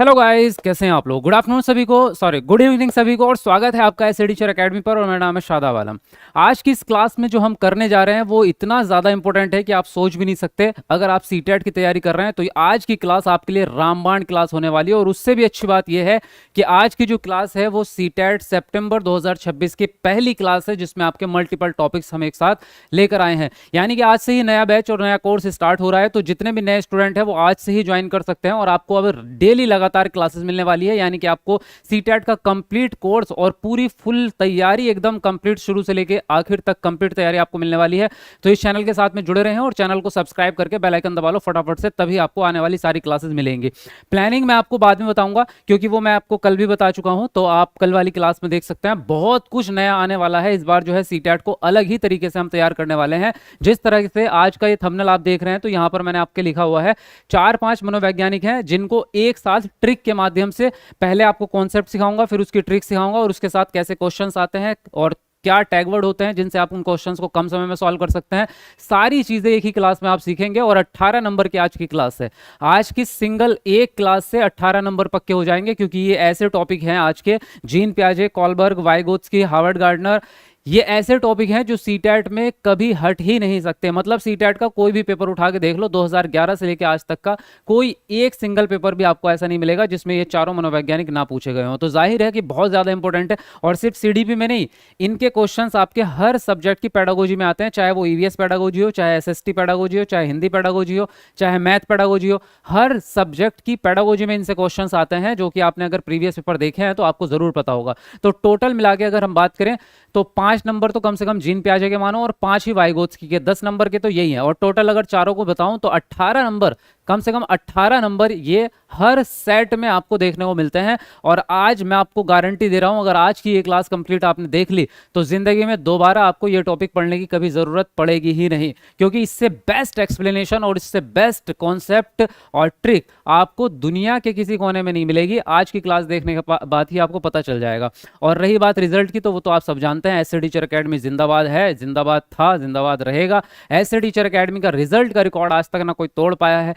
Hello guys, कैसे हैं आप लोग। गुड आफ्टरनून सभी को, सॉरी गुड इवनिंग सभी को, और स्वागत है आपका एसए टीचर एकेडमी पर। और मेरा नाम है शादाब आलम। आज की इस क्लास में जो हम करने जा रहे हैं वो इतना ज़्यादा इंपॉर्टेंट है कि आप सोच भी नहीं सकते। अगर आप सीटेट की तैयारी कर रहे हैं तो आज की क्लास आपके लिए रामबाण क्लास होने वाली है। और उससे भी अच्छी बात यह है कि आज की जो क्लास है वो सीटेट सितंबर 2026 की पहली क्लास है, जिसमें आपके मल्टीपल टॉपिक्स हम एक साथ लेकर आए हैं। यानी कि आज से ही नया बैच और नया कोर्स स्टार्ट हो रहा है, तो जितने भी नए स्टूडेंट हैं वो आज से ही ज्वाइन कर सकते हैं। और आपको अब डेली लगातार क्लासेस मिलने वाली है, यानी कि आपको सीटेट का कंप्लीट कोर्स और पूरी फुल तैयारी एकदम कंप्लीट शुरू से लेके आखिर तक कंप्लीट तैयारी आपको मिलने वाली है। तो इस चैनल के साथ में जुड़े रहें और चैनल को सब्सक्राइब करके बेल आइकन दबा लो फटाफट से, तभी आपको आने वाली सारी क्लासेस मिलेंगी। प्लानिंग मैं आपको बाद में बताऊंगा, क्योंकि वो मैं आपको कल भी बता चुका हूं, तो आप कल वाली क्लास में देख सकते हैं। बहुत कुछ नया आने वाला है इस बार, जो है सीटेट को अलग ही तरीके से हम तैयार करने वाले हैं। जिस तरह से आज का ये थंबनेल आप देख रहे हैं, तो यहां पर मैंने आपके लिखा हुआ है 4-5 मनोवैज्ञानिक हैं जिनको एक साथ ट्रिक के माध्यम से पहले आपको कॉन्सेप्ट सिखाऊंगा, फिर उसकी ट्रिक सिखाऊंगा, और उसके साथ कैसे क्वेश्चंस आते हैं और क्या टैगवर्ड होते हैं जिनसे आप उन क्वेश्चंस को कम समय में सॉल्व कर सकते हैं। सारी चीजें एक ही क्लास में आप सीखेंगे। और 18 नंबर की आज की क्लास है। आज की सिंगल एक क्लास से 18 नंबर पक्के हो जाएंगे, क्योंकि ये ऐसे टॉपिक हैं आज के, gene पियाजे, Kohlberg, Vygotsky, Harvard gardener, ये ऐसे टॉपिक हैं जो सीटेट में कभी हट ही नहीं सकते। मतलब सीटेट का कोई भी पेपर उठा के देख लो, 2011 से लेकर आज तक का कोई एक सिंगल पेपर भी आपको ऐसा नहीं मिलेगा जिसमें ये चारों मनोवैज्ञानिक ना पूछे गए हों। तो जाहिर है कि बहुत ज़्यादा इंपॉर्टेंट है। और सिर्फ सीडीपी में नहीं, इनके क्वेश्चंस आपके हर सब्जेक्ट की पेडागोजी में आते हैं, चाहे वो ईवीएस पेडागोजी हो, चाहे एसएसटी पेडागोजी हो, चाहे हिंदी पेडागोजी हो, चाहे मैथ पेडागोजी हो। हर सब्जेक्ट की पेडागोजी में इनसे क्वेश्चंस आते हैं, जो कि आपने अगर प्रीवियस पेपर देखे हैं तो आपको जरूर पता होगा। तो टोटल मिला के अगर हम बात करें तो 5 नंबर तो कम से कम जीन पियाजे के मानो, और 5 ही वाइगोत्स्की के, 10 नंबर के तो यही है। और टोटल अगर चारों को बताऊं तो 18 नंबर, कम से कम 18 नंबर ये हर सेट में आपको देखने को मिलते हैं। और आज मैं आपको गारंटी दे रहा हूं, अगर आज की ये क्लास कंप्लीट आपने देख ली तो जिंदगी में दोबारा आपको ये टॉपिक पढ़ने की कभी जरूरत पड़ेगी ही नहीं, क्योंकि इससे बेस्ट एक्सप्लेनेशन और इससे बेस्ट कॉन्सेप्ट और ट्रिक आपको दुनिया के किसी कोने में नहीं मिलेगी। आज की क्लास देखने के बाद ही आपको पता चल जाएगा। और रही बात रिजल्ट की, तो वो तो आप सब जानते हैं, एसए टीचर एकेडमी जिंदाबाद है, जिंदाबाद था, जिंदाबाद रहेगा। एसए टीचर एकेडमी का रिजल्ट का रिकॉर्ड आज तक ना कोई तोड़ पाया है।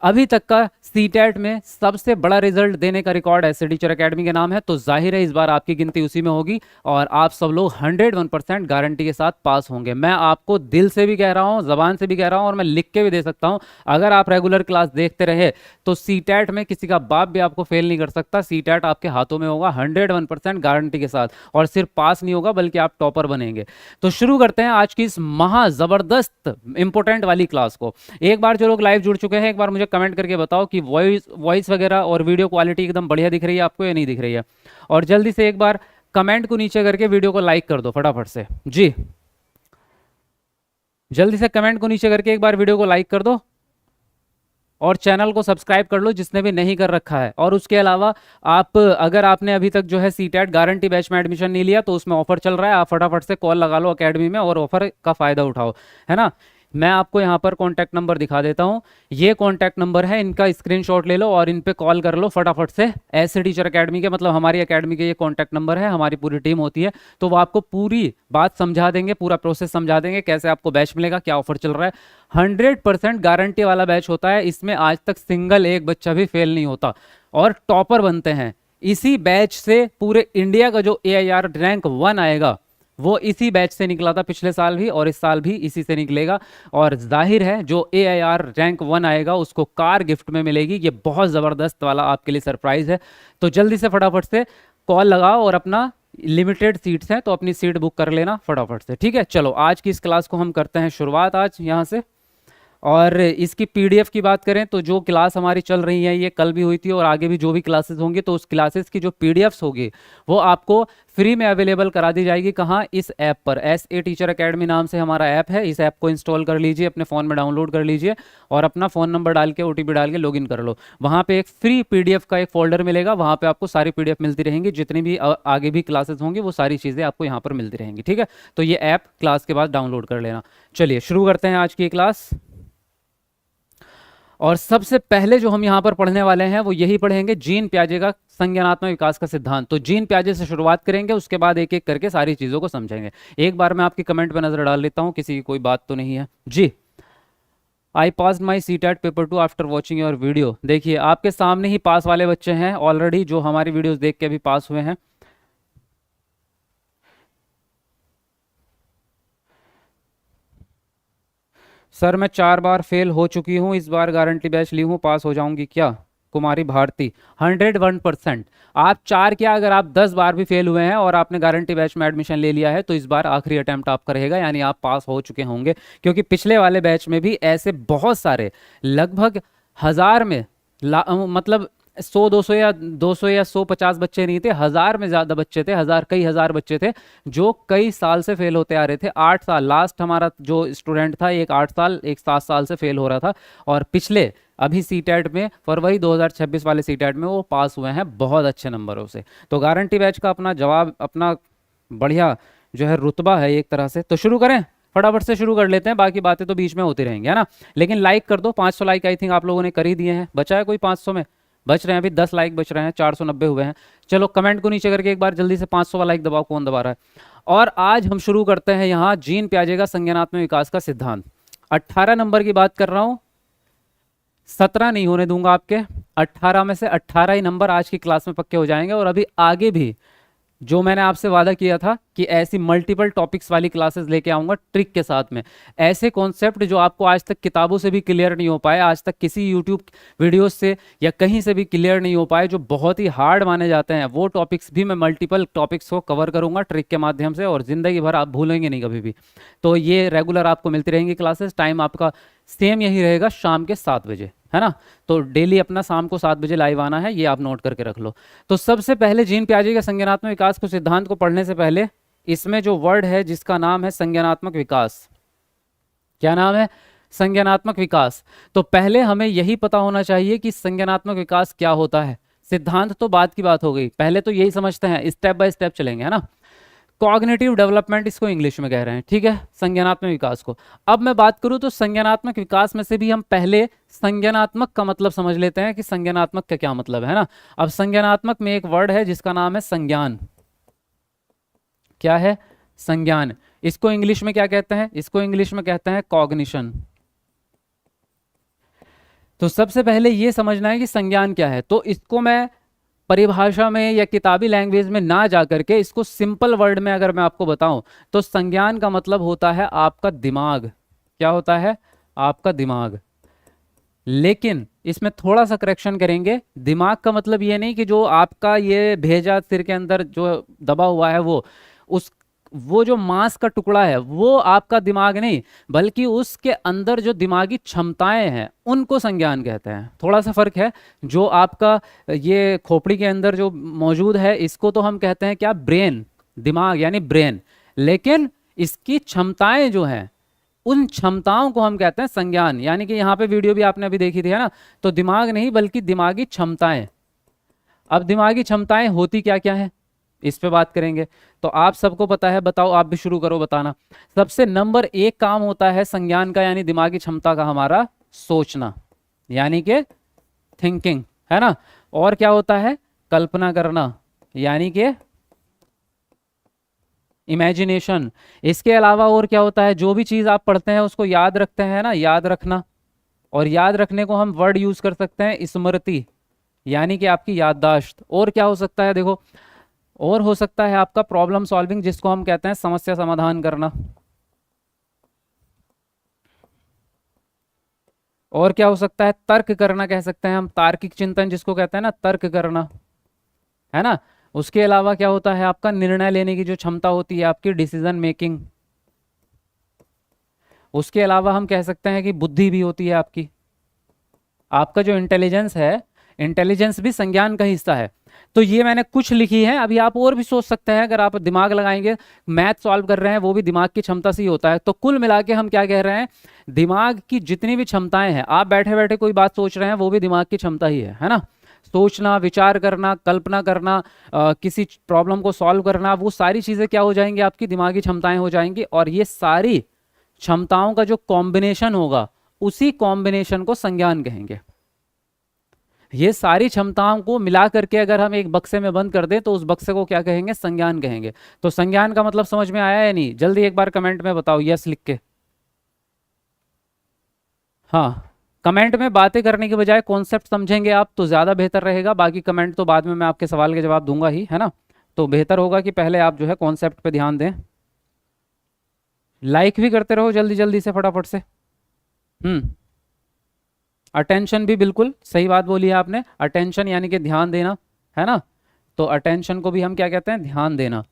अभी तक का सीटेट में सबसे बड़ा रिजल्ट देने का रिकॉर्ड एसए टीचर एकेडमी के नाम है। तो जाहिर है इस बार आपकी गिनती उसी में होगी और आप सब लोग 101% गारंटी के साथ पास होंगे। मैं आपको दिल से भी कह रहा हूं, जबान से भी कह रहा हूं, और मैं लिख के भी दे सकता हूं। अगर आप रेगुलर क्लास देखते रहे तो सीटेट में किसी का बाप भी आपको फेल नहीं कर सकता। सीटेट आपके हाथों में होगा 101% गारंटी के साथ, और सिर्फ पास नहीं होगा बल्कि आप टॉपर बनेंगे। तो शुरू करते हैं आज की इस महा जबरदस्त इंपॉर्टेंट वाली क्लास को। एक बार जो लोग लाइव जुड़ चुके हैं, एक बार मुझे कमेंट करके बताओ कि वॉइस वगैरह और वीडियो क्वालिटी एकदम बढ़िया दिख रही है आपको या नहीं दिख रही है। और जल्दी से एक बार कमेंट को नीचे करके वीडियो को लाइक कर दो फटाफट से। जी, जल्दी से कमेंट को नीचे करके एक बार वीडियो को लाइक कर दो, और चैनल को सब्सक्राइब कर लो जिसने भी नहीं कर रखा है। और उसके अलावा आप, अगर आपने अभी तक जो है सीटेट गारंटी बैच में एडमिशन नहीं लिया, तो उसमें ऑफर चल रहा है, आप फटाफट से कॉल लगा लो एकेडमी में और ऑफर का फायदा उठाओ, है ना। मैं आपको यहाँ पर कॉन्टैक्ट नंबर दिखा देता हूँ। ये कॉन्टैक्ट नंबर है, इनका स्क्रीनशॉट ले लो और इन पे कॉल कर लो फटाफट से। एसए टीचर एकेडमी के, मतलब हमारी एकेडमी के ये कॉन्टैक्ट नंबर है, हमारी पूरी टीम होती है, तो वो आपको पूरी बात समझा देंगे, पूरा प्रोसेस समझा देंगे, कैसे आपको बैच मिलेगा, क्या ऑफर चल रहा है। 100% गारंटी वाला बैच होता है। इसमें आज तक सिंगल एक बच्चा भी फेल नहीं होता और टॉपर बनते हैं। इसी बैच से पूरे इंडिया का जो AIR रैंक 1 आएगा वो इसी बैच से निकला था पिछले साल भी, और इस साल भी इसी से निकलेगा। और जाहिर है जो AIR रैंक 1 आएगा उसको कार गिफ्ट में मिलेगी। ये बहुत ज़बरदस्त वाला आपके लिए सरप्राइज है। तो जल्दी से फटाफट से कॉल लगाओ, और अपना लिमिटेड सीट्स हैं तो अपनी सीट बुक कर लेना फटाफट से, ठीक है। चलो आज की इस क्लास को हम करते हैं शुरुआत आज यहाँ से। और इसकी PDF की बात करें तो जो क्लास हमारी चल रही है ये कल भी हुई थी और आगे भी जो भी क्लासेस होंगी, तो उस क्लासेस की जो PDFs होगी वो आपको फ्री में अवेलेबल करा दी जाएगी। कहाँ? इस ऐप पर। एसए टीचर एकेडमी नाम से हमारा ऐप है। इस ऐप को इंस्टॉल कर लीजिए, अपने फ़ोन में डाउनलोड कर लीजिए और अपना फ़ोन नंबर डाल के OTP डाल के लॉगिन कर लो। वहाँ पे एक फ्री PDF का एक फोल्डर मिलेगा, वहाँ पे आपको सारी PDF मिलती रहेंगी। जितनी भी आगे भी क्लासेस होंगी वो सारी चीज़ें आपको यहाँ पर मिलती रहेंगी, ठीक है। तो ये ऐप क्लास के बाद डाउनलोड कर लेना। चलिए शुरू करते हैं आज की क्लास। और सबसे पहले जो हम यहाँ पर पढ़ने वाले हैं वो यही पढ़ेंगे, जीन पियाजे का संज्ञानात्मक विकास का सिद्धांत। तो जीन पियाजे से शुरुआत करेंगे, उसके बाद एक एक करके सारी चीज़ों को समझेंगे। एक बार मैं आपकी कमेंट पर नजर डाल लेता हूँ, किसी की कोई बात तो नहीं है जी। आई पास माई CTET paper 2 after watching your video. देखिए आपके सामने ही पास वाले बच्चे हैं ऑलरेडी, जो हमारी वीडियोस देख के अभी पास हुए हैं। सर मैं 4 बार फेल हो चुकी हूँ, इस बार गारंटी बैच ली हूँ, पास हो जाऊंगी क्या? कुमारी भारती, 101%। आप 4 क्या, अगर आप 10 बार भी फेल हुए हैं और आपने गारंटी बैच में एडमिशन ले लिया है तो इस बार आखिरी अटेम्प्ट आपका रहेगा, यानी आप पास हो चुके होंगे। क्योंकि पिछले वाले बैच में भी ऐसे बहुत सारे, लगभग 1000 में मतलब 100 200 या 200 या 150 बच्चे नहीं थे, 1000 में ज़्यादा बच्चे थे, कई हजार बच्चे थे जो कई साल से फेल होते आ रहे थे। 8 साल, लास्ट हमारा जो स्टूडेंट था एक 8 साल, एक 7 साल से फेल हो रहा था, और पिछले अभी CTET में फरवरी 2026 वाले CTET में वो पास हुए हैं बहुत अच्छे नंबरों से। तो गारंटी बैच का अपना जवाब, अपना बढ़िया जो है रुतबा है एक तरह से। तो शुरू करें, फटाफट से शुरू कर लेते हैं, बाकी बातें तो बीच में होती रहेंगी, है ना। लेकिन लाइक कर दो, 500 लाइक आई थिंक आप लोगों ने कर ही दिए हैं। बचा है कोई 500 में? बच रहे हैं अभी 10 लाइक बच रहे हैं, 490 हुए हैं। चलो कमेंट को नीचे करके एक बार जल्दी से 500 वाला लाइक दबाओ, कौन दबा रहा है। और आज हम शुरू करते हैं यहाँ जीन पियाजे का संज्ञानात्मक विकास का सिद्धांत। 18 नंबर की बात कर रहा हूँ, 17 नहीं होने दूंगा आपके। 18 में से 18 ही नंबर आज की क्लास में पक्के हो जाएंगे। और अभी आगे भी जो मैंने आपसे वादा किया था कि ऐसी मल्टीपल टॉपिक्स वाली क्लासेस लेके आऊंगा ट्रिक के साथ में, ऐसे कॉन्सेप्ट जो आपको आज तक किताबों से भी क्लियर नहीं हो पाए, आज तक किसी यूट्यूब वीडियोस से या कहीं से भी क्लियर नहीं हो पाए, जो बहुत ही हार्ड माने जाते हैं, वो टॉपिक्स भी मैं मल्टीपल टॉपिक्स को कवर करूंगा ट्रिक के माध्यम से, और ज़िंदगी भर आप भूलेंगे नहीं कभी भी। तो ये रेगुलर आपको मिलती रहेंगी क्लासेस। टाइम आपका सेम यही रहेगा, शाम के 7 बजे, है ना। तो डेली अपना शाम को 7 बजे लाइव आना है, ये आप नोट करके रख लो। तो सबसे पहले जीन पियाजे के संज्ञानात्मक विकास को सिद्धांत को पढ़ने से पहले इसमें जो वर्ड है जिसका नाम है संज्ञानात्मक विकास, क्या नाम है? संज्ञानात्मक विकास। तो पहले हमें यही पता होना चाहिए कि संज्ञानात्मक विकास क्या होता है। सिद्धांत तो बाद की बात हो गई, पहले तो यही समझते हैं, स्टेप बाय स्टेप चलेंगे, है ना। कॉग्निटिव डेवलपमेंट इसको इंग्लिश में कह रहे हैं, ठीक है, संज्ञानात्मक विकास को। अब मैं बात करूं तो संज्ञानात्मक विकास में से भी हम पहले संज्ञानात्मक का मतलब समझ लेते हैं कि संज्ञानात्मक का क्या मतलब है ना। अब संज्ञानात्मक में एक वर्ड है जिसका नाम है संज्ञान। क्या है? संज्ञान। इसको इंग्लिश में क्या कहते हैं? इसको इंग्लिश में कहते हैं कॉग्निशन। तो सबसे पहले ये समझना है कि संज्ञान क्या है। तो इसको मैं परिभाषा में या किताबी लैंग्वेज में ना जा करके इसको सिंपल वर्ड में अगर मैं आपको बताऊं तो संज्ञान का मतलब होता है आपका दिमाग। क्या होता है? आपका दिमाग। लेकिन इसमें थोड़ा सा करेक्शन करेंगे, दिमाग का मतलब ये नहीं कि जो आपका ये भेजा सिर के अंदर जो दबा हुआ है वो जो मांस का टुकड़ा है वो आपका दिमाग नहीं, बल्कि उसके अंदर जो दिमागी क्षमताएं हैं उनको संज्ञान कहते हैं। थोड़ा सा फर्क है। जो आपका ये खोपड़ी के अंदर जो मौजूद है इसको तो हम कहते हैं क्या? ब्रेन, दिमाग यानी ब्रेन। लेकिन इसकी क्षमताएं जो हैं उन क्षमताओं को हम कहते हैं संज्ञान। यानी कि यहाँ पे वीडियो भी आपने अभी देखी थी, है ना। तो दिमाग नहीं बल्कि दिमागी क्षमताएं। अब दिमागी क्षमताएं होती क्या क्या है इस पे बात करेंगे। तो आप सबको पता है, बताओ, आप भी शुरू करो बताना। सबसे नंबर 1 काम होता है संज्ञान का यानी दिमागी क्षमता का हमारा सोचना, यानी कि थिंकिंग, है ना। और क्या होता है? कल्पना करना, यानी कि इमेजिनेशन। इसके अलावा और क्या होता है? जो भी चीज आप पढ़ते हैं उसको याद रखते हैं ना, याद रखना। और याद रखने को हम वर्ड यूज कर सकते हैं स्मृति, यानी कि आपकी याददाश्त। और क्या हो सकता है? देखो, और हो सकता है आपका प्रॉब्लम सॉल्विंग, जिसको हम कहते हैं समस्या समाधान करना। और क्या हो सकता है? तर्क करना कह सकते हैं हम, तार्किक चिंतन जिसको कहते हैं ना, तर्क करना, है ना। उसके अलावा क्या होता है? आपका निर्णय लेने की जो क्षमता होती है, आपकी डिसीजन मेकिंग। उसके अलावा हम कह सकते हैं कि बुद्धि भी होती है आपकी। आपका जो इंटेलिजेंस है, इंटेलिजेंस भी संज्ञान का हिस्सा है। तो ये मैंने कुछ लिखी है, अभी आप और भी सोच सकते हैं। अगर आप दिमाग लगाएंगे, मैथ सॉल्व कर रहे हैं, वो भी दिमाग की क्षमता से ही होता है। तो कुल मिला के हम क्या कह रहे हैं? दिमाग की जितनी भी क्षमताएं हैं, आप बैठे बैठे कोई बात सोच रहे हैं, वो भी दिमाग की क्षमता ही है ना। सोचना, विचार करना, कल्पना करना, किसी प्रॉब्लम को सॉल्व करना, वो सारी चीजें क्या हो जाएंगी? आपकी दिमागी क्षमताएं हो जाएंगी। और ये सारी क्षमताओं का जो कॉम्बिनेशन होगा, उसी कॉम्बिनेशन को संज्ञान कहेंगे। ये सारी क्षमताओं को मिला करके अगर हम एक बक्से में बंद कर दें तो उस बक्से को क्या कहेंगे? संज्ञान कहेंगे। तो संज्ञान का मतलब समझ में आया या नहीं? जल्दी एक बार कमेंट में बताओ यस लिख के। हाँ, कमेंट में बातें करने के बजाय कॉन्सेप्ट समझेंगे आप तो ज़्यादा बेहतर रहेगा। बाकी कमेंट तो बाद में मैं आपके सवाल के जवाब दूंगा ही, है ना। तो बेहतर होगा कि पहले आप जो है कॉन्सेप्ट पे ध्यान दें। लाइक भी करते रहो जल्दी जल्दी से, फटाफट से। हम्म। अटेंशन भी, बिल्कुल सही बात बोली है आपने। अटेंशन यानी कि ध्यान देना, है ना। तो अटेंशन को भी हम क्या कहते हैं, ध्यान देना।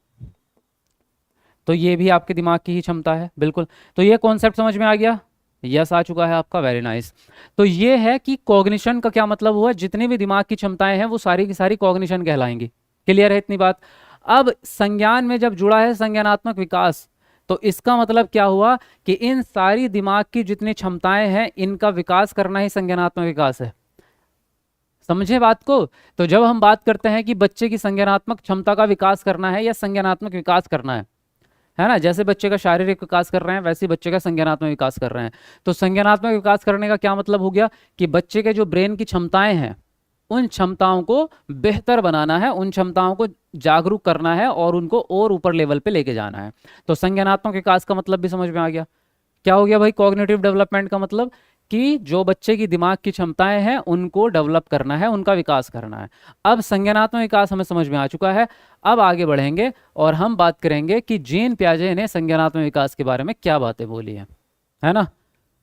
तो ये भी आपके दिमाग की ही क्षमता है, बिल्कुल। तो ये कॉन्सेप्ट समझ में आ गया। यस आ चुका है आपका, वेरी नाइस। तो ये है कि कॉग्निशन का क्या मतलब हुआ, जितनी भी दिमाग की क्षमताएं हैं वो सारी की सारी कॉग्निशन कहलाएंगी। क्लियर है इतनी बात। अब संज्ञान में जब जुड़ा है संज्ञानात्मक विकास, तो इसका मतलब क्या हुआ कि इन सारी दिमाग की जितनी क्षमताएं हैं इनका विकास करना ही संज्ञानात्मक विकास है। समझे बात को। तो जब हम बात करते हैं कि बच्चे की संज्ञानात्मक क्षमता का विकास करना है या संज्ञानात्मक विकास करना है ना, जैसे बच्चे का शारीरिक विकास कर रहे हैं वैसे ही बच्चे का संज्ञानात्मक विकास कर रहे हैं। तो संज्ञानात्मक विकास करने का क्या मतलब हो गया कि बच्चे के जो ब्रेन की क्षमताएं हैं उन क्षमताओं को बेहतर बनाना है, उन क्षमताओं को जागरूक करना है और उनको और ऊपर लेवल पे लेके जाना है। तो संज्ञानात्मक विकास का मतलब भी समझ में आ गया। क्या हो गया भाई, कॉग्निटिव डेवलपमेंट का मतलब कि जो बच्चे की दिमाग की क्षमताएं हैं उनको डेवलप करना है, उनका विकास करना है। अब संज्ञानात्मक विकास हमें समझ में आ चुका है। अब आगे बढ़ेंगे और हम बात करेंगे कि जीन पियाजे ने संज्ञानात्मक विकास के बारे में क्या बातें बोली हैं, है ना।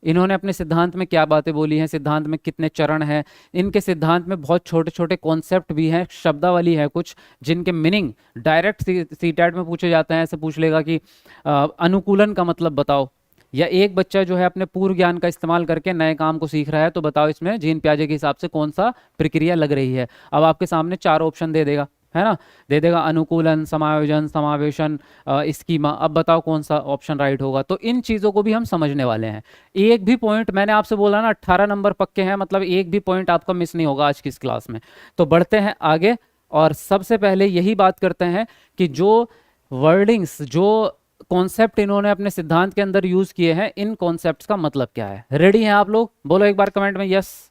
इन्होंने अपने सिद्धांत में क्या बातें बोली हैं, सिद्धांत में कितने चरण हैं, इनके सिद्धांत में बहुत छोटे छोटे कॉन्सेप्ट भी हैं, शब्दावली है कुछ जिनके मीनिंग डायरेक्ट सीटेट में पूछे जाते हैं। ऐसे पूछ लेगा कि अनुकूलन का मतलब बताओ, या एक बच्चा जो है अपने पूर्व ज्ञान का इस्तेमाल करके नए काम को सीख रहा है तो बताओ इसमें जीन पियाजे के हिसाब से कौन सा प्रक्रिया लग रही है। अब आपके सामने 4 ऑप्शन दे देगा, है ना। दे देगा अनुकूलन, समायोजन, समावेशन, स्कीमा। अब बताओ कौन सा ऑप्शन राइट होगा। तो इन चीज़ों को भी हम समझने वाले हैं। एक भी पॉइंट, मैंने आपसे बोला ना 18 नंबर पक्के हैं, मतलब एक भी पॉइंट आपका मिस नहीं होगा आज की इस क्लास में। तो बढ़ते हैं आगे और सबसे पहले यही बात करते हैं कि जो वर्डिंग्स, जो कॉन्सेप्ट इन्होंने अपने सिद्धांत के अंदर यूज किए हैं, इन कॉन्सेप्ट्स का मतलब क्या है। रेडी हैं आप लोग, बोलो एक बार कमेंट में यस।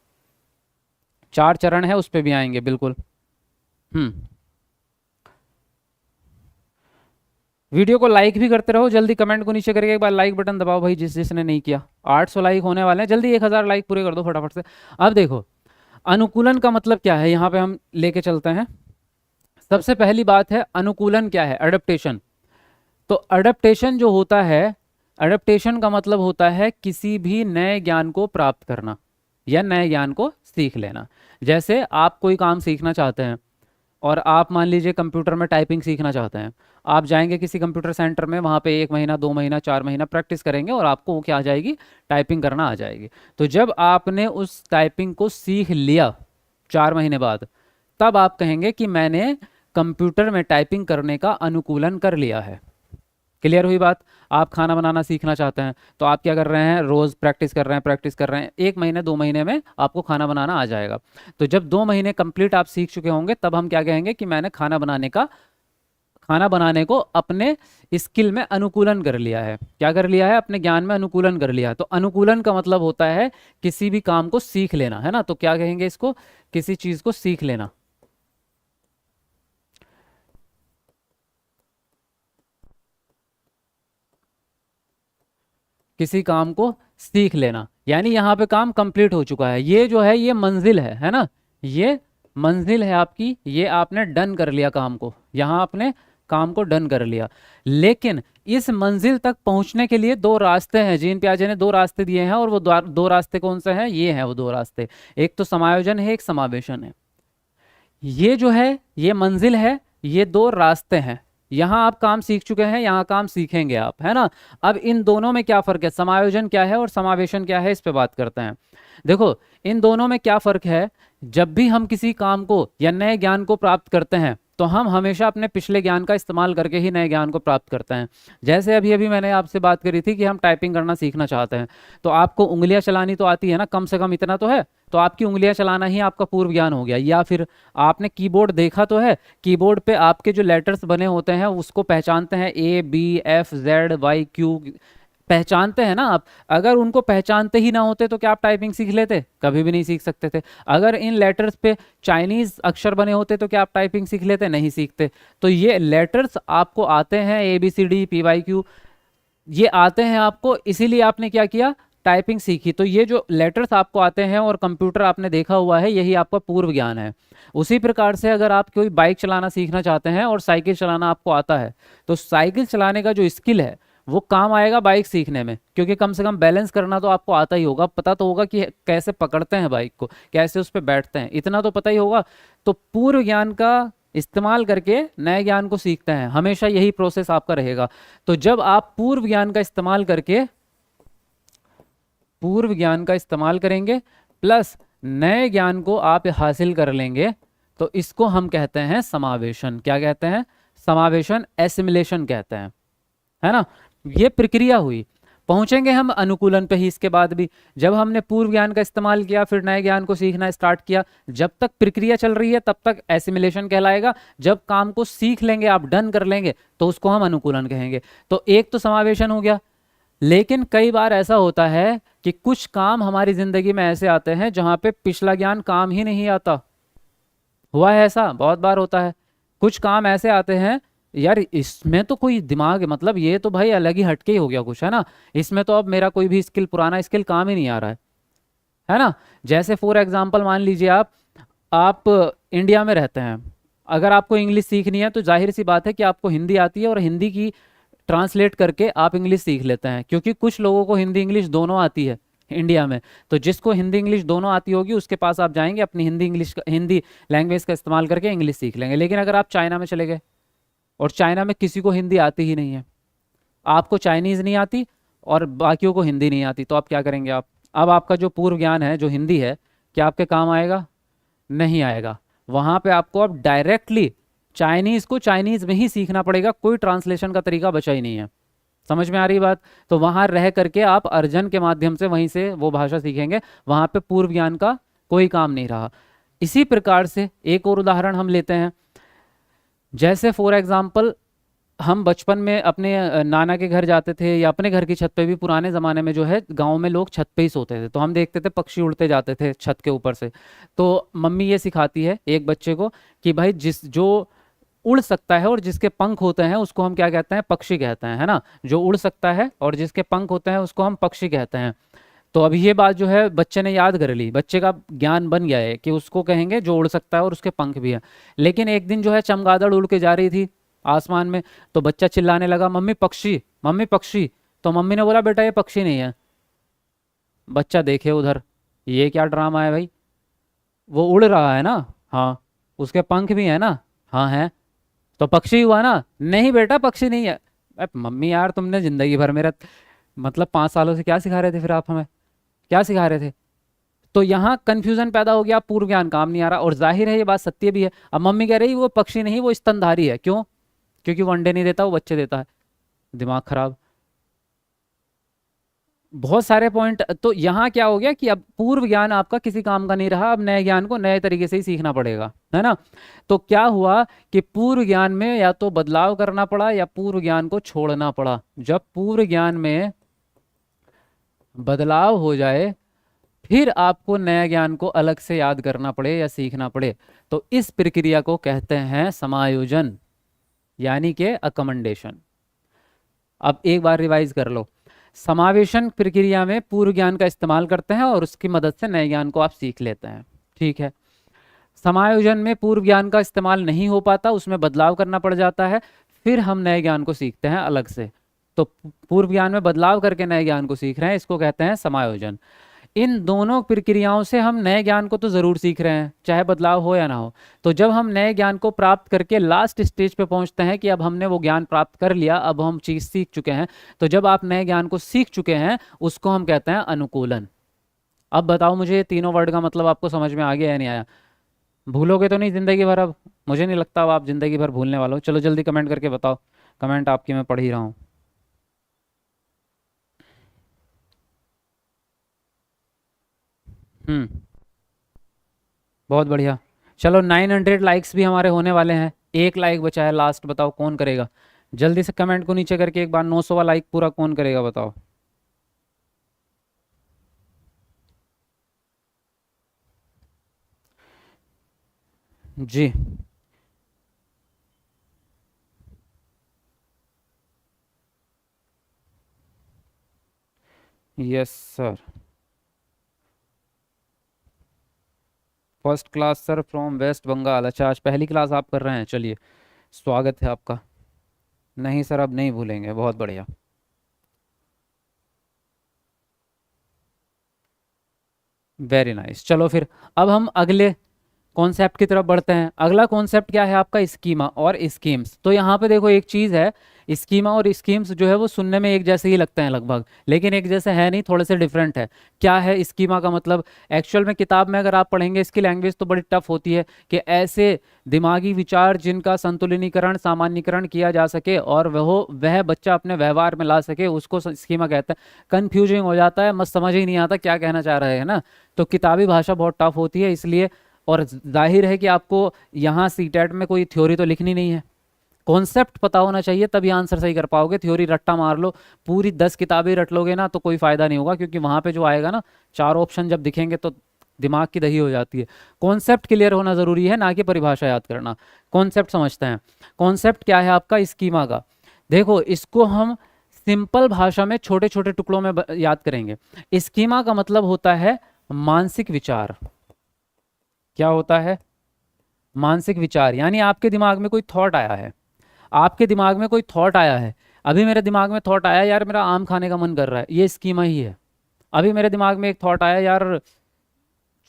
4 चरण है उस पे भी आएंगे, बिल्कुल। वीडियो को लाइक भी करते रहो जल्दी, कमेंट को नीचे करके एक बार लाइक बटन दबाओ भाई, जिसने नहीं किया। 800 लाइक होने वाले हैं जल्दी, 1000 लाइक पूरे कर दो फटाफट से। अब देखो अनुकूलन का मतलब क्या है, यहाँ पे हम लेके चलते हैं। सबसे पहली बात है अनुकूलन क्या है, अडेप्टेशन। तो अडेप्टेशन जो होता है, अडेप्टेशन का मतलब होता है किसी भी नए ज्ञान को प्राप्त करना या नए ज्ञान को सीख लेना। जैसे आप कोई काम सीखना चाहते हैं और आप मान लीजिए कंप्यूटर में टाइपिंग सीखना चाहते हैं, आप जाएंगे किसी कंप्यूटर सेंटर में, वहाँ पे 1 महीना 2 महीना 4 महीना प्रैक्टिस करेंगे और आपको वो क्या आ जाएगी, टाइपिंग करना आ जाएगी। तो जब आपने उस टाइपिंग को सीख लिया 4 महीने बाद, तब आप कहेंगे कि मैंने कंप्यूटर में टाइपिंग करने का अनुकूलन कर लिया है। क्लियर हुई बात। आप खाना बनाना सीखना चाहते हैं तो आप क्या कर रहे हैं, रोज प्रैक्टिस कर रहे हैं, प्रैक्टिस कर रहे हैं, 1 महीने 2 महीने में आपको खाना बनाना आ जाएगा। तो जब 2 महीने कंप्लीट आप सीख चुके होंगे तब हम क्या कहेंगे कि मैंने खाना बनाने को अपने स्किल में अनुकूलन कर लिया है। क्या कर लिया है, अपने ज्ञान में अनुकूलन कर लिया है। तो अनुकूलन का मतलब होता है किसी भी काम को सीख लेना, है ना। तो क्या कहेंगे इसको, किसी चीज को सीख लेना। किसी काम को सीख लेना यानी यहाँ पे काम कंप्लीट हो चुका है। ये जो है ये मंजिल है ना, ये मंजिल है आपकी, ये आपने डन कर लिया काम को, यहाँ आपने काम को डन कर लिया। लेकिन इस मंजिल तक पहुंचने के लिए 2 रास्ते हैं, जीन पियाजे ने 2 रास्ते दिए हैं और वो 2 रास्ते कौन से हैं, ये हैं वो 2 रास्ते। एक तो समायोजन है, एक समावेशन है। ये जो है ये मंजिल है, ये 2 रास्ते हैं। यहाँ आप काम सीख चुके हैं, यहाँ काम सीखेंगे आप, है ना। अब इन दोनों में क्या फर्क है, समायोजन क्या है और समावेशन क्या है, इस पे बात करते हैं। देखो इन दोनों में क्या फर्क है, जब भी हम किसी काम को या नए ज्ञान को प्राप्त करते हैं तो हम हमेशा अपने पिछले ज्ञान का इस्तेमाल करके ही नए ज्ञान को प्राप्त करते हैं। जैसे अभी अभी मैंने आपसे बात करी थी कि हम टाइपिंग करना सीखना चाहते हैं, तो आपको उंगलियां चलानी तो आती है ना, कम से कम इतना तो है। तो आपकी उंगलियां चलाना ही आपका पूर्व ज्ञान हो गया। या फिर आपने कीबोर्ड देखा तो है, कीबोर्ड पे आपके जो लेटर्स बने होते हैं उसको पहचानते हैं, ABFZYQ पहचानते हैं ना आप। अगर उनको पहचानते ही ना होते तो क्या आप टाइपिंग सीख लेते, कभी भी नहीं सीख सकते थे। अगर इन लेटर्स पे चाइनीज अक्षर बने होते तो क्या आप टाइपिंग सीख लेते, नहीं सीखते। तो ये लेटर्स आपको आते हैं, ABCD PYQ ये आते हैं आपको, इसीलिए आपने क्या किया, टाइपिंग सीखी, तो ये जो लेटर्स आपको आते हैं और कंप्यूटर आपने देखा हुआ है, यही आपका पूर्व ज्ञान है। उसी प्रकार से अगर आप कोई बाइक चलाना सीखना चाहते हैं और साइकिल चलाना आपको आता है, तो साइकिल चलाने का जो स्किल है वो काम आएगा बाइक सीखने में, क्योंकि कम से कम बैलेंस करना तो आपको आता ही होगा, पता तो होगा कि कैसे पकड़ते हैं बाइक को, कैसे उस पर बैठते हैं, इतना तो पता ही होगा। तो पूर्व ज्ञान का इस्तेमाल करके नए ज्ञान को सीखते हैं, हमेशा यही प्रोसेस आपका रहेगा। तो जब आप पूर्व ज्ञान का इस्तेमाल करेंगे प्लस नए ज्ञान को आप हासिल कर लेंगे, तो इसको हम कहते हैं समावेशन। क्या कहते हैं? समावेशन, एसिमिलेशन कहते हैं, है ना। ये प्रक्रिया हुई। पहुंचेंगे हम अनुकूलन पे ही इसके बाद भी। जब हमने पूर्व ज्ञान का इस्तेमाल किया, फिर नए ज्ञान को सीखना स्टार्ट किया, जब तक प्रक्रिया चल रही है तब तक एसिमिलेशन कहलाएगा। जब काम को सीख लेंगे, आप डन कर लेंगे, तो उसको हम अनुकूलन कहेंगे। तो एक तो समावेशन हो गया। लेकिन कई बार ऐसा होता है कि कुछ काम हमारी जिंदगी में ऐसे आते हैं जहां पे पिछला ज्ञान काम ही नहीं आता। हुआ है ऐसा, बहुत बार होता है। कुछ काम ऐसे आते हैं, यार इसमें तो कोई दिमाग, मतलब ये तो भाई अलग ही हटके ही हो गया कुछ, है ना। इसमें तो अब मेरा कोई भी स्किल, पुराना स्किल काम ही नहीं आ रहा है ना। जैसे फॉर एग्जांपल मान लीजिए आप इंडिया में रहते हैं, अगर आपको इंग्लिश सीखनी है तो जाहिर सी बात है कि आपको हिंदी आती है, और हिंदी की ट्रांसलेट करके आप इंग्लिश सीख लेते हैं, क्योंकि कुछ लोगों को हिंदी इंग्लिश दोनों आती है इंडिया में। तो जिसको हिंदी इंग्लिश दोनों आती होगी उसके पास आप जाएंगे, अपनी हिंदी लैंग्वेज का इस्तेमाल करके इंग्लिश सीख लेंगे। लेकिन अगर आप चाइना में चले गए और चाइना में किसी को हिंदी आती ही नहीं है, आपको चाइनीज़ नहीं आती और बाकियों को हिंदी नहीं आती, तो आप क्या करेंगे? आप अब आपका जो पूर्व ज्ञान है, जो हिंदी है, क्या आपके काम आएगा? नहीं आएगा। वहाँ पे आपको अब डायरेक्टली चाइनीज़ को चाइनीज़ में ही सीखना पड़ेगा, कोई ट्रांसलेशन का तरीका बचा ही नहीं है। समझ में आ रही बात? तो वहाँ रह करके आप अर्जन के माध्यम से वहीं से वो भाषा सीखेंगे, वहाँ पे पूर्व ज्ञान का कोई काम नहीं रहा। इसी प्रकार से एक और उदाहरण हम लेते हैं। जैसे फॉर एग्जाम्पल हम बचपन में अपने नाना के घर जाते थे, या अपने घर की छत पे भी पुराने ज़माने में जो है गांव में लोग छत पे ही सोते थे, तो हम देखते थे पक्षी उड़ते जाते थे छत के ऊपर से। तो मम्मी ये सिखाती है एक बच्चे को कि भाई जो उड़ सकता है और जिसके पंख होते हैं उसको हम क्या कहते हैं? पक्षी कहते हैं, है ना। जो उड़ सकता है और जिसके पंख होते हैं उसको हम पक्षी कहते हैं। तो अभी ये बात जो है बच्चे ने याद कर ली, बच्चे का ज्ञान बन गया है कि उसको कहेंगे जो उड़ सकता है और उसके पंख भी हैं। लेकिन एक दिन जो है चमगादड़ उड़ के जा रही थी आसमान में, तो बच्चा चिल्लाने लगा, मम्मी पक्षी, मम्मी पक्षी। तो मम्मी ने बोला, बेटा ये पक्षी नहीं है। बच्चा देखे उधर, ये क्या ड्रामा है भाई, वो उड़ रहा है ना, हाँ, उसके पंख भी है ना, हाँ है, तो पक्षी हुआ ना। नहीं बेटा पक्षी नहीं है। मम्मी यार तुमने जिंदगी भर मेरा, मतलब 5 सालों से क्या सिखा रहे थे फिर आप हमें, क्या सिखा रहे थे? तो यहाँ कंफ्यूजन पैदा हो गया, पूर्व ज्ञान काम नहीं आ रहा, और जाहिर है ये बात सत्य भी है। अब मम्मी कह रही वो पक्षी नहीं, वो स्तनधारी है। क्यों? क्योंकि वो अंडे नहीं देता, वो बच्चे देता है। दिमाग खराब। बहुत सारे पॉइंट। तो यहाँ क्या हो गया कि अब पूर्व ज्ञान आपका किसी काम का नहीं रहा, अब नए ज्ञान को नए तरीके से ही सीखना पड़ेगा, है ना। तो क्या हुआ कि पूर्व ज्ञान में या तो बदलाव करना पड़ा या पूर्व ज्ञान को छोड़ना पड़ा। जब पूर्व ज्ञान में बदलाव हो जाए, फिर आपको नया ज्ञान को अलग से याद करना पड़े या सीखना पड़े, तो इस प्रक्रिया को कहते हैं समायोजन, यानी कि अकमेंडेशन। अब एक बार रिवाइज कर लो। समावेशन प्रक्रिया में पूर्व ज्ञान का इस्तेमाल करते हैं और उसकी मदद से नए ज्ञान को आप सीख लेते हैं, ठीक है। समायोजन में पूर्व ज्ञान का इस्तेमाल नहीं हो पाता, उसमें बदलाव करना पड़ जाता है, फिर हम नए ज्ञान को सीखते हैं अलग से। तो पूर्व ज्ञान में बदलाव करके नए ज्ञान को सीख रहे हैं, इसको कहते हैं समायोजन। इन दोनों प्रक्रियाओं से हम नए ज्ञान को तो ज़रूर सीख रहे हैं, चाहे बदलाव हो या ना हो। तो जब हम नए ज्ञान को प्राप्त करके लास्ट स्टेज पे पहुंचते हैं कि अब हमने वो ज्ञान प्राप्त कर लिया, अब हम चीज़ सीख चुके हैं, तो जब आप नए ज्ञान को सीख चुके हैं उसको हम कहते हैं अनुकूलन। अब बताओ मुझे ये तीनों वर्ड का मतलब आपको समझ में आ गया या नहीं आया? भूलोगे तो नहीं ज़िंदगी भर? अब मुझे नहीं लगता अब आप ज़िंदगी भर भूलने वाले हो। चलो जल्दी कमेंट करके बताओ, कमेंट आपकी मैं पढ़ ही रहा हूँ। हम्म, बहुत बढ़िया। चलो 900 लाइक्स भी हमारे होने वाले हैं, एक लाइक बचा है लास्ट, बताओ कौन करेगा? जल्दी से कमेंट को नीचे करके एक बार 900वां लाइक पूरा कौन करेगा बताओ? जी, yes sir. First class sir from West Bengal. अच्छा, आज पहली क्लास आप कर रहे हैं, चलिए स्वागत है आपका। नहीं सर, अब नहीं भूलेंगे, बहुत बढ़िया। Very nice. चलो फिर अब हम अगले कॉन्सेप्ट की तरफ बढ़ते हैं। अगला कॉन्सेप्ट क्या है आपका? स्कीमा और स्कीम्स। तो यहाँ पे देखो एक चीज़ है, स्कीमा और स्कीम्स जो है वो सुनने में एक जैसे ही लगते हैं लगभग, लेकिन एक जैसे है नहीं, थोड़े से डिफरेंट है। क्या है स्कीमा का मतलब? एक्चुअल में किताब में अगर आप पढ़ेंगे इसकी लैंग्वेज तो बड़ी टफ होती है कि ऐसे दिमागी विचार जिनका संतुलिनीकरण सामान्यीकरण किया जा सके और वह बच्चा अपने व्यवहार में ला सके, उसको स्कीमा कहते हैं। कन्फ्यूजिंग हो जाता है, मत समझ ही नहीं आता क्या कहना चाह रहे हैं ना। तो किताबी भाषा बहुत टफ होती है इसलिए। और जाहिर है कि आपको यहाँ सीटेट में कोई थ्योरी तो लिखनी नहीं है, कॉन्सेप्ट पता होना चाहिए, तभी आंसर सही कर पाओगे। थ्योरी रट्टा मार लो, पूरी 10 किताबें रट लोगे ना तो कोई फायदा नहीं होगा, क्योंकि वहां पे जो आएगा ना, 4 ऑप्शन जब दिखेंगे तो दिमाग की दही हो जाती है। कॉन्सेप्ट क्लियर होना जरूरी है, ना कि परिभाषा याद करना। कॉन्सेप्ट समझते हैं। कॉन्सेप्ट क्या है आपका स्कीमा का? देखो इसको हम सिंपल भाषा में छोटे छोटे टुकड़ों में याद करेंगे। स्कीमा का मतलब होता है मानसिक विचार। क्या होता है? मानसिक विचार। यानी आपके दिमाग में कोई थॉट आया है, आपके दिमाग में कोई थॉट आया है। अभी मेरे दिमाग में थॉट आया यार मेरा आम खाने का मन कर रहा है, ये स्कीमा ही है। अभी मेरे दिमाग में एक थॉट आया यार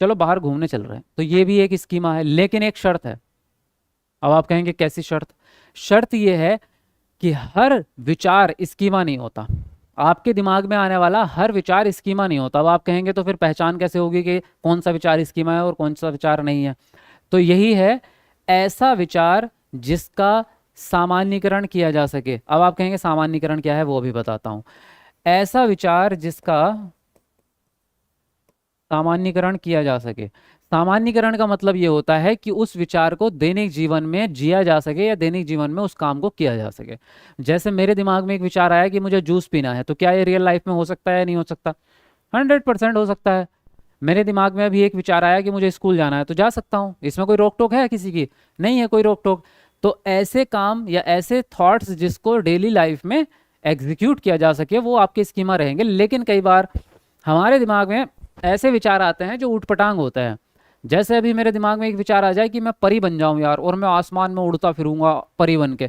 चलो बाहर घूमने चल रहे हैं, तो ये भी एक स्कीमा है, लेकिन एक शर्त है। अब आप कहेंगे कैसी शर्त? शर्त ये है कि हर विचार स्कीमा नहीं होता। आपके दिमाग में आने वाला हर विचार स्कीमा नहीं होता। अब आप कहेंगे तो फिर पहचान कैसे होगी कि कौन सा विचार स्कीमा है और कौन सा विचार नहीं है? तो यही है, ऐसा विचार जिसका सामान्यीकरण किया जा सके। अब आप कहेंगे सामान्यीकरण क्या है, वो भी बताता हूं। ऐसा विचार जिसका सामान्यीकरण किया जा सके। सामान्यीकरण का मतलब ये होता है कि उस विचार को दैनिक जीवन में जिया जा सके या दैनिक जीवन में उस काम को किया जा सके। जैसे मेरे दिमाग में एक विचार आया कि मुझे जूस पीना है, तो क्या ये रियल लाइफ में हो सकता है या नहीं हो सकता? 100% हो सकता है। मेरे दिमाग में अभी एक विचार आया कि मुझे स्कूल जाना है, तो जा सकता हूँ, इसमें कोई रोक टोक है किसी की? नहीं है कोई रोक टोक। तो ऐसे काम या ऐसे थॉट्स जिसको डेली लाइफ में एग्जीक्यूट किया जा सके वो आपके स्कीमा रहेंगे। लेकिन कई बार हमारे दिमाग में ऐसे विचार आते हैं जो ऊटपटांग होते हैं। जैसे अभी मेरे दिमाग में एक विचार आ जाए कि मैं परी बन जाऊं यार, और मैं आसमान में उड़ता फिरूंगा परी बन के,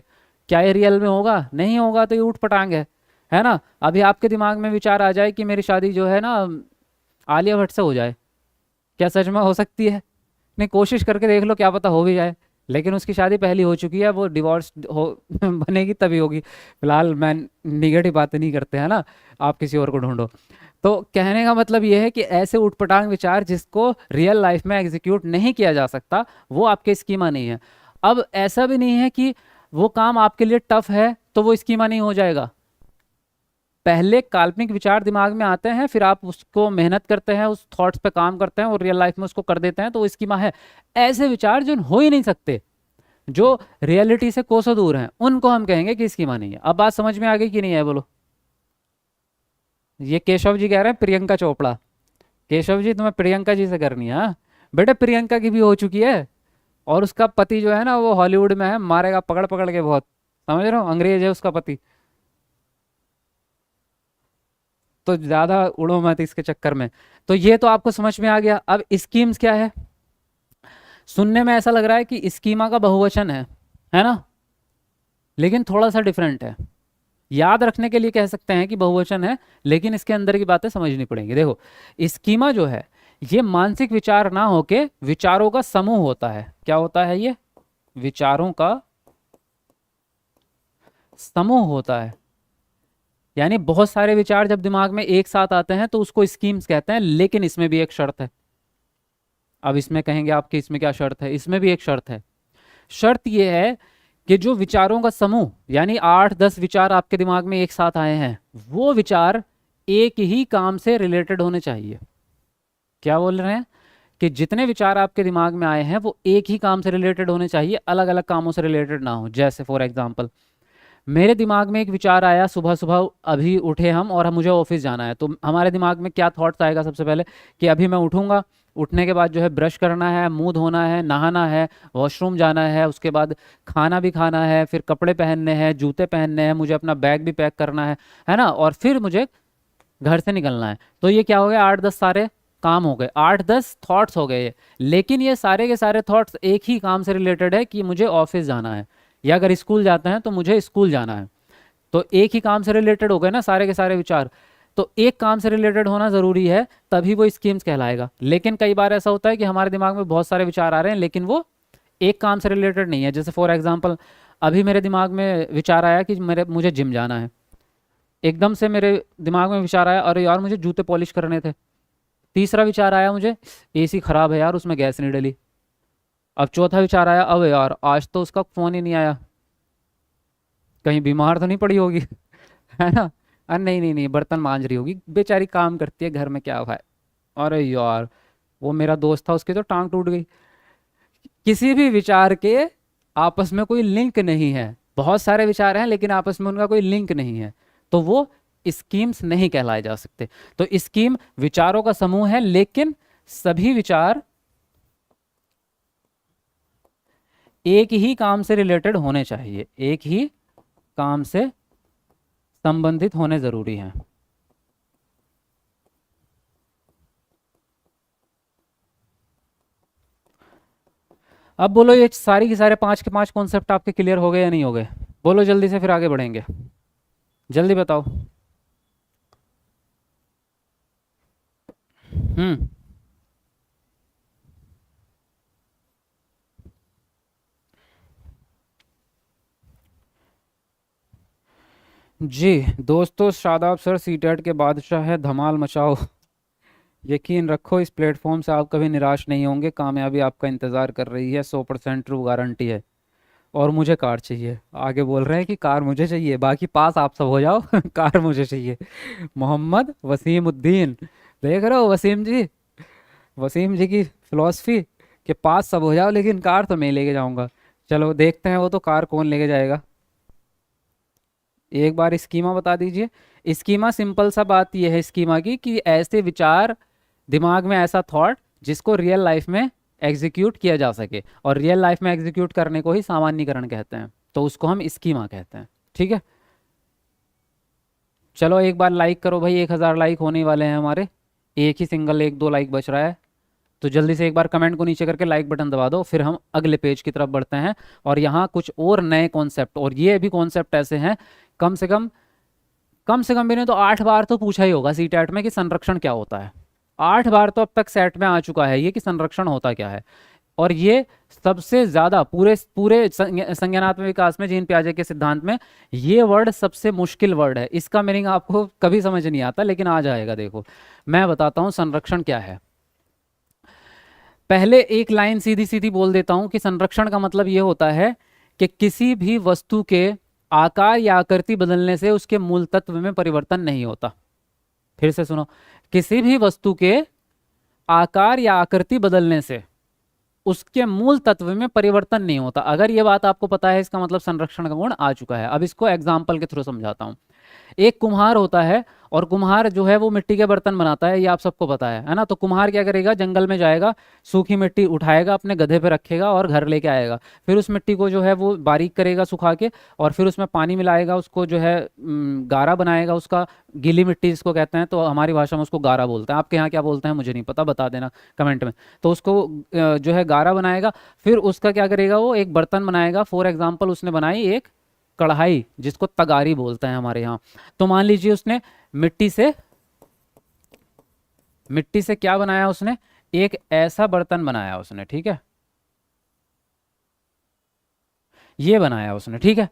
क्या ये रियल में होगा? नहीं होगा, तो ये ऊटपटांग है ना। अभी आपके दिमाग में विचार आ जाए कि मेरी शादी जो है ना आलिया भट्ट से हो जाए, क्या सच में हो सकती है? नहीं, कोशिश करके देख लो, क्या पता हो भी जाए। लेकिन उसकी शादी पहली हो चुकी है, वो डिवोर्स हो बनेगी तभी होगी। फिलहाल मैं निगेटिव बातें नहीं करते हैं ना, आप किसी और को ढूंढो। तो कहने का मतलब ये है कि ऐसे उटपटांग विचार जिसको रियल लाइफ में एग्जीक्यूट नहीं किया जा सकता, वो आपके स्कीमा नहीं है। अब ऐसा भी नहीं है कि वो काम आपके लिए टफ है तो वो स्कीमा नहीं हो जाएगा। पहले काल्पनिक विचार दिमाग में आते हैं, फिर आप उसको मेहनत करते हैं, उस थॉट्स पे काम करते हैं और रियल लाइफ में उसको कर देते हैं, तो वो स्कीमा है। ऐसे विचार जो हो ही नहीं सकते, जो रियलिटी से कोसों दूर हैं, उनको हम कहेंगे कि स्कीमा नहीं है। अब बात समझ में आ गई कि नहीं है? बोलो। ये केशव जी कह रहे हैं प्रियंका चोपड़ा। केशव जी तुम्हें प्रियंका जी से करनी है? हाँ बेटे, प्रियंका की भी हो चुकी है, और उसका पति जो है ना वो हॉलीवुड में है, मारेगा पकड़ पकड़ के बहुत, समझ रहे हो, अंग्रेज है उसका पति। तो ज्यादा उड़ो मत इसके चक्कर में। तो ये तो आपको समझ में आ गया। अब स्कीम्स क्या है? सुनने में ऐसा लग रहा है कि स्कीमा का बहुवचन है ना, लेकिन थोड़ा सा डिफरेंट है। याद रखने के लिए कह सकते हैं कि बहुवचन है, लेकिन इसके अंदर की बातें समझनी पड़ेंगी। देखो स्कीमा जो है ये मानसिक विचार ना होके विचारों का समूह होता है। क्या होता है ये? विचारों का समूह होता है। यानी बहुत सारे विचार जब दिमाग में एक साथ आते हैं तो उसको स्कीम्स कहते हैं, लेकिन इसमें भी एक शर्त है। अब इसमें कहेंगे आपके इसमें क्या शर्त है? इसमें भी एक शर्त है। शर्त यह है कि जो विचारों का समूह, यानी 8-10 विचार आपके दिमाग में एक साथ आए हैं, वो विचार एक ही काम से रिलेटेड होने चाहिए। क्या बोल रहे हैं? कि जितने विचार आपके दिमाग में आए हैं वो एक ही काम से रिलेटेड होने चाहिए, अलग अलग कामों से रिलेटेड ना हो। जैसे फॉर एग्जाम्पल मेरे दिमाग में एक विचार आया, सुबह सुबह अभी उठे हम और मुझे ऑफिस जाना है, तो हमारे दिमाग में क्या थॉट्स आएगा? सबसे पहले कि अभी मैं उठूंगा, उठने के बाद जो है ब्रश करना है, मुंह धोना है, नहाना है, वॉशरूम जाना है, उसके बाद खाना भी खाना है, फिर कपड़े पहनने हैं, जूते पहनने हैं, मुझे अपना बैग भी पैक करना है ना, और फिर मुझे घर से निकलना है। तो ये क्या हो गया, 8-10 सारे काम हो गए, 8-10 थॉट्स हो गए ये। लेकिन ये सारे के सारे थॉट्स एक ही काम से रिलेटेड है कि मुझे ऑफिस जाना है, या अगर स्कूल जाते हैं तो मुझे स्कूल जाना है। तो एक ही काम से रिलेटेड हो गए ना सारे के सारे विचार। तो एक काम से रिलेटेड होना ज़रूरी है, तभी वो स्कीम्स कहलाएगा। लेकिन कई बार ऐसा होता है कि हमारे दिमाग में बहुत सारे विचार आ रहे हैं लेकिन वो एक काम से रिलेटेड नहीं है। जैसे फॉर एग्जांपल अभी मेरे दिमाग में विचार आया कि मुझे जिम जाना है, एकदम से मेरे दिमाग में विचार आया अरे यार मुझे जूते पॉलिश करने थे। तीसरा विचार आया मुझे एसी खराब है यार उसमें गैस नहीं डली। अब चौथा विचार आया अब यार आज तो उसका फ़ोन ही नहीं आया, कहीं बीमार तो नहीं पड़ी होगी है ना। अरे नहीं नहीं नहीं, बर्तन मांज रही होगी बेचारी, काम करती है घर में, क्या है। अरे यार वो मेरा दोस्त था उसकी तो टांग टूट गई। किसी भी विचार के आपस में कोई लिंक नहीं है, बहुत सारे विचार हैं लेकिन आपस में उनका कोई लिंक नहीं है, तो वो स्कीम्स नहीं कहलाए जा सकते। तो स्कीम विचारों का समूह है, लेकिन सभी विचार एक ही काम से रिलेटेड होने चाहिए, एक ही काम से संबंधित होने जरूरी हैं। अब बोलो ये सारी की सारे 5 के 5 कॉन्सेप्ट आपके क्लियर हो गए या नहीं हो गए? बोलो जल्दी से, फिर आगे बढ़ेंगे। जल्दी बताओ। हम्म। जी दोस्तों, शादाब सर सीटेट के बादशाह है, धमाल मचाओ। यकीन रखो इस प्लेटफॉर्म से आप कभी निराश नहीं होंगे, कामयाबी आपका इंतज़ार कर रही है, 100% ट्रू गारंटी है। और मुझे कार चाहिए, आगे बोल रहे हैं कि कार मुझे चाहिए, बाकी पास आप सब हो जाओ कार मुझे चाहिए। मोहम्मद वसीम उद्दीन, देख रहे हो वसीम जी, वसीम जी की फिलॉसफी कि पास सब हो जाओ लेकिन कार तो मैं ही लेके जाऊंगा। चलो देखते हैं वो तो कार कौन लेके जाएगा। एक बार स्कीमा बता दीजिए। स्कीमा सिंपल सा बात यह है स्कीमा की कि ऐसे विचार, दिमाग में ऐसा थॉट जिसको रियल लाइफ में एग्जीक्यूट किया जा सके, और रियल लाइफ में एग्जीक्यूट करने को ही सामान्यीकरण कहते हैं, तो उसको हम स्कीमा कहते हैं। ठीक है, चलो एक बार लाइक करो भाई, 1000 लाइक होने वाले हैं हमारे, एक ही सिंगल 1-2 लाइक बच रहा है। तो जल्दी से एक बार कमेंट को नीचे करके लाइक बटन दबा दो, फिर हम अगले पेज की तरफ बढ़ते हैं। और यहाँ कुछ और नए कॉन्सेप्ट, और ये भी कॉन्सेप्ट ऐसे हैं, कम से कम भी नहीं तो 8 बार तो पूछा ही होगा सीटेट में कि संरक्षण क्या होता है। 8 बार तो अब तक सेट में आ चुका है ये कि संरक्षण होता क्या है। और ये सबसे ज्यादा पूरे पूरे संज्ञानात्मक विकास में, जीन पियाजे के सिद्धांत में, ये वर्ड सबसे मुश्किल वर्ड है। इसका मीनिंग आपको कभी समझ नहीं आता लेकिन आ जाएगा। देखो मैं बताता हूँ संरक्षण क्या है। पहले एक लाइन सीधी सीधी बोल देता हूं कि संरक्षण का मतलब यह होता है कि किसी भी वस्तु के आकार या आकृति बदलने से उसके मूल तत्व में परिवर्तन नहीं होता। फिर से सुनो, किसी भी वस्तु के आकार या आकृति बदलने से उसके मूल तत्व में परिवर्तन नहीं होता। अगर ये बात आपको पता है इसका मतलब संरक्षण का गुण आ चुका है। अब इसको एग्जाम्पल के थ्रू समझाता हूं। एक कुम्हार होता है, और कुम्हार जो है वो मिट्टी के बर्तन बनाता है, ये आप सबको पता है ना। तो कुम्हार क्या करेगा, जंगल में जाएगा, सूखी मिट्टी उठाएगा, अपने गधे पे रखेगा और घर लेके आएगा। फिर उस मिट्टी को जो है वो बारीक करेगा सुखा के, और फिर उसमें पानी मिलाएगा, उसको जो है गारा बनाएगा, उसका गीली मिट्टी जिसको कहते हैं, तो हमारी भाषा में उसको गारा बोलते हैं। आपके यहाँ क्या बोलते हैं मुझे नहीं पता, बता देना कमेंट में। तो उसको जो है गारा बनाएगा, फिर उसका क्या करेगा, वो एक बर्तन बनाएगा। फॉर एग्जाम्पल उसने बनाई एक कढ़ाई जिसको तगारी बोलते हैं हमारे यहाँ। तो मान लीजिए उसने मिट्टी से क्या बनाया, उसने एक ऐसा बर्तन बनाया उसने, ठीक है, ये बनाया उसने, ठीक है।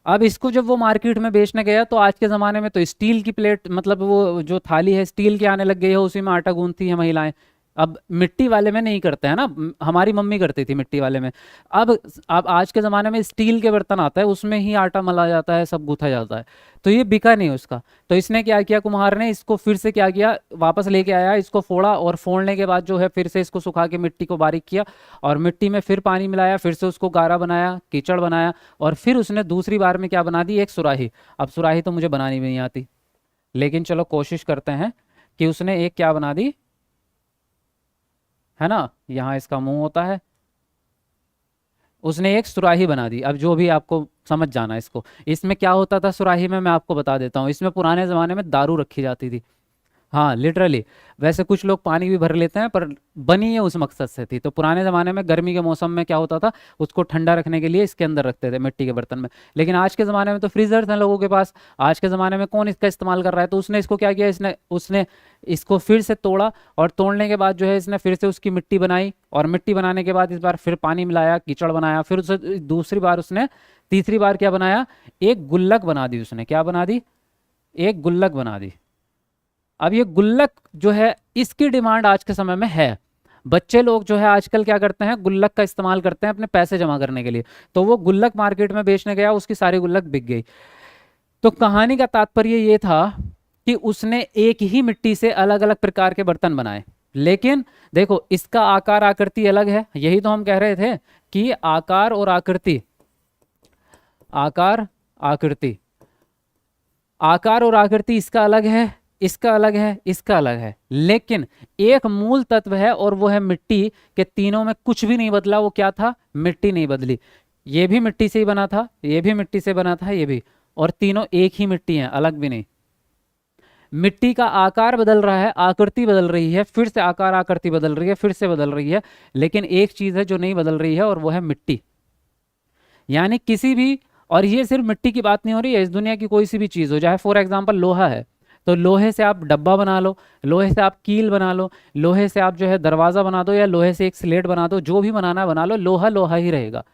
अब इसको जब वो मार्केट में बेचने गया तो आज के ज़माने में तो स्टील की प्लेट, मतलब वो जो थाली है स्टील की आने लग गई है, उसी में आटा गूंथती है महिलाएं। अब मिट्टी वाले में नहीं करते हैं ना, हमारी मम्मी करती थी मिट्टी वाले में। अब आज के ज़माने में स्टील के बर्तन आता है, उसमें ही आटा मला जाता है, सब गूथा जाता है। तो ये बिका नहीं उसका। तो इसने क्या किया, कुम्हार ने इसको फिर से क्या किया, वापस लेके आया, इसको फोड़ा, और फोड़ने के बाद जो है फिर से इसको सुखा के मिट्टी को बारीक किया, और मिट्टी में फिर पानी मिलाया, फिर से उसको गारा बनाया, कीचड़ बनाया, और फिर उसने दूसरी बार में क्या बना दी, एक सुराही। अब सुराही तो मुझे बनानी भी नहीं आती, लेकिन चलो कोशिश करते हैं कि उसने एक क्या बना दी, है ना, यहाँ इसका मुंह होता है, उसने एक सुराही बना दी। अब जो भी आपको समझ जाना इसको, इसमें क्या होता था सुराही में, मैं आपको बता देता हूँ। इसमें पुराने ज़माने में दारू रखी जाती थी, हाँ लिटरली। वैसे कुछ लोग पानी भी भर लेते हैं, पर बनी है उस मकसद से थी। तो पुराने ज़माने में गर्मी के मौसम में क्या होता था, उसको ठंडा रखने के लिए इसके अंदर रखते थे, मिट्टी के बर्तन में। लेकिन आज के ज़माने में तो फ्रीजर्स हैं लोगों के पास। आज के ज़माने में कौन इसका इस्तेमाल कर रहा है? तो उसने इसको क्या किया, इसने उसने इसको फिर से तोड़ा, और तोड़ने के बाद जो है इसने फिर से उसकी मिट्टी बनाई, और मिट्टी बनाने के बाद इस बार फिर पानी मिलाया, कीचड़ बनाया, फिर उसे दूसरी बार उसने, तीसरी बार क्या बनाया, एक गुल्लक बना दी उसने। क्या बना दी? एक गुल्लक बना दी। अब ये गुल्लक जो है, इसकी डिमांड आज के समय में है। बच्चे लोग जो है आजकल क्या करते हैं, गुल्लक का इस्तेमाल करते हैं अपने पैसे जमा करने के लिए। तो वो गुल्लक मार्केट में बेचने गया, उसकी सारी गुल्लक बिक गई। तो कहानी का तात्पर्य ये था कि उसने एक ही मिट्टी से अलग अलग प्रकार के बर्तन बनाए। लेकिन देखो, इसका आकार आकृति अलग है। यही तो हम कह रहे थे कि आकार और आकृति, आकार आकृति, आकार और आकृति इसका अलग है, इसका अलग है, इसका अलग है, लेकिन एक मूल तत्व है और वो है मिट्टी। के तीनों में कुछ भी नहीं बदला। वो क्या था? मिट्टी नहीं बदली। ये भी मिट्टी से ही बना था, ये भी मिट्टी से बना था, ये भी, और तीनों एक ही मिट्टी हैं, अलग भी नहीं। मिट्टी का आकार बदल रहा है, आकृति बदल रही है, फिर से आकार आकृति बदल रही है, फिर से बदल रही है, लेकिन एक चीज है जो नहीं बदल रही है, और वो है मिट्टी। यानी किसी भी, और ये सिर्फ मिट्टी की बात नहीं हो रही है, इस दुनिया की कोई सी भी चीज़ हो, चाहे फॉर एग्जांपल लोहा है, तो लोहे से आप डब्बा बना लो, लोहे से आप कील बना लो, लोहे से आप जो है दरवाज़ा बना दो, या लोहे से एक स्लेट बना दो, जो भी बनाना है बना लो, लोहा लोहा ही रहेगा।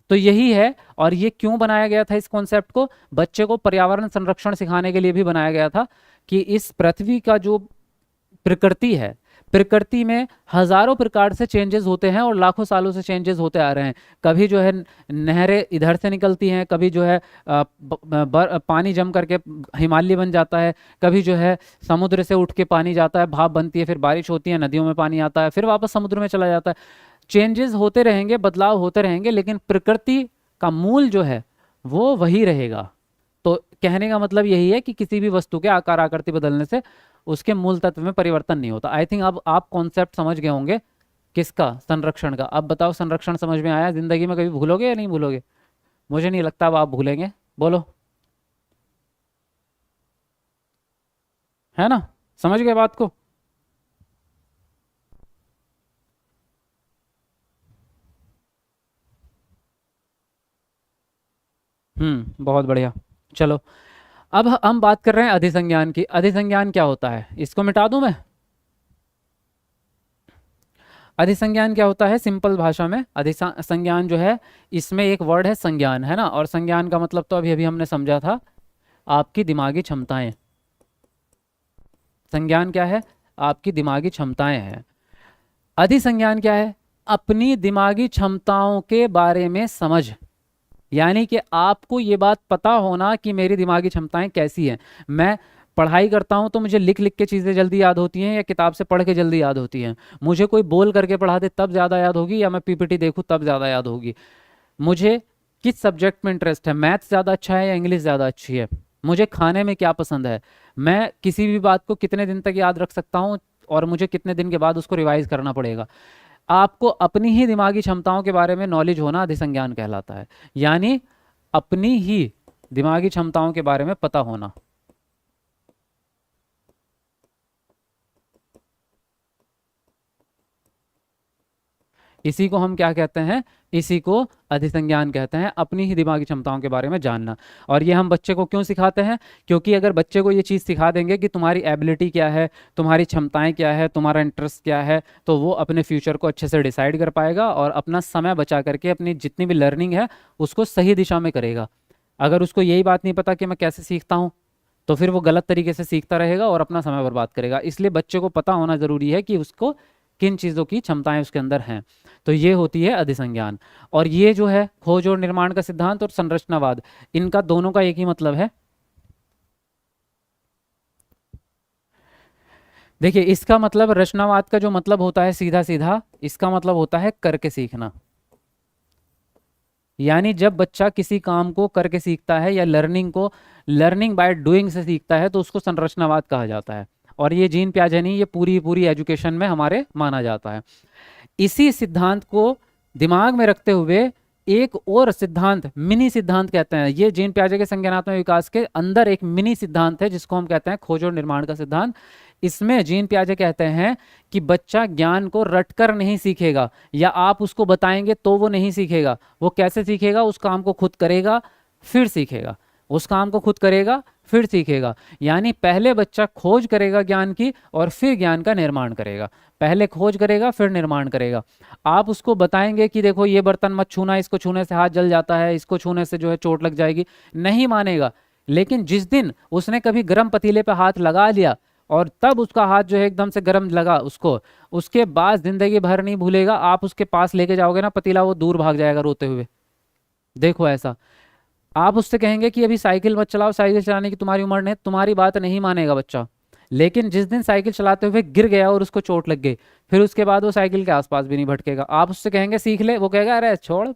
तो यही है। और ये क्यों बनाया गया था? इस कॉन्सेप्ट को बच्चे को पर्यावरण संरक्षण सिखाने के लिए भी बनाया गया था, कि इस पृथ्वी का जो प्रकृति है, प्रकृति में हजारों प्रकार से चेंजेस होते हैं, और लाखों सालों से चेंजेस होते आ रहे हैं। कभी जो है नहरें इधर से निकलती हैं, कभी जो है पानी जम करके हिमालय बन जाता है, कभी जो है समुद्र से उठ के पानी जाता है, भाप बनती है, फिर बारिश होती है, नदियों में पानी आता है, फिर वापस समुद्र में चला जाता है। चेंजेस होते रहेंगे, बदलाव होते रहेंगे, लेकिन प्रकृति का मूल जो है वो वही रहेगा। तो कहने का मतलब यही है कि किसी भी वस्तु के आकार आकृति बदलने से उसके मूल तत्व में परिवर्तन नहीं होता। आई थिंक अब आप कॉन्सेप्ट समझ गए होंगे किसका? संरक्षण का। अब बताओ, संरक्षण समझ में आया? जिंदगी में कभी भूलोगे या नहीं भूलोगे? मुझे नहीं लगता अब आप भूलेंगे। बोलो, है ना? समझ गए बात को? बहुत बढ़िया। चलो, अब हम बात कर रहे हैं अधिसंज्ञान की। अधिसंज्ञान क्या होता है? इसको मिटा दूं मैं? अधिसंज्ञान क्या होता है? सिंपल भाषा में अधिसंज्ञान जो है, इसमें एक वर्ड है संज्ञान, है ना? और संज्ञान का मतलब तो अभी अभी हमने समझा था, आपकी दिमागी क्षमताएं। संज्ञान क्या है? आपकी दिमागी क्षमताएं हैं। अधिसंज्ञान क्या है? अपनी दिमागी क्षमताओं के बारे में समझ। यानी कि आपको ये बात पता होना कि मेरी दिमागी क्षमताएं कैसी हैं। मैं पढ़ाई करता हूं तो मुझे लिख लिख के चीज़ें जल्दी याद होती हैं, या किताब से पढ़ के जल्दी याद होती हैं? मुझे कोई बोल करके पढ़ा दे तब ज़्यादा याद होगी, या मैं पीपीटी देखूं तब ज़्यादा याद होगी? मुझे किस सब्जेक्ट में इंटरेस्ट है? मैथ्स ज़्यादा अच्छा है या इंग्लिश ज़्यादा अच्छी है? मुझे खाने में क्या पसंद है? मैं किसी भी बात को कितने दिन तक याद रख सकता हूँ, और मुझे कितने दिन के बाद उसको रिवाइज करना पड़ेगा? आपको अपनी ही दिमागी क्षमताओं के बारे में नॉलेज होना अधिसंज्ञान कहलाता है। यानी अपनी ही दिमागी क्षमताओं के बारे में पता होना। इसी को हम क्या कहते हैं? इसी को अधिसंज्ञान कहते हैं, अपनी ही दिमागी क्षमताओं के बारे में जानना। और ये हम बच्चे को क्यों सिखाते हैं? क्योंकि अगर बच्चे को ये चीज़ सिखा देंगे कि तुम्हारी एबिलिटी क्या है, तुम्हारी क्षमताएं क्या है, तुम्हारा इंटरेस्ट क्या है, तो वो अपने फ्यूचर को अच्छे से डिसाइड कर पाएगा, और अपना समय बचा करके अपनी जितनी भी लर्निंग है उसको सही दिशा में करेगा। अगर उसको यही बात नहीं पता कि मैं कैसे सीखता हूँ, तो फिर वो गलत तरीके से सीखता रहेगा और अपना समय बर्बाद करेगा। इसलिए बच्चे को पता होना ज़रूरी है कि उसको किन चीज़ों की क्षमताएं उसके अंदर हैं। तो ये होती है अधिसंज्ञान। और ये जो है खोज और निर्माण का सिद्धांत और संरचनावाद, इनका दोनों का एक ही मतलब है। देखिए, इसका मतलब, रचनावाद का जो मतलब होता है सीधा सीधा, इसका मतलब होता है करके सीखना। यानी जब बच्चा किसी काम को करके सीखता है, या लर्निंग को लर्निंग बाय डूइंग से सीखता है, तो उसको संरचनावाद कहा जाता है। और ये जीन प्याजेनी, ये पूरी पूरी एजुकेशन में हमारे माना जाता है। इसी सिद्धांत को दिमाग में रखते हुए एक और सिद्धांत, मिनी सिद्धांत कहते हैं, ये जीन पियाजे के संज्ञानात्मक विकास के अंदर एक मिनी सिद्धांत है जिसको हम कहते हैं खोज और निर्माण का सिद्धांत। इसमें जीन पियाजे कहते हैं कि बच्चा ज्ञान को रटकर नहीं सीखेगा, या आप उसको बताएंगे तो वो नहीं सीखेगा। वो कैसे सीखेगा? उस काम को खुद करेगा फिर सीखेगा, उस काम को खुद करेगा फिर सीखेगा। यानी पहले बच्चा खोज करेगा ज्ञान की और फिर ज्ञान का निर्माण करेगा। पहले खोज करेगा फिर निर्माण करेगा। आप उसको बताएंगे कि देखो ये बर्तन मत छूना, इसको छूने से हाथ जल जाता है, इसको छूने से जो है चोट लग जाएगी, नहीं मानेगा। लेकिन जिस दिन उसने कभी गर्म पतीले पे हाथ लगा लिया और तब उसका हाथ जो है एकदम से गर्म लगा उसको, उसके बाद जिंदगी भर नहीं भूलेगा। आप उसके पास लेके जाओगे ना पतीला, वो दूर भाग जाएगा रोते हुए। देखो ऐसा। आप उससे कहेंगे कि अभी साइकिल मत चलाओ, साइकिल चलाने की तुम्हारी उम्र नहीं, तुम्हारी बात नहीं मानेगा बच्चा। लेकिन जिस दिन साइकिल चलाते हुए गिर गया और उसको चोट लग गई, फिर उसके बाद वो साइकिल के आसपास भी नहीं भटकेगा। आप उससे कहेंगे सीख ले, वो कहेगा अरे छोड़,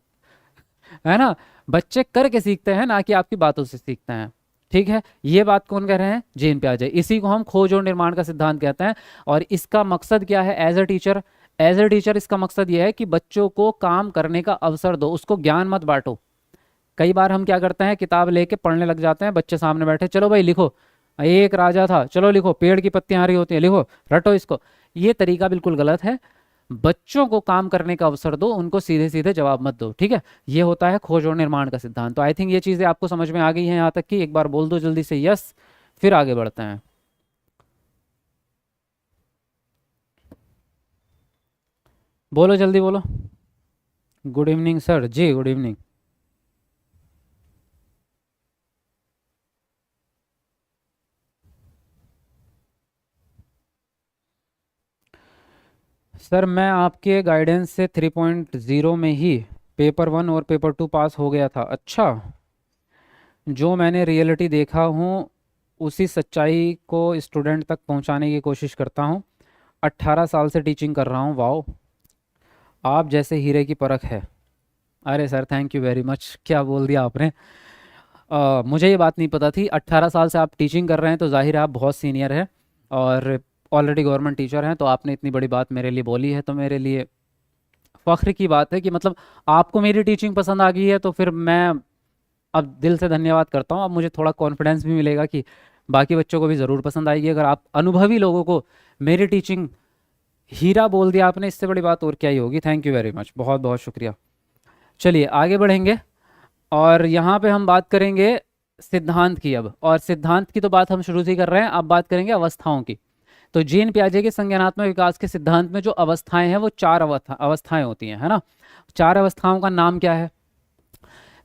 है ना। बच्चे करके सीखते हैं, ना कि आपकी बातों से सीखते हैं। ठीक है, ये बात कौन कह रहे हैं? जीन पियाजे। इसी को हम खोज और निर्माण का सिद्धांत कहते हैं। और इसका मकसद क्या है? As a teacher, as a teacher इसका मकसद यह है कि बच्चों को काम करने का अवसर दो, उसको ज्ञान मत बांटो। कई बार हम क्या करते हैं, किताब लेके पढ़ने लग जाते हैं, बच्चे सामने बैठे, चलो भाई लिखो, एक राजा था, चलो लिखो, पेड़ की पत्तियां हरी होती हैं, लिखो, रटो इसको। ये तरीका बिल्कुल गलत है। बच्चों को काम करने का अवसर दो, उनको सीधे सीधे जवाब मत दो। ठीक है, ये होता है खोज और निर्माण का सिद्धांत। तो आई थिंक ये चीजें आपको समझ में आ गई हैं यहाँ तक कि एक बार बोल दो जल्दी से यस, फिर आगे बढ़ते हैं। बोलो जल्दी बोलो। गुड इवनिंग सर जी, गुड इवनिंग। सर मैं आपके गाइडेंस से 3.0 में ही पेपर 1 और पेपर 2 पास हो गया था। अच्छा, जो मैंने रियलिटी देखा हूँ उसी सच्चाई को स्टूडेंट तक पहुँचाने की कोशिश करता हूँ। 18 साल से टीचिंग कर रहा हूँ। वाओ, आप जैसे हीरे की परख है। अरे sir thank you very much, क्या बोल दिया आपने। मुझे ये बात नहीं पता थी। 18 साल से आप टीचिंग कर रहे हैं तो जाहिर है आप बहुत सीनियर हैं और ऑलरेडी गवर्नमेंट टीचर हैं। तो आपने इतनी बड़ी बात मेरे लिए बोली है तो मेरे लिए फ़ख्र की बात है कि मतलब आपको मेरी टीचिंग पसंद आ गई है। तो फिर मैं अब दिल से धन्यवाद करता हूँ। अब मुझे थोड़ा कॉन्फिडेंस भी मिलेगा कि बाकी बच्चों को भी ज़रूर पसंद आएगी। अगर आप अनुभवी लोगों को मेरी टीचिंग हीरा बोल दिया आपने, इससे बड़ी बात और क्या ही होगी। थैंक यू वेरी मच, बहुत बहुत शुक्रिया। चलिए आगे बढ़ेंगे और यहाँ पे हम बात करेंगे सिद्धांत की अब। और सिद्धांत की तो बात हम शुरू से ही कर रहे हैं, अब बात करेंगे अवस्थाओं की। तो जीन पियाजे के संज्ञानात्मक विकास के सिद्धांत में जो अवस्थाएं हैं वो 4 अवस्थाएं होती हैं, है ना। 4 अवस्थाओं का नाम क्या है?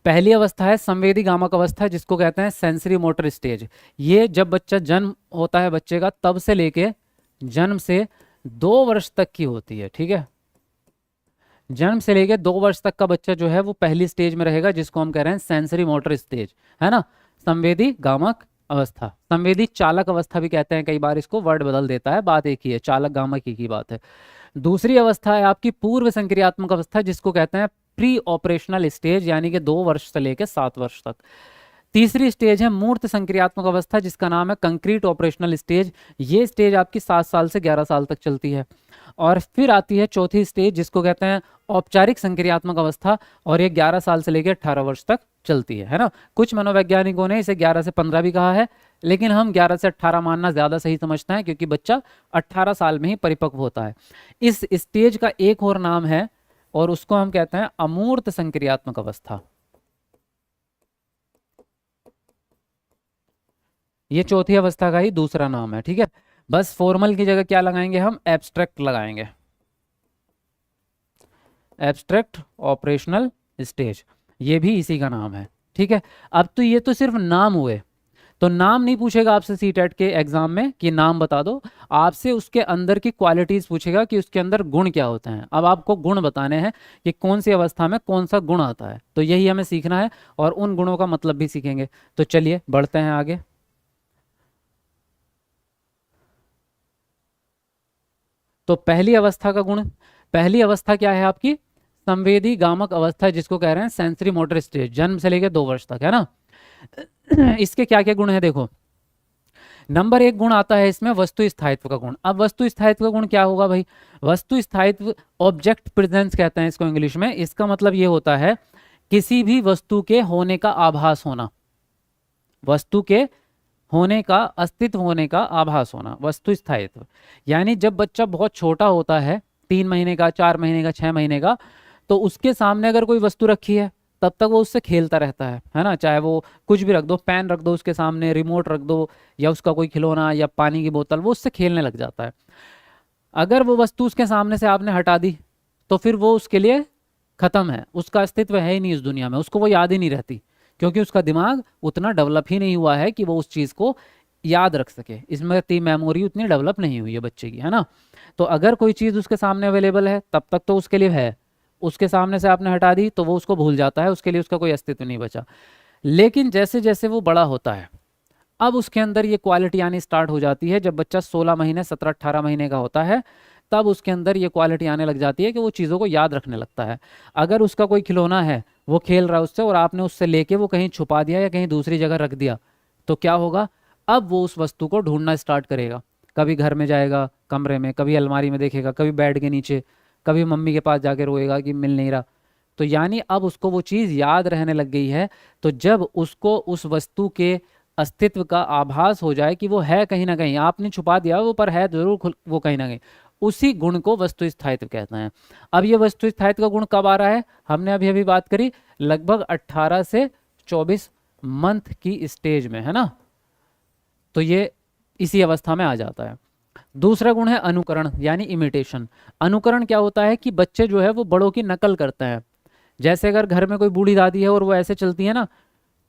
पहली अवस्था है संवेदी गामक अवस्था, जिसको कहते हैं सेंसरी मोटर स्टेज। ये जब बच्चा जन्म होता है बच्चे का, तब से लेके जन्म से 2 वर्ष तक की होती है। ठीक है, जन्म से लेके 2 वर्ष तक का बच्चा जो है वो पहली स्टेज में रहेगा, जिसको हम कह रहे हैं सेंसरी मोटर स्टेज, है ना। संवेदी गामक अवस्था, संवेदी चालक अवस्था भी कहते हैं, कई बार इसको वर्ड बदल देता है, बात एक ही है, चालक गामक एक ही बात है। दूसरी अवस्था है आपकी पूर्व संक्रियात्मक अवस्था, जिसको कहते हैं प्री ऑपरेशनल स्टेज, यानी कि 2 वर्ष से लेकर 7 वर्ष तक। तीसरी स्टेज है मूर्त संक्रियात्मक अवस्था, जिसका नाम है कंक्रीट ऑपरेशनल स्टेज। ये स्टेज आपकी 7 साल से 11 साल तक चलती है। और फिर आती है चौथी स्टेज, जिसको कहते हैं औपचारिक संक्रियात्मक अवस्था, और ये 11 साल से लेकर 18 वर्ष तक चलती है ना। कुछ मनोवैज्ञानिकों ने इसे 11 से 15 भी कहा है, लेकिन हम 11 से 18 मानना ज़्यादा सही समझते हैं, क्योंकि बच्चा 18 साल में ही परिपक्व होता है। इस स्टेज का एक और नाम है और उसको हम कहते हैं अमूर्त संक्रियात्मक अवस्था। ये चौथी अवस्था का ही दूसरा नाम है। ठीक है, बस फॉर्मल की जगह क्या लगाएंगे हम? एब्स्ट्रैक्ट लगाएंगे, एब्स्ट्रैक्ट ऑपरेशनल स्टेज, ये भी इसी का नाम है। ठीक है, अब तो ये तो सिर्फ नाम हुए, तो नाम नहीं पूछेगा आपसे सीटेट के एग्जाम में कि नाम बता दो, आपसे उसके अंदर की क्वालिटीज पूछेगा कि उसके अंदर गुण क्या होते हैं। अब आपको गुण बताने हैं कि कौन सी अवस्था में कौन सा गुण आता है, तो यही हमें सीखना है और उन गुणों का मतलब भी सीखेंगे। तो चलिए बढ़ते हैं आगे। तो पहली अवस्था का गुण, पहली अवस्था क्या है आपकी? संवेदी गामक अवस्था, जिसको कह रहे हैं सेंसरी मोटर स्टेज, जन्म से लेकर 2 वर्ष तक, है ना। इसके क्या क्या गुण है देखो। नंबर 1 गुण आता है इसमें वस्तु स्थायित्व का गुण। अब वस्तु स्थायित्व का गुण क्या होगा भाई? वस्तु स्थायित्व, ऑब्जेक्ट प्रेजेंस कहते हैं इसको इंग्लिश में। इसका मतलब ये होता है किसी भी वस्तु के होने का आभास होना, वस्तु के होने का, अस्तित्व होने का आभास होना, वस्तु स्थायित्व। यानी जब बच्चा बहुत छोटा होता है, 3 महीने का, 4 महीने का, 6 महीने का, तो उसके सामने अगर कोई वस्तु रखी है तब तक वो उससे खेलता रहता है ना। चाहे वो कुछ भी रख दो, पेन रख दो उसके सामने, रिमोट रख दो, या उसका कोई खिलौना या पानी की बोतल, वो उससे खेलने लग जाता है। अगर वो वस्तु उसके सामने से आपने हटा दी तो फिर वो उसके लिए खत्म है, उसका अस्तित्व है ही नहीं इस दुनिया में, उसको वो याद ही नहीं रहती, क्योंकि उसका दिमाग उतना डेवलप ही नहीं हुआ है कि वो उस चीज़ को याद रख सके। स्मृति, मेमोरी उतनी डेवलप नहीं हुई है बच्चे की, है ना। तो अगर कोई चीज़ उसके सामने अवेलेबल है तब तक तो उसके लिए है, उसके सामने से आपने हटा दी तो वो उसको भूल जाता है, उसके लिए उसका कोई अस्तित्व नहीं बचा। लेकिन जैसे जैसे वो बड़ा होता है, अब उसके अंदर ये क्वालिटी आनी स्टार्ट हो जाती है। जब बच्चा 16 महीने, 17-18 महीने का होता है, तब उसके अंदर ये क्वालिटी आने लग जाती है कि वो चीज़ों को याद रखने लगता है। अगर उसका कोई खिलौना है, वो खेल रहा है उससे, और आपने उससे लेके वो कहीं छुपा दिया या कहीं दूसरी जगह रख दिया, तो क्या होगा, अब वो उस वस्तु को ढूंढना स्टार्ट करेगा। कभी घर में जाएगा कमरे में, कभी अलमारी में देखेगा, कभी बेड के नीचे, कभी मम्मी के पास जाके रोएगा कि मिल नहीं रहा। तो यानी अब उसको वो चीज़ याद रहने लग गई है। तो जब उसको उस वस्तु के अस्तित्व का आभास हो जाए कि वो है कहीं ना कहीं, आपने छुपा दिया वो, पर है जरूर वो कहीं ना कहीं, उसी गुण को वस्तु स्थायित्व कहते हैं। अब ये वस्तु स्थायित्व का गुण कब आ रहा है, हमने अभी अभी बात करी, लगभग 18 से 24 मंथ की स्टेज में, है ना। तो ये इसी अवस्था में आ जाता है। दूसरा गुण है अनुकरण, यानी इमिटेशन। अनुकरण क्या होता है कि बच्चे जो है वो बड़ों की नकल करते हैं। जैसे अगर घर में कोई बूढ़ी दादी है और वो ऐसे चलती है ना,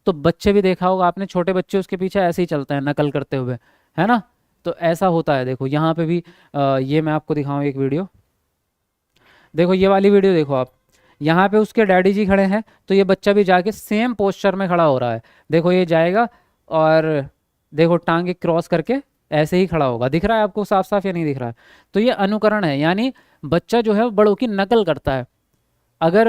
तो बच्चे भी देखा होगा आपने, छोटे बच्चे उसके पीछे ऐसे ही चलते हैं नकल करते हुए, है ना। तो ऐसा होता है। देखो यहाँ पे भी ये मैं आपको दिखाऊं एक वीडियो, देखो ये वाली वीडियो देखो आप, यहाँ पे उसके डैडी जी खड़े हैं, तो ये बच्चा भी जाके सेम पोस्चर में खड़ा हो रहा है। देखो ये जाएगा और देखो टांगे क्रॉस करके ऐसे ही खड़ा होगा। दिख रहा है आपको साफ साफ या नहीं दिख रहा है। तो ये अनुकरण है, यानी बच्चा जो है वो बड़ों की नकल करता है। अगर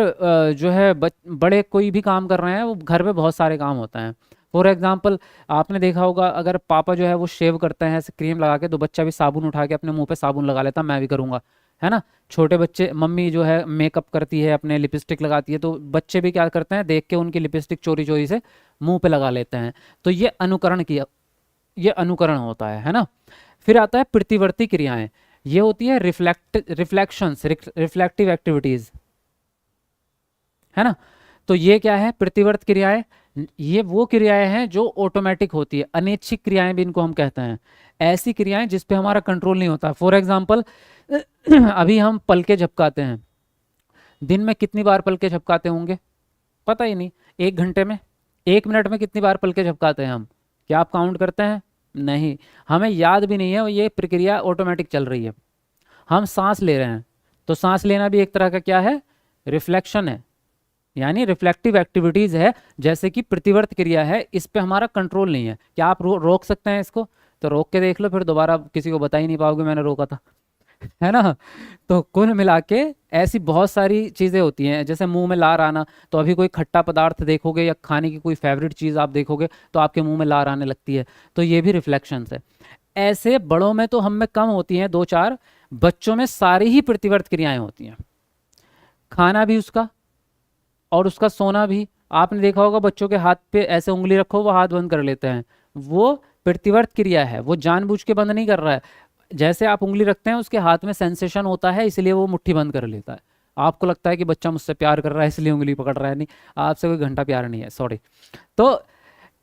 जो है बड़े कोई भी काम कर रहे हैं, वो घर में बहुत सारे काम होते हैं। फॉर एग्जाम्पल आपने देखा होगा, अगर पापा जो है वो शेव करते हैं ऐसे क्रीम लगा के, तो बच्चा भी साबुन उठा के अपने मुंह पे साबुन लगा लेता, मैं भी करूंगा, है ना। छोटे बच्चे, मम्मी जो है मेकअप करती है, अपने लिपस्टिक लगाती है, तो बच्चे भी क्या करते हैं, देख के उनकी लिपस्टिक चोरी चोरी से मुंह पे लगा लेते हैं। तो ये अनुकरण किया, ये अनुकरण होता है ना। फिर आता है प्रतिवर्ती क्रियाएं, ये होती है रिफ्लेक्शंस, रिफ्लेक्टिव एक्टिविटीज, है ना। तो ये क्या है, प्रतिवर्त क्रियाएं, ये वो क्रियाएं हैं जो ऑटोमेटिक होती है, अनैच्छिक क्रियाएं भी इनको हम कहते हैं। ऐसी क्रियाएं जिस पे हमारा कंट्रोल नहीं होता। फॉर एग्जाम्पल अभी हम पलके झपकाते हैं, दिन में कितनी बार पलके झपकाते होंगे, पता ही नहीं। 1 घंटे में, 1 मिनट में कितनी बार पलके झपकाते हैं हम, क्या आप काउंट करते हैं? नहीं, हमें याद भी नहीं है, ये प्रक्रिया ऑटोमेटिक चल रही है। हम सांस ले रहे हैं, तो सांस लेना भी एक तरह का क्या है, रिफ्लेक्शन है, यानी रिफ्लेक्टिव एक्टिविटीज है। जैसे कि प्रतिवर्त क्रिया है, इस पे हमारा कंट्रोल नहीं है। क्या आप रोक सकते हैं इसको? तो रोक के देख लो, फिर दोबारा किसी को बता ही नहीं पाओगे मैंने रोका था, है ना। तो कुल मिला के ऐसी बहुत सारी चीज़ें होती हैं, जैसे मुंह में लार आना। तो अभी कोई खट्टा पदार्थ देखोगे या खाने की कोई फेवरेट चीज़ आप देखोगे तो आपके मुंह में लार आने लगती है, तो ये भी रिफ्लेक्शंस है। ऐसे बड़ों में तो हम में कम होती हैं, 2-4, बच्चों में सारी ही प्रतिवर्त क्रियाएं होती हैं। खाना भी उसका, और उसका सोना भी। आपने देखा होगा बच्चों के हाथ पे ऐसे उंगली रखो, वो हाथ बंद कर लेते हैं, वो प्रतिवर्त क्रिया है, वो जानबूझ के बंद नहीं कर रहा है। जैसे आप उंगली रखते हैं, उसके हाथ में सेंसेशन होता है, इसलिए वो मुट्ठी बंद कर लेता है। आपको लगता है कि बच्चा मुझसे प्यार कर रहा है इसलिए उंगली पकड़ रहा है, नहीं, आपसे कोई घंटा प्यार नहीं है, सॉरी। तो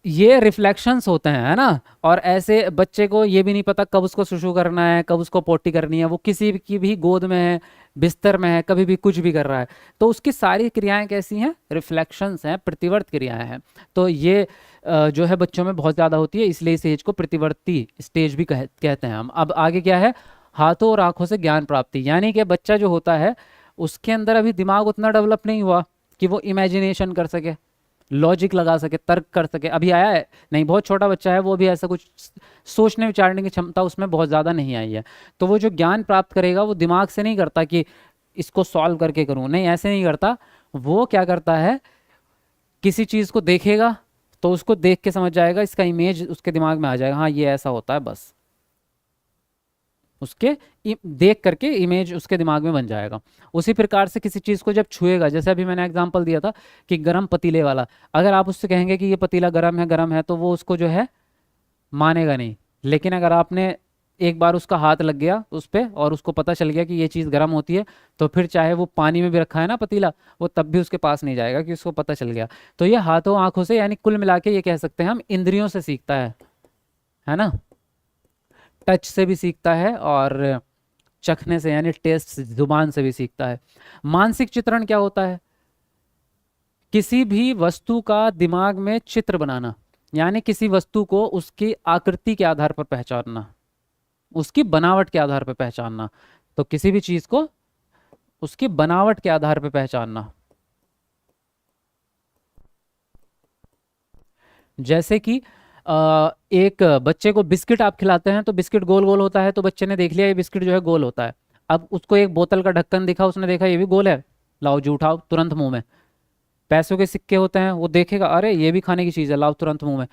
ये रिफ्लेक्शंस होते हैं, है ना। और ऐसे बच्चे को ये भी नहीं पता कब उसको सुसु करना है, कब उसको पोटी करनी है, वो किसी की भी गोद में है, बिस्तर में है, कभी भी कुछ भी कर रहा है, तो उसकी सारी क्रियाएं कैसी हैं, रिफ्लेक्शंस हैं, प्रतिवर्त क्रियाएं हैं। तो ये जो है बच्चों में बहुत ज़्यादा होती है, इसलिए इस एज को प्रतिवर्ती स्टेज भी कहते हैं हम। अब आगे क्या है, हाथों और आंखों से ज्ञान प्राप्ति, यानी कि बच्चा जो होता है उसके अंदर अभी दिमाग उतना डेवलप नहीं हुआ कि वो इमेजिनेशन कर सके, लॉजिक लगा सके, तर्क कर सके। अभी आया है नहीं, बहुत छोटा बच्चा है वो, भी ऐसा कुछ सोचने विचारने की क्षमता उसमें बहुत ज़्यादा नहीं आई है। तो वो जो ज्ञान प्राप्त करेगा वो दिमाग से नहीं करता कि इसको सॉल्व करके करूँ, नहीं, ऐसे नहीं करता। वो क्या करता है, किसी चीज़ को देखेगा तो उसको देख के समझ जाएगा, इसका इमेज उसके दिमाग में आ जाएगा, हाँ ये ऐसा होता है, बस उसके देख करके इमेज उसके दिमाग में बन जाएगा। उसी प्रकार से किसी चीज़ को जब छुएगा, जैसे अभी मैंने एग्जांपल दिया था कि गरम पतीले वाला, अगर आप उससे कहेंगे कि ये पतीला गरम है तो वो उसको जो है मानेगा नहीं। लेकिन अगर आपने एक बार उसका हाथ लग गया उस पे और उसको पता चल गया कि ये चीज़ गर्म होती है, तो फिर चाहे वो पानी में भी रखा है ना पतीला, वो तब भी उसके पास नहीं जाएगा कि उसको पता चल गया। तो ये हाथों आंखों से, यानी कुल मिला के ये कह सकते हैं हम इंद्रियों से सीखता है ना। टच से भी सीखता है और चखने से यानी टेस्ट से, जुबान से भी सीखता है। मानसिक चित्रण क्या होता है? किसी भी वस्तु का दिमाग में चित्र बनाना, यानी किसी वस्तु को उसकी आकृति के आधार पर पहचानना, उसकी बनावट के आधार पर पहचानना। तो किसी भी चीज को उसकी बनावट के आधार पर पहचानना। जैसे कि एक बच्चे को बिस्किट आप खिलाते हैं तो बिस्किट गोल गोल होता है, तो बच्चे ने देख लिया ये बिस्किट जो है गोल होता है। अब उसको एक बोतल का ढक्कन दिखा, उसने देखा ये भी गोल है, लाओ जी उठाओ तुरंत मुंह में। पैसों के सिक्के होते हैं, वो देखेगा अरे ये भी खाने की चीज़ है, लाओ तुरंत मुंह में।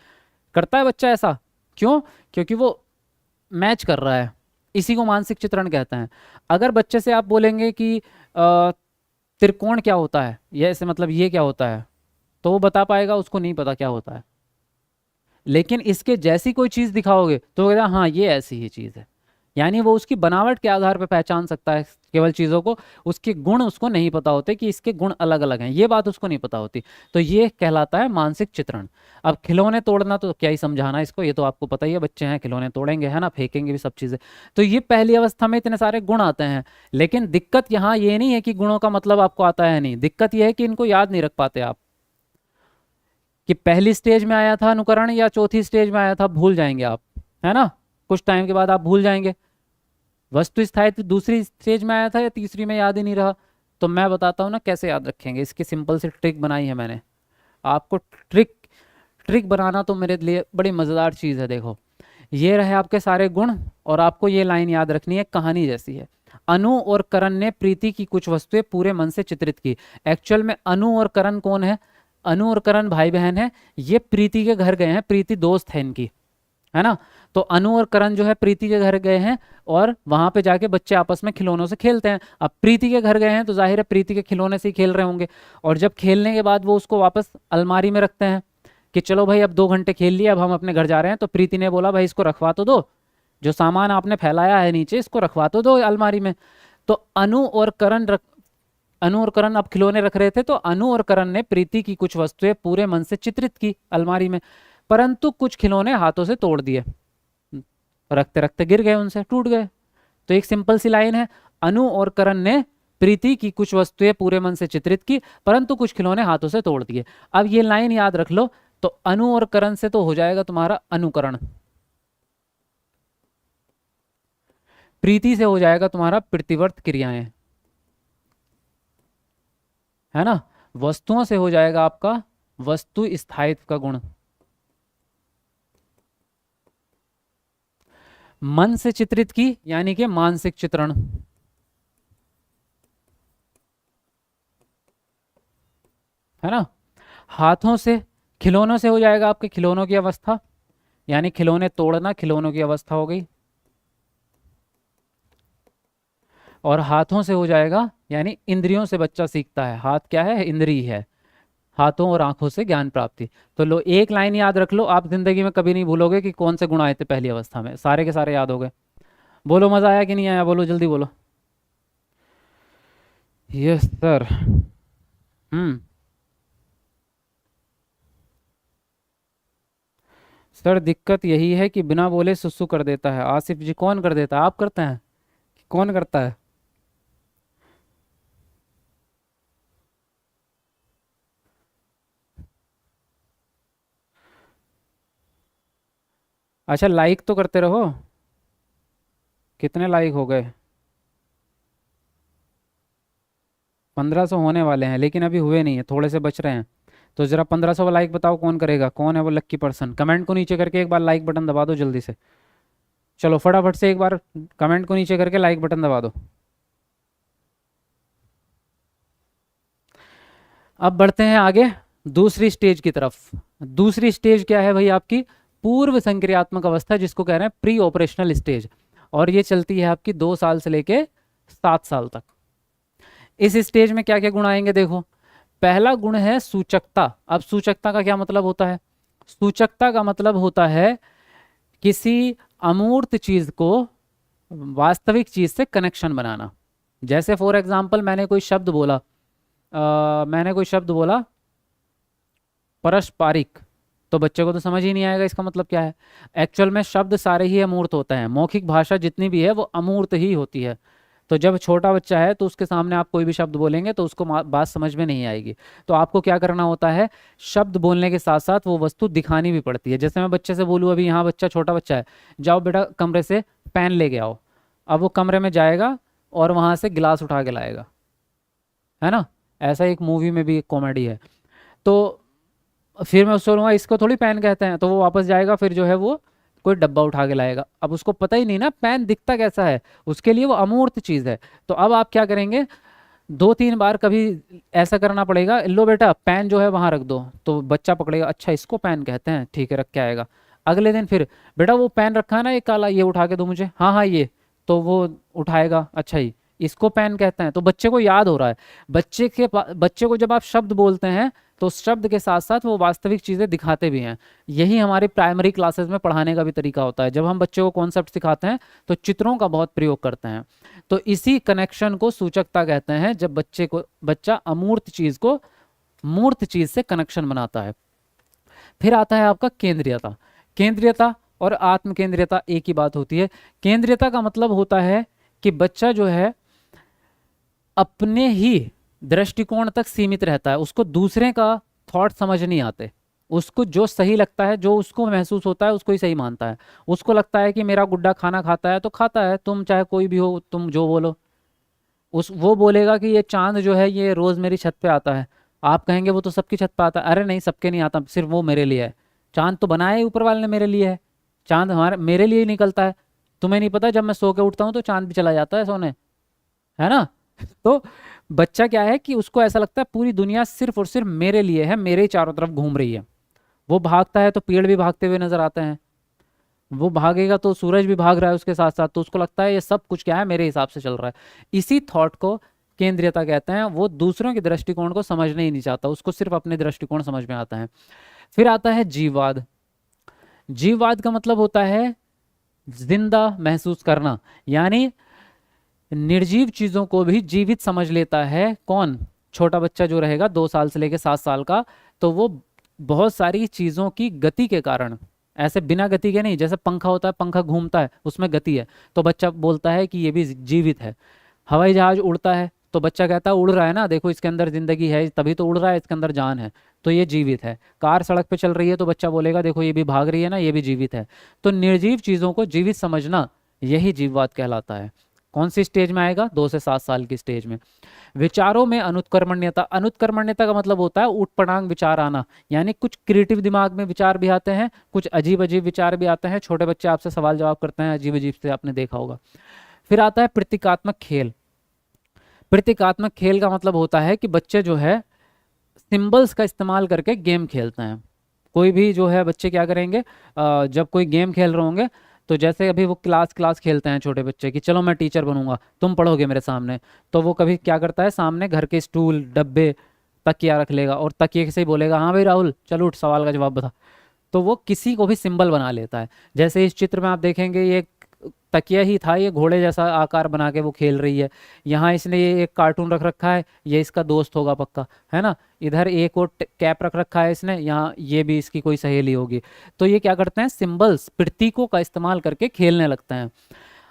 करता है बच्चा ऐसा, क्यों? क्योंकि वो मैच कर रहा है। इसी को मानसिक चित्रण कहते हैं। अगर बच्चे से आप बोलेंगे कि त्रिकोण क्या होता है, ये ऐसे मतलब ये क्या होता है, तो वो बता पाएगा, उसको नहीं पता क्या होता है। लेकिन इसके जैसी कोई चीज़ दिखाओगे तो वो कहता हाँ ये ऐसी ही चीज़ है। यानी वो उसकी बनावट के आधार पर पहचान सकता है केवल चीज़ों को, उसके गुण उसको नहीं पता होते कि इसके गुण अलग अलग हैं, ये बात उसको नहीं पता होती। तो ये कहलाता है मानसिक चित्रण। अब खिलौने तोड़ना तो क्या ही समझाना इसको, ये तो आपको पता ही है, बच्चे हैं खिलौने तोड़ेंगे है ना, फेंकेंगे भी सब चीज़ें। तो ये पहली अवस्था में इतने सारे गुण आते हैं। लेकिन दिक्कत यहाँ ये नहीं है कि गुणों का मतलब आपको आता है नहीं, दिक्कत यह है कि इनको याद नहीं रख पाते आप, कि पहली स्टेज में आया था अनुकरण या चौथी स्टेज में आया था, भूल जाएंगे आप, है ना। कुछ टाइम के बाद आप भूल जाएंगे। वस्तु स्थायित्व दूसरी स्टेज में आया था या तीसरी में, याद ही नहीं रहा। तो मैं बताता हूँ ना कैसे याद रखेंगे, इसकी सिंपल सी ट्रिक बनाई है मैंने आपको। ट्रिक ट्रिक बनाना तो मेरे लिए बड़ी मज़ेदार चीज़ है। देखो ये रहे आपके सारे गुण, और आपको ये लाइन याद रखनी है, कहानी जैसी है। अनु और करण ने प्रीति की कुछ वस्तुएं पूरे मन से चित्रित की। एक्चुअल में अनु और करण कौन है? अनु और करण भाई बहन है। ये प्रीति के घर गए हैं, प्रीति दोस्त है इनकी, है ना। तो अनु और करण जो है प्रीति के घर गए हैं और वहां पे जाके बच्चे आपस में खिलौनों से खेलते हैं। अब प्रीति के घर गए हैं तो जाहिर है प्रीति के खिलौने से ही खेल रहे होंगे। और जब खेलने के बाद वो उसको वापस अलमारी में रखते हैं कि चलो भाई अब 2 घंटे खेल लिए, अब हम अपने घर जा रहे हैं। तो प्रीति ने बोला भाई इसको रखवा तो दो, जो सामान आपने फैलाया है नीचे इसको रखवा तो दो अलमारी में। तो अनु और करण अब खिलौने रख रहे थे, तो अनु और करण ने प्रीति की कुछ वस्तुएं पूरे मन से चित्रित की अलमारी में, परंतु कुछ खिलौने हाथों से तोड़ दिए, रखते रखते गिर गए, उनसे टूट गए। तो एक सिंपल सी लाइन है, अनु और करण ने प्रीति की कुछ वस्तुएं पूरे मन से चित्रित की, परंतु कुछ खिलौने हाथों से तोड़ दिए। अब ये लाइन याद रख लो। तो अनु और करण से तो हो जाएगा तुम्हारा अनुकरण, प्रीति से हो जाएगा तुम्हारा प्रतिवर्त क्रियाएं, है ना। वस्तुओं से हो जाएगा आपका वस्तु स्थायित्व का गुण। मन से चित्रित की यानी कि मानसिक चित्रण, है ना। हाथों से, खिलौनों से हो जाएगा आपके खिलौनों की अवस्था, यानी खिलौने तोड़ना खिलौनों की अवस्था हो गई। और हाथों से हो जाएगा, यानी इंद्रियों से बच्चा सीखता है। हाथ क्या है? इंद्रिय है। हाथों और आंखों से ज्ञान प्राप्ति। तो लो एक लाइन याद रख लो, आप जिंदगी में कभी नहीं भूलोगे कि कौन से गुण आए थे पहली अवस्था में, सारे के सारे याद हो गए। बोलो मजा आया कि नहीं आया? बोलो जल्दी बोलो। Yes sir. हम्म। सर दिक्कत यही है कि बिना बोले सुसु कर देता है। आसिफ जी कौन कर देता है? आप करते हैं? कौन करता है? अच्छा लाइक तो करते रहो। कितने लाइक हो गए? 1500 होने वाले हैं, लेकिन अभी हुए नहीं है, थोड़े से बच रहे हैं। तो जरा 1500 लाइक बताओ कौन करेगा, कौन है वो लक्की पर्सन? कमेंट को नीचे करके एक बार लाइक बटन दबा दो जल्दी से। चलो फटाफट से एक बार कमेंट को नीचे करके लाइक बटन दबा दो। अब बढ़ते हैं आगे दूसरी स्टेज की तरफ। दूसरी स्टेज क्या है भाई? आपकी पूर्व संक्रियात्मक अवस्था, जिसको कह रहे हैं प्री ऑपरेशनल स्टेज। और ये चलती है आपकी 2 साल से लेके 7 साल तक। इस स्टेज में क्या क्या गुण आएंगे देखो। पहला गुण है सूचकता। अब सूचकता का क्या मतलब होता है? सूचकता का मतलब होता है किसी अमूर्त चीज को वास्तविक चीज से कनेक्शन बनाना। जैसे फॉर एग्जाम्पल मैंने कोई शब्द बोला परस्पारिक, तो बच्चे को तो समझ ही नहीं आएगा इसका मतलब क्या है। एक्चुअल में शब्द सारे ही अमूर्त होते हैं, मौखिक भाषा जितनी भी है वो अमूर्त ही होती है। तो जब छोटा बच्चा है तो उसके सामने आप कोई भी शब्द बोलेंगे तो उसको बात समझ में नहीं आएगी। तो आपको क्या करना होता है, शब्द बोलने के साथ साथ वो वस्तु दिखानी भी पड़ती है। जैसे मैं बच्चे से बोलूँ, अभी यहाँ बच्चा छोटा बच्चा है, जाओ बेटा कमरे से पेन लेके आओ। अब वो कमरे में जाएगा और वहाँ से गिलास उठा के लाएगा, है ना। ऐसा एक मूवी में भी एक कॉमेडी है। तो फिर मैं उससे बोलूँगा इसको थोड़ी पेन कहते हैं, तो वो वापस जाएगा, फिर जो है वो कोई डब्बा उठा के लाएगा। अब उसको पता ही नहीं ना पेन दिखता कैसा है, उसके लिए वो अमूर्त चीज़ है। तो अब आप क्या करेंगे, 2-3 बार कभी ऐसा करना पड़ेगा, लो बेटा पेन जो है वहाँ रख दो, तो बच्चा पकड़ेगा, अच्छा इसको पेन कहते हैं, ठीक है रख के आएगा। अगले दिन फिर बेटा वो पेन रखा है ना ये काला, ये उठा के दो मुझे, हाँ हाँ ये, तो वो उठाएगा, अच्छा ही इसको पेन कहते हैं। तो बच्चे को याद हो रहा है। बच्चे को जब आप शब्द बोलते हैं तो उस शब्द के साथ साथ वो वास्तविक चीज़ें दिखाते भी हैं। यही हमारी प्राइमरी क्लासेस में पढ़ाने का भी तरीका होता है। जब हम बच्चे को कॉन्सेप्ट सिखाते हैं तो चित्रों का बहुत प्रयोग करते हैं। तो इसी कनेक्शन को सूचकता कहते हैं, जब बच्चा अमूर्त चीज़ को मूर्त चीज़ से कनेक्शन बनाता है। फिर आता है आपका केंद्रीयता। केंद्रीयता और आत्म केंद्रीयता एक ही बात होती है। केंद्रीयता का मतलब होता है कि बच्चा जो है अपने ही दृष्टिकोण तक सीमित रहता है, उसको दूसरे का थॉट समझ नहीं आते। उसको जो सही लगता है, जो उसको महसूस होता है उसको ही सही मानता है। उसको लगता है कि मेरा गुड्डा खाना खाता है तो खाता है, तुम चाहे कोई भी हो, तुम जो बोलो। वो बोलेगा कि ये चांद जो है ये रोज मेरी छत पे आता है, आप कहेंगे वो तो सबकी छत पे आता है, अरे नहीं सबके नहीं आता, सिर्फ वो मेरे लिए है। चांद तो बनाया ही ऊपर वाले ने मेरे लिए है, चांद हमारे मेरे लिए ही निकलता है। तुम्हें नहीं पता जब मैं सो के उठता हूँ तो चांद भी चला जाता है सोने, है ना। तो बच्चा क्या है कि उसको ऐसा लगता है पूरी दुनिया सिर्फ और सिर्फ मेरे लिए है, मेरे ही चारों तरफ घूम रही है। वो भागता है तो पेड़ भी भागते हुए नजर आते हैं, वो भागेगा तो सूरज भी भाग रहा है उसके साथ साथ, तो उसको लगता है ये सब कुछ क्या है मेरे हिसाब से चल रहा है। इसी थॉट को केंद्रीयता कहते हैं। वो दूसरों के दृष्टिकोण को समझना ही नहीं चाहता, उसको सिर्फ अपने दृष्टिकोण समझ में आता है। फिर आता है जीववाद। जीववाद का मतलब होता है जिंदा महसूस करना, यानी निर्जीव चीजों को भी जीवित समझ लेता है। कौन? छोटा बच्चा जो रहेगा 2 साल से लेकर 7 साल का, तो वो बहुत सारी चीजों की गति के कारण, ऐसे बिना गति के नहीं, जैसे पंखा होता है, पंखा घूमता है उसमें गति है, तो बच्चा बोलता है कि ये भी जीवित है। हवाई जहाज उड़ता है तो बच्चा कहता है उड़ रहा है ना, देखो इसके अंदर जिंदगी है तभी तो उड़ रहा है, इसके अंदर जान है, तो ये जीवित है। कार सड़क पे चल रही है तो बच्चा बोलेगा देखो ये भी भाग रही है ना, ये भी जीवित है। तो निर्जीव चीजों को जीवित समझना यही जीववाद कहलाता है। कौन सी स्टेज में आएगा? 2 से 7 साल की स्टेज में। विचारों में अनुत्कर्मण्यता। अनुत्कर्मण्यता का मतलब होता है ऊटपटांग विचार आना, यानी कुछ क्रिएटिव दिमाग में विचार भी आते हैं, कुछ अजीब अजीब विचार भी आते हैं। छोटे बच्चे आपसे सवाल जवाब करते हैं अजीब अजीब से, आपने देखा होगा। फिर आता है प्रतीकात्मक खेल। प्रतीकात्मक खेल का मतलब होता है कि बच्चे जो है सिंबल्स का इस्तेमाल करके गेम खेलते हैं। कोई भी जो है बच्चे क्या करेंगे, जब कोई गेम खेल रहे होंगे, तो जैसे अभी वो क्लास क्लास खेलते हैं छोटे बच्चे कि चलो मैं टीचर बनूंगा, तुम पढ़ोगे मेरे सामने, तो वो कभी क्या करता है, सामने घर के स्टूल डब्बे तकिया रख लेगा और तकिए से ही बोलेगा हाँ भाई राहुल चलो उठ सवाल का जवाब बता। तो वो किसी को भी सिंबल बना लेता है। जैसे इस चित्र में आप देखेंगे ये तकिया ही था, ये घोड़े जैसा आकार बना के वो खेल रही है। यहाँ इसने ये एक कार्टून रख रखा है, ये इसका दोस्त होगा पक्का, है ना। इधर एक और कैप रख रखा है इसने, यहाँ ये भी इसकी कोई सहेली होगी। तो ये क्या करते हैं, सिंबल्स प्रतीकों का इस्तेमाल करके खेलने लगते हैं।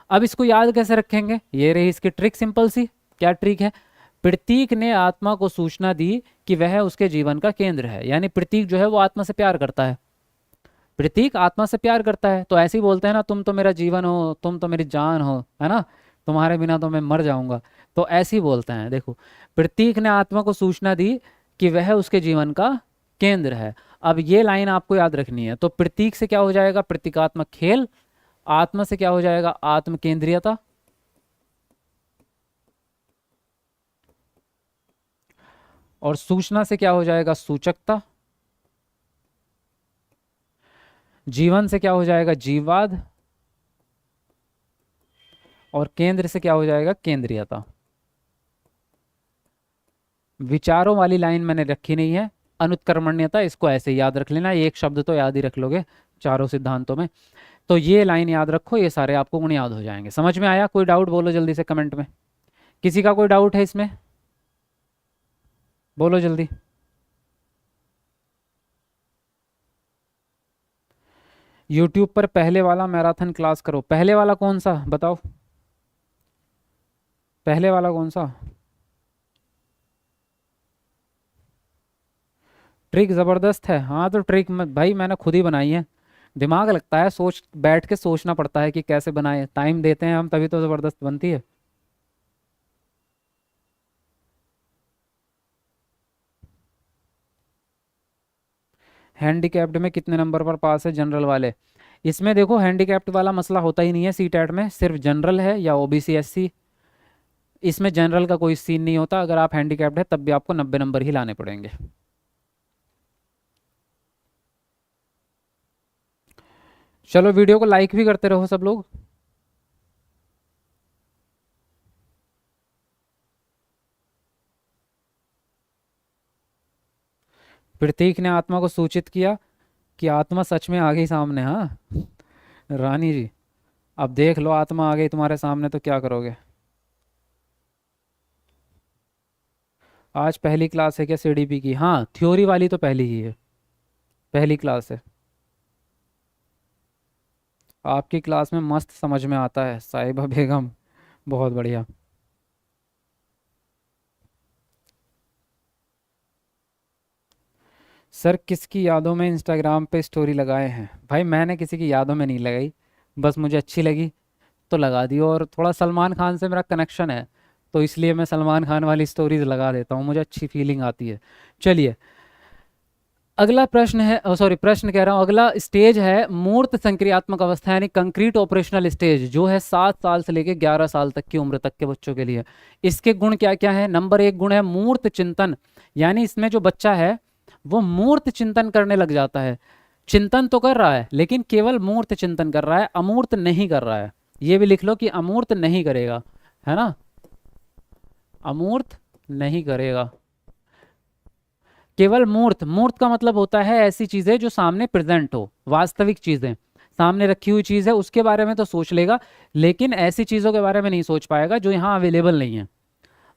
अब इसको याद कैसे रखेंगे, ये रही इसकी ट्रिक, सिंपल सी। क्या ट्रिक है? प्रतीक ने आत्मा को सूचना दी कि वह उसके जीवन का केंद्र है, यानी प्रतीक जो है वो आत्मा से प्यार करता है। प्रतीक आत्मा से प्यार करता है, तो ऐसे ही बोलते हैं ना, तुम तो मेरा जीवन हो, तुम तो मेरी जान हो, है ना, तुम्हारे बिना तो मैं मर जाऊंगा। तो ऐसे ही बोलते हैं। देखो, प्रतीक ने आत्मा को सूचना दी कि वह उसके जीवन का केंद्र है। अब ये लाइन आपको याद रखनी है। तो प्रतीक से क्या हो जाएगा, प्रतीकात्मक खेल। आत्मा से क्या हो जाएगा, आत्म केंद्रीयता। और सूचना से क्या हो जाएगा, सूचकता। जीवन से क्या हो जाएगा, जीववाद। और केंद्र से क्या हो जाएगा, केंद्रीयता। विचारों वाली लाइन मैंने रखी नहीं है। अनुत्कर्मण्यता, इसको ऐसे याद रख लेना, एक शब्द तो याद ही रख लोगे चारों सिद्धांतों में। तो ये लाइन याद रखो, ये सारे आपको गुण याद हो जाएंगे। समझ में आया? कोई डाउट बोलो जल्दी से कमेंट में। किसी का कोई डाउट है इसमें? बोलो जल्दी। यूट्यूब पर पहले वाला मैराथन क्लास करो। पहले वाला कौन सा बताओ, पहले वाला कौन सा? ट्रिक ज़बरदस्त है। हाँ तो ट्रिक में भाई मैंने खुद ही बनाई है, दिमाग लगता है, सोच बैठ के सोचना पड़ता है कि कैसे बनाए, टाइम देते हैं हम तभी तो ज़बरदस्त बनती है। हैंडीकैप्ड में कितने नंबर पर पास है जनरल वाले? इसमें देखो हैंडीकैप्ड वाला मसला होता ही नहीं है सीटेट में, सिर्फ जनरल है या ओबीसी एससी। इसमें जनरल का कोई सीन नहीं होता, अगर आप हैंडीकैप्ड है तब भी आपको 90 नंबर ही लाने पड़ेंगे। चलो वीडियो को लाइक भी करते रहो सब लोग। प्रतीक ने आत्मा को सूचित किया कि आत्मा सच में आ गई सामने। हाँ रानी जी, अब देख लो आत्मा आ गई तुम्हारे सामने तो क्या करोगे? आज पहली क्लास है क्या सीडीपी की? हाँ थ्योरी वाली तो पहली ही है, पहली क्लास है। आपकी क्लास में मस्त समझ में आता है साहिबा बेगम, बहुत बढ़िया। सर किसकी यादों में इंस्टाग्राम पे स्टोरी लगाए हैं? भाई मैंने किसी की यादों में नहीं लगाई, बस मुझे अच्छी लगी तो लगा दी। और थोड़ा सलमान खान से मेरा कनेक्शन है तो इसलिए मैं सलमान खान वाली स्टोरीज लगा देता हूँ, मुझे अच्छी फीलिंग आती है। चलिए अगला प्रश्न है, सॉरी प्रश्न कह रहा हूँ, अगला स्टेज है मूर्त संक्रियात्मक अवस्था यानी कंक्रीट ऑपरेशनल स्टेज, जो है 7 साल से लेकर 11 साल तक की उम्र तक के बच्चों के लिए। इसके गुण क्या क्या है? नंबर 1 गुण है मूर्त चिंतन, यानी इसमें जो बच्चा है वो मूर्त चिंतन करने लग जाता है। चिंतन तो कर रहा है लेकिन केवल मूर्त चिंतन कर रहा है, अमूर्त नहीं कर रहा है। ये भी लिख लो कि अमूर्त नहीं करेगा, है ना, अमूर्त नहीं करेगा, केवल मूर्त। मूर्त का मतलब होता है ऐसी चीजें जो सामने प्रेजेंट हो, वास्तविक चीजें सामने रखी हुई चीज है उसके बारे में तो सोच लेगा, लेकिन ऐसी चीजों के बारे में नहीं सोच पाएगा जो यहाँ अवेलेबल नहीं है।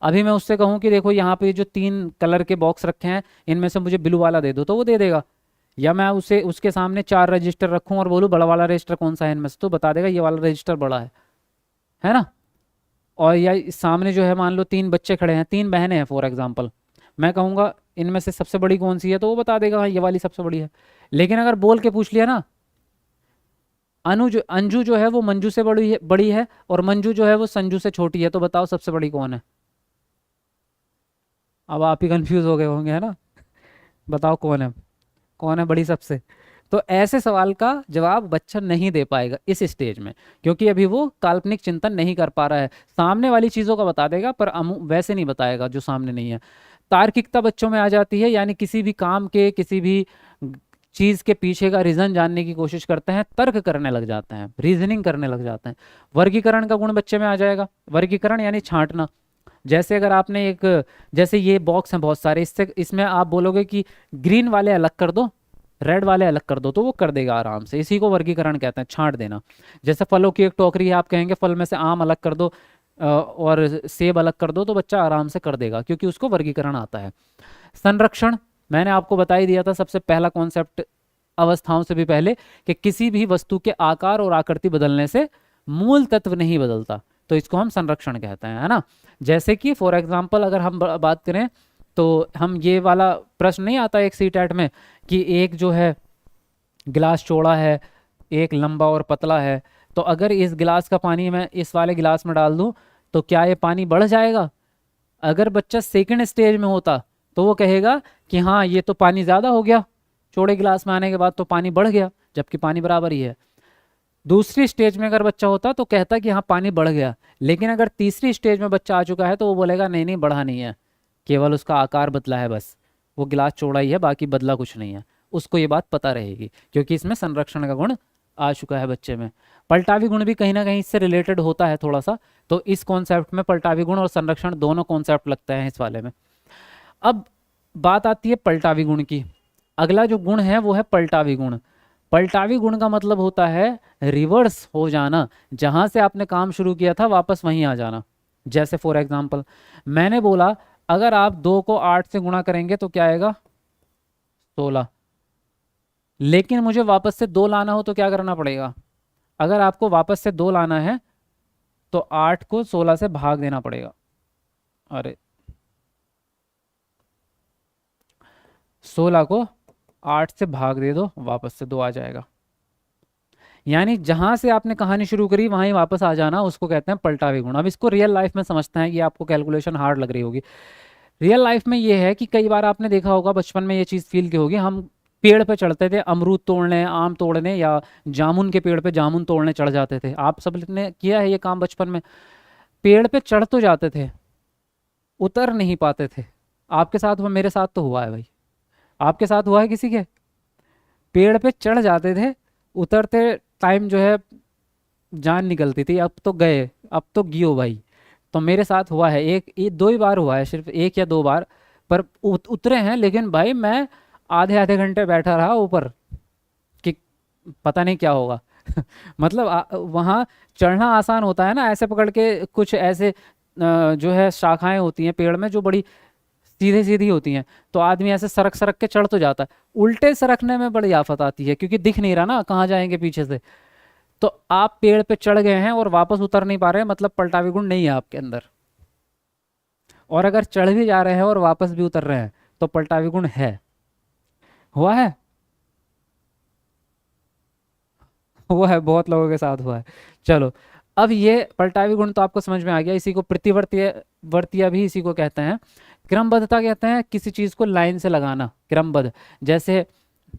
अभी मैं उससे कहूँ कि देखो यहाँ पे जो 3 कलर के बॉक्स रखे हैं इनमें से मुझे ब्लू वाला दे दो तो वो दे देगा। या मैं उसे उसके सामने 4 रजिस्टर रखूँ और बोलूँ बड़ा वाला रजिस्टर कौन सा है इनमें से, तो बता देगा ये वाला रजिस्टर बड़ा है ना। और या सामने जो है मान लो 3 बच्चे खड़े हैं, 3 बहनें हैं फॉर एग्जाम्पल, मैं कहूँगा इनमें से सबसे बड़ी कौन सी है तो वो बता देगा हाँ ये वाली सबसे बड़ी है। लेकिन अगर बोल के पूछ लिया ना, अनुज अंजू जो है वो मंजू से बड़ी है और मंजू जो है वो संजू से छोटी है, तो बताओ सबसे बड़ी कौन है? अब आप ही कंफ्यूज हो गए होंगे, है ना। बताओ कौन है, कौन है बड़ी सबसे? तो ऐसे सवाल का जवाब बच्चा नहीं दे पाएगा इस स्टेज में, क्योंकि अभी वो काल्पनिक चिंतन नहीं कर पा रहा है। सामने वाली चीज़ों का बता देगा पर वैसे नहीं बताएगा जो सामने नहीं है। तार्किकता बच्चों में आ जाती है, यानी किसी भी काम के किसी भी चीज़ के पीछे का रीज़न जानने की कोशिश करते हैं, तर्क करने लग जाते हैं, रीजनिंग करने लग जाते हैं। वर्गीकरण का गुण बच्चे में आ जाएगा, वर्गीकरण यानी छांटना। जैसे अगर आपने एक, जैसे ये बॉक्स हैं बहुत सारे, इससे इसमें आप बोलोगे कि ग्रीन वाले अलग कर दो, रेड वाले अलग कर दो, तो वो कर देगा आराम से। इसी को वर्गीकरण कहते हैं, छांट देना। जैसे फलों की एक टोकरी है, आप कहेंगे फल में से आम अलग कर दो और सेब अलग कर दो, तो बच्चा आराम से कर देगा क्योंकि उसको वर्गीकरण आता है। संरक्षण मैंने आपको बता ही दिया था, सबसे पहला कॉन्सेप्ट अवस्थाओं से भी पहले, कि किसी भी वस्तु के आकार और आकृति बदलने से मूल तत्व नहीं बदलता, तो इसको हम संरक्षण कहते हैं, है ना। जैसे कि फॉर एग्जाम्पल अगर हम बात करें तो हम ये वाला प्रश्न नहीं आता एक सीटेट में कि एक जो है गिलास चौड़ा है, एक लंबा और पतला है, तो अगर इस गिलास का पानी मैं इस वाले गिलास में डाल दूं तो क्या ये पानी बढ़ जाएगा? अगर बच्चा सेकंड स्टेज में होता तो वो कहेगा कि हाँ ये तो पानी ज़्यादा हो गया, चौड़े गिलास में आने के बाद तो पानी बढ़ गया, जबकि पानी बराबर ही है। दूसरी स्टेज में अगर बच्चा होता तो कहता कि हाँ पानी बढ़ गया, लेकिन अगर तीसरी स्टेज में बच्चा आ चुका है तो वो बोलेगा नहीं नहीं बढ़ा नहीं है, केवल उसका आकार बदला है, बस वो गिलास चौड़ा ही है, बाकी बदला कुछ नहीं है। उसको ये बात पता रहेगी क्योंकि इसमें संरक्षण का गुण आ चुका है बच्चे में। पलटावी गुण भी कहीं ना कहीं इससे रिलेटेड होता है थोड़ा सा, तो इस कॉन्सेप्ट में पलटावी गुण और संरक्षण दोनों कॉन्सेप्ट लगते हैं इस वाले में। अब बात आती है पलटावी गुण की। अगला जो गुण है वो है पलटावी गुण। पलटावी गुण का मतलब होता है रिवर्स हो जाना, जहां से आपने काम शुरू किया था वापस वहीं आ जाना। जैसे फॉर एग्जांपल मैंने बोला अगर आप 2 को 8 से गुणा करेंगे तो क्या आएगा, 16। लेकिन मुझे वापस से 2 लाना हो तो क्या करना पड़ेगा, अगर आपको वापस से 2 लाना है तो 8 को 16 से भाग देना पड़ेगा। अरे 16 को 8 से भाग दे दो, वापस से 2 आ जाएगा। यानी जहां से आपने कहानी शुरू करी वहां ही वापस आ जाना, उसको कहते हैं पलटावी गुण। अब इसको रियल लाइफ में समझते हैं, ये आपको कैलकुलेशन हार्ड लग रही होगी। रियल लाइफ में ये है कि कई बार आपने देखा होगा, बचपन में ये चीज़ फील की होगी, हम पेड़ पे चढ़ते थे अमरूद तोड़ने, आम तोड़ने, या जामुन के पेड़ पे जामुन तोड़ने चढ़ जाते थे। आप सब ने किया है ये काम बचपन में। पेड़ पे चढ़ तो जाते थे, उतर नहीं पाते थे। आपके साथ हुआ, मेरे साथ तो हुआ है भाई। आपके साथ हुआ है किसी के? पेड़ पे चढ़ जाते थे, उतरते टाइम जो है जान निकलती थी, अब तो गए, अब तो गियो भाई। तो मेरे साथ हुआ है, दो ही बार हुआ है, सिर्फ 1 या 2 बार। पर उतरे हैं, लेकिन भाई मैं आधे आधे घंटे बैठा रहा ऊपर कि पता नहीं क्या होगा। मतलब वहाँ चढ़ना आसान होता है ना, ऐसे पकड़ के कुछ ऐसे जो है शाखाएं होती हैं पेड़ में जो बड़ी सीधे सीधी होती हैं, तो आदमी ऐसे सरक सरक के चढ़ तो जाता है। उल्टे सरकने में बड़ी आफत आती है, क्योंकि दिख नहीं रहा ना कहाँ जाएंगे पीछे से। तो आप पेड़ पे चढ़ गए हैं और वापस उतर नहीं पा रहे हैं, मतलब पलटावी गुण नहीं है आपके अंदर। और अगर चढ़ भी जा रहे हैं और वापस भी उतर रहे हैं तो पलटावी गुण है। हुआ है? हुआ है, बहुत लोगों के साथ हुआ है। चलो, अब ये पलटावी गुण तो आपको समझ में आ गया। इसी को प्रतिवर्तीय वर्तीय भी इसी को कहते हैं। क्रमबद्धता कहते हैं किसी चीज को लाइन से लगाना, क्रमबद्ध। जैसे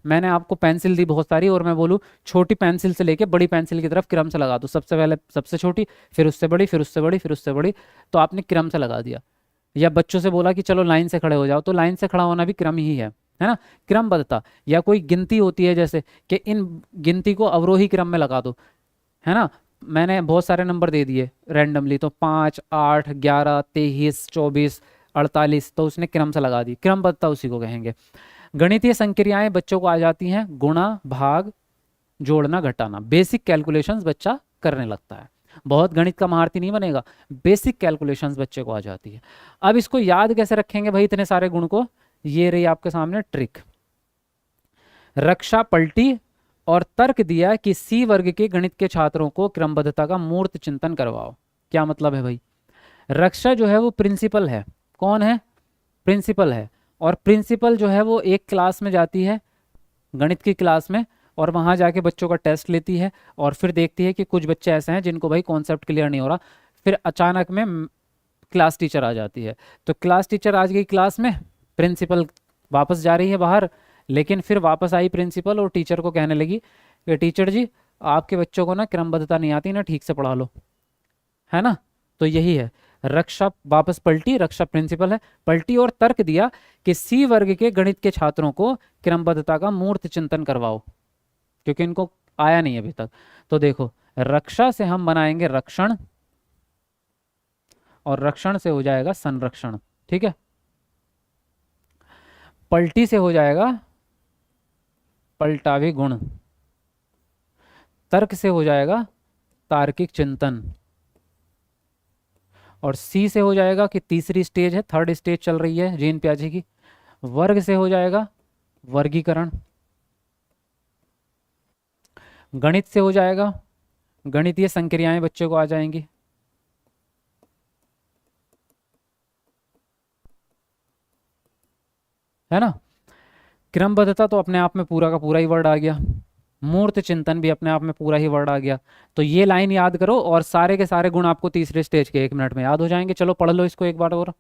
मैंने आपको पेंसिल दी बहुत सारी, और मैं बोलूँ छोटी पेंसिल से लेके बड़ी पेंसिल की तरफ क्रम से लगा दो, सबसे पहले सबसे छोटी, फिर उससे बड़ी, फिर उससे बड़ी, फिर उससे बड़ी, तो आपने क्रम से लगा दिया। या बच्चों से बोला कि चलो लाइन से खड़े हो जाओ, तो लाइन से खड़ा होना भी क्रम ही है ना, क्रमबद्धता। या कोई गिनती होती है, जैसे कि इन गिनती को अवरोही क्रम में लगा दो, है ना। मैंने बहुत सारे नंबर दे दिए रैंडमली, तो 5, 8, 11, 23, 24, 48, तो उसने क्रम से लगा दी, क्रमबद्धता उसी को कहेंगे। गणितीय संक्रियाएं बच्चों को आ जाती हैं, गुणा, भाग, जोड़ना, घटाना, बेसिक कैलकुलेशंस बच्चा करने लगता है। बहुत गणित का महारथी नहीं बनेगा, बेसिक कैलकुलेशंस बच्चे को आ जाती है। अब इसको याद कैसे रखेंगे भाई इतने सारे गुण को, ये रही आपके सामने ट्रिक। रक्षा पलटी और तर्क दिया कि सी वर्ग के गणित के छात्रों को क्रमबद्धता का मूर्त चिंतन करवाओ। क्या मतलब है भाई? रक्षा जो है वो प्रिंसिपल है। कौन है? प्रिंसिपल है। और प्रिंसिपल जो है वो एक क्लास में जाती है, गणित की क्लास में, और वहाँ जाके बच्चों का टेस्ट लेती है, और फिर देखती है कि कुछ बच्चे ऐसे हैं जिनको भाई कॉन्सेप्ट क्लियर नहीं हो रहा। फिर अचानक में क्लास टीचर आ जाती है। तो क्लास टीचर आ गई क्लास में, प्रिंसिपल वापस जा रही है बाहर, लेकिन फिर वापस आई प्रिंसिपल और टीचर को कहने लगी कि टीचर जी आपके बच्चों को ना क्रमबद्धता नहीं आती ना, ठीक से पढ़ा लो, है ना। तो यही है, रक्षा वापस पलटी, रक्षा प्रिंसिपल है, पलटी और तर्क दिया कि सी वर्ग के गणित के छात्रों को क्रमबद्धता का मूर्त चिंतन करवाओ, क्योंकि इनको आया नहीं अभी तक। तो देखो, रक्षा से हम बनाएंगे रक्षण, और रक्षण से हो जाएगा संरक्षण, ठीक है। पलटी से हो जाएगा पलटावी गुण, तर्क से हो जाएगा तार्किक चिंतन, और सी से हो जाएगा कि तीसरी स्टेज है, थर्ड स्टेज चल रही है जीन प्याजे की, वर्ग से हो जाएगा वर्गीकरण, गणित से हो जाएगा गणितीय संक्रियाएं बच्चे को आ जाएंगी, है ना। क्रमबद्धता तो अपने आप में पूरा का पूरा ही वर्ड आ गया, मूर्त चिंतन भी अपने आप में पूरा ही वर्ड आ गया। तो ये लाइन याद करो और सारे के सारे गुण आपको तीसरे स्टेज के 1 मिनट में याद हो जाएंगे। चलो पढ़ लो इसको एक बार और।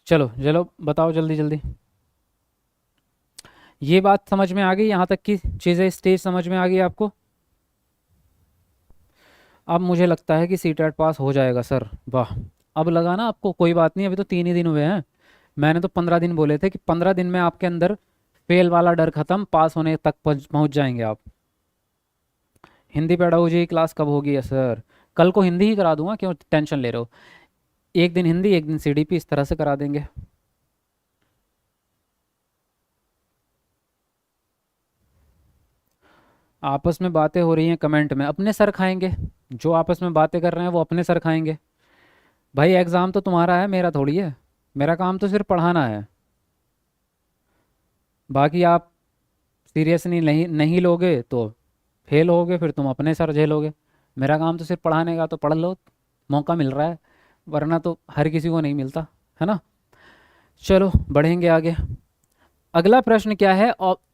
चलो चलो बताओ जल्दी जल्दी। ये बात समझ में आ गई, यहाँ तक की चीज़ें स्टेज समझ में आ गई आपको? अब मुझे लगता है कि सीटेट पास हो जाएगा सर, वाह। अब लगा ना आपको? कोई बात नहीं, अभी तो 3 ही दिन हुए हैं, मैंने तो 15 दिन बोले थे कि 15 दिन में आपके अंदर फेल वाला डर खत्म, पास होने तक पहुंच जाएंगे आप। हिंदी पेडागोजी की क्लास कब होगी है सर? कल को हिंदी ही करा दूंगा, क्यों टेंशन ले रहे हो? एक दिन हिंदी एक दिन सीडीपी, इस तरह से करा देंगे। आपस में बातें हो रही हैं कमेंट में, अपने सर खाएंगे। जो आपस में बातें कर रहे हैं वो अपने सर खाएंगे। भाई एग्ज़ाम तो तुम्हारा है, मेरा थोड़ी है। मेरा काम तो सिर्फ पढ़ाना है। बाकी आप सीरियसली नहीं नहीं लोगे तो फेल होगे, फिर तुम अपने सर झेलोगे। मेरा काम तो सिर्फ पढ़ाने का, तो पढ़ लो, मौका मिल रहा है, वरना तो हर किसी को नहीं मिलता, है ना। चलो बढ़ेंगे आगे। अगला प्रश्न क्या है?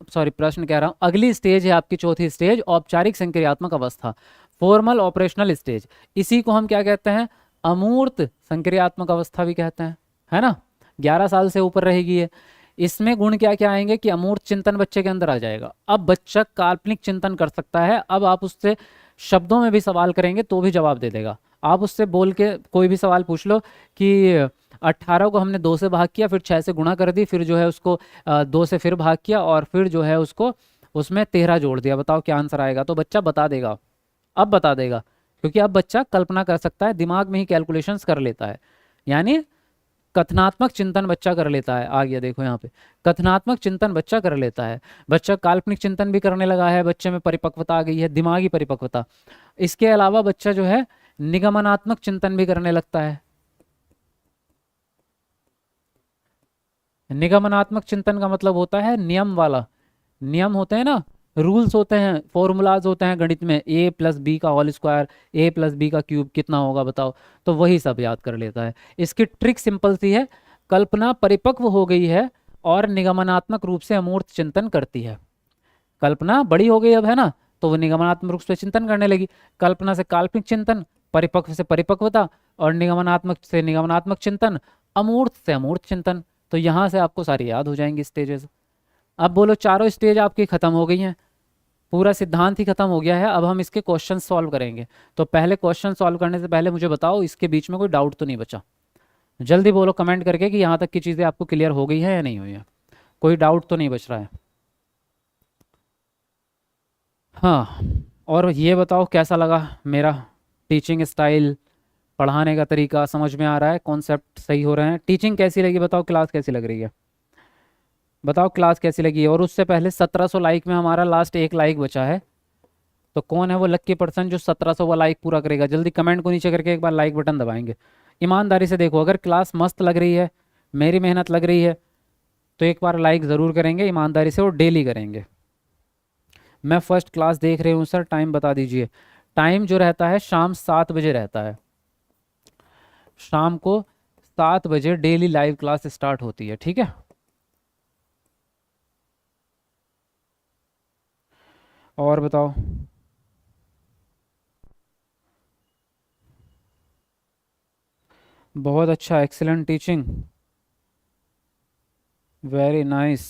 सॉरी, प्रश्न कह रहा हूँ, अगली स्टेज है आपकी चौथी स्टेज, औपचारिक संक्रियात्मक अवस्था, फॉर्मल ऑपरेशनल स्टेज। इसी को हम क्या कहते हैं? अमूर्त संक्रियात्मक अवस्था भी कहते हैं, है ना। 11 साल से ऊपर रहेगी ये। इसमें गुण क्या क्या आएंगे कि अमूर्त चिंतन बच्चे के अंदर आ जाएगा। अब बच्चा काल्पनिक चिंतन कर सकता है। अब आप उससे शब्दों में भी सवाल करेंगे तो भी जवाब दे देगा। आप उससे बोल के कोई भी सवाल पूछ लो कि 18 को हमने 2 से भाग किया, फिर 6 से गुणा कर दी, फिर जो है उसको 2 से फिर भाग किया, और फिर जो है उसको उसमें 13 जोड़ दिया, बताओ क्या आंसर आएगा? तो बच्चा बता देगा। अब बता देगा, क्योंकि अब बच्चा कल्पना कर सकता है, दिमाग में ही कैलकुलेशंस कर लेता है। यानी कथनात्मक चिंतन बच्चा कर लेता है। आ गया देखो यहाँ पे, कथनात्मक चिंतन बच्चा कर लेता है। बच्चा काल्पनिक चिंतन भी करने लगा है, बच्चे में परिपक्वता आ गई है, दिमागी परिपक्वता। इसके अलावा बच्चा जो है निगमनात्मक चिंतन भी करने लगता है। निगमनात्मक चिंतन का मतलब होता है नियम वाला। नियम होते हैं ना, रूल्स होते हैं, फॉर्मूलाज होते हैं गणित में, ए प्लस बी का होल स्क्वायर, ए प्लस बी का क्यूब कितना होगा बताओ, तो वही सब याद कर लेता है। इसकी ट्रिक सिंपल सी है, कल्पना परिपक्व हो गई है और निगमनात्मक रूप से अमूर्त चिंतन करती है। कल्पना बड़ी हो गई अब, है ना, तो वो निगमनात्मक रूप से चिंतन करने लगी। कल्पना से काल्पनिक चिंतन, परिपक्व से परिपक्वता, और निगमनात्मक से निगमनात्मक चिंतन, अमूर्त से अमूर्त चिंतन। तो यहाँ से आपको सारी याद हो जाएंगी स्टेजेस। अब बोलो, चारों स्टेज आपकी खत्म हो गई हैं, पूरा सिद्धांत ही खत्म हो गया है। अब हम इसके क्वेश्चन सॉल्व करेंगे। तो पहले क्वेश्चन सॉल्व करने से पहले मुझे बताओ, इसके बीच में कोई डाउट तो नहीं बचा? जल्दी बोलो कमेंट करके कि यहाँ तक की चीज़ें आपको क्लियर हो गई है या नहीं हुई है। कोई डाउट तो नहीं बच रहा है? हाँ, और ये बताओ कैसा लगा मेरा टीचिंग स्टाइल, पढ़ाने का तरीका समझ में आ रहा है? कॉन्सेप्ट सही हो रहे हैं? टीचिंग कैसी लगी बताओ, क्लास कैसी लग रही है बताओ, क्लास कैसी लगी? और उससे पहले 1700 लाइक में हमारा लास्ट एक लाइक बचा है, तो कौन है वो लक्की पर्सन जो 1700 वाला लाइक पूरा करेगा? जल्दी कमेंट को नीचे करके एक बार लाइक बटन दबाएंगे। ईमानदारी से देखो, अगर क्लास मस्त लग रही है, मेरी मेहनत लग रही है, तो एक बार लाइक ज़रूर करेंगे ईमानदारी से, और डेली करेंगे। मैं फर्स्ट क्लास देख रही हूँ सर, टाइम बता दीजिए। टाइम जो रहता है शाम 7 बजे रहता है। शाम को 7 बजे डेली लाइव क्लास स्टार्ट होती है, ठीक है। और बताओ। बहुत अच्छा, एक्सीलेंट टीचिंग, वेरी नाइस।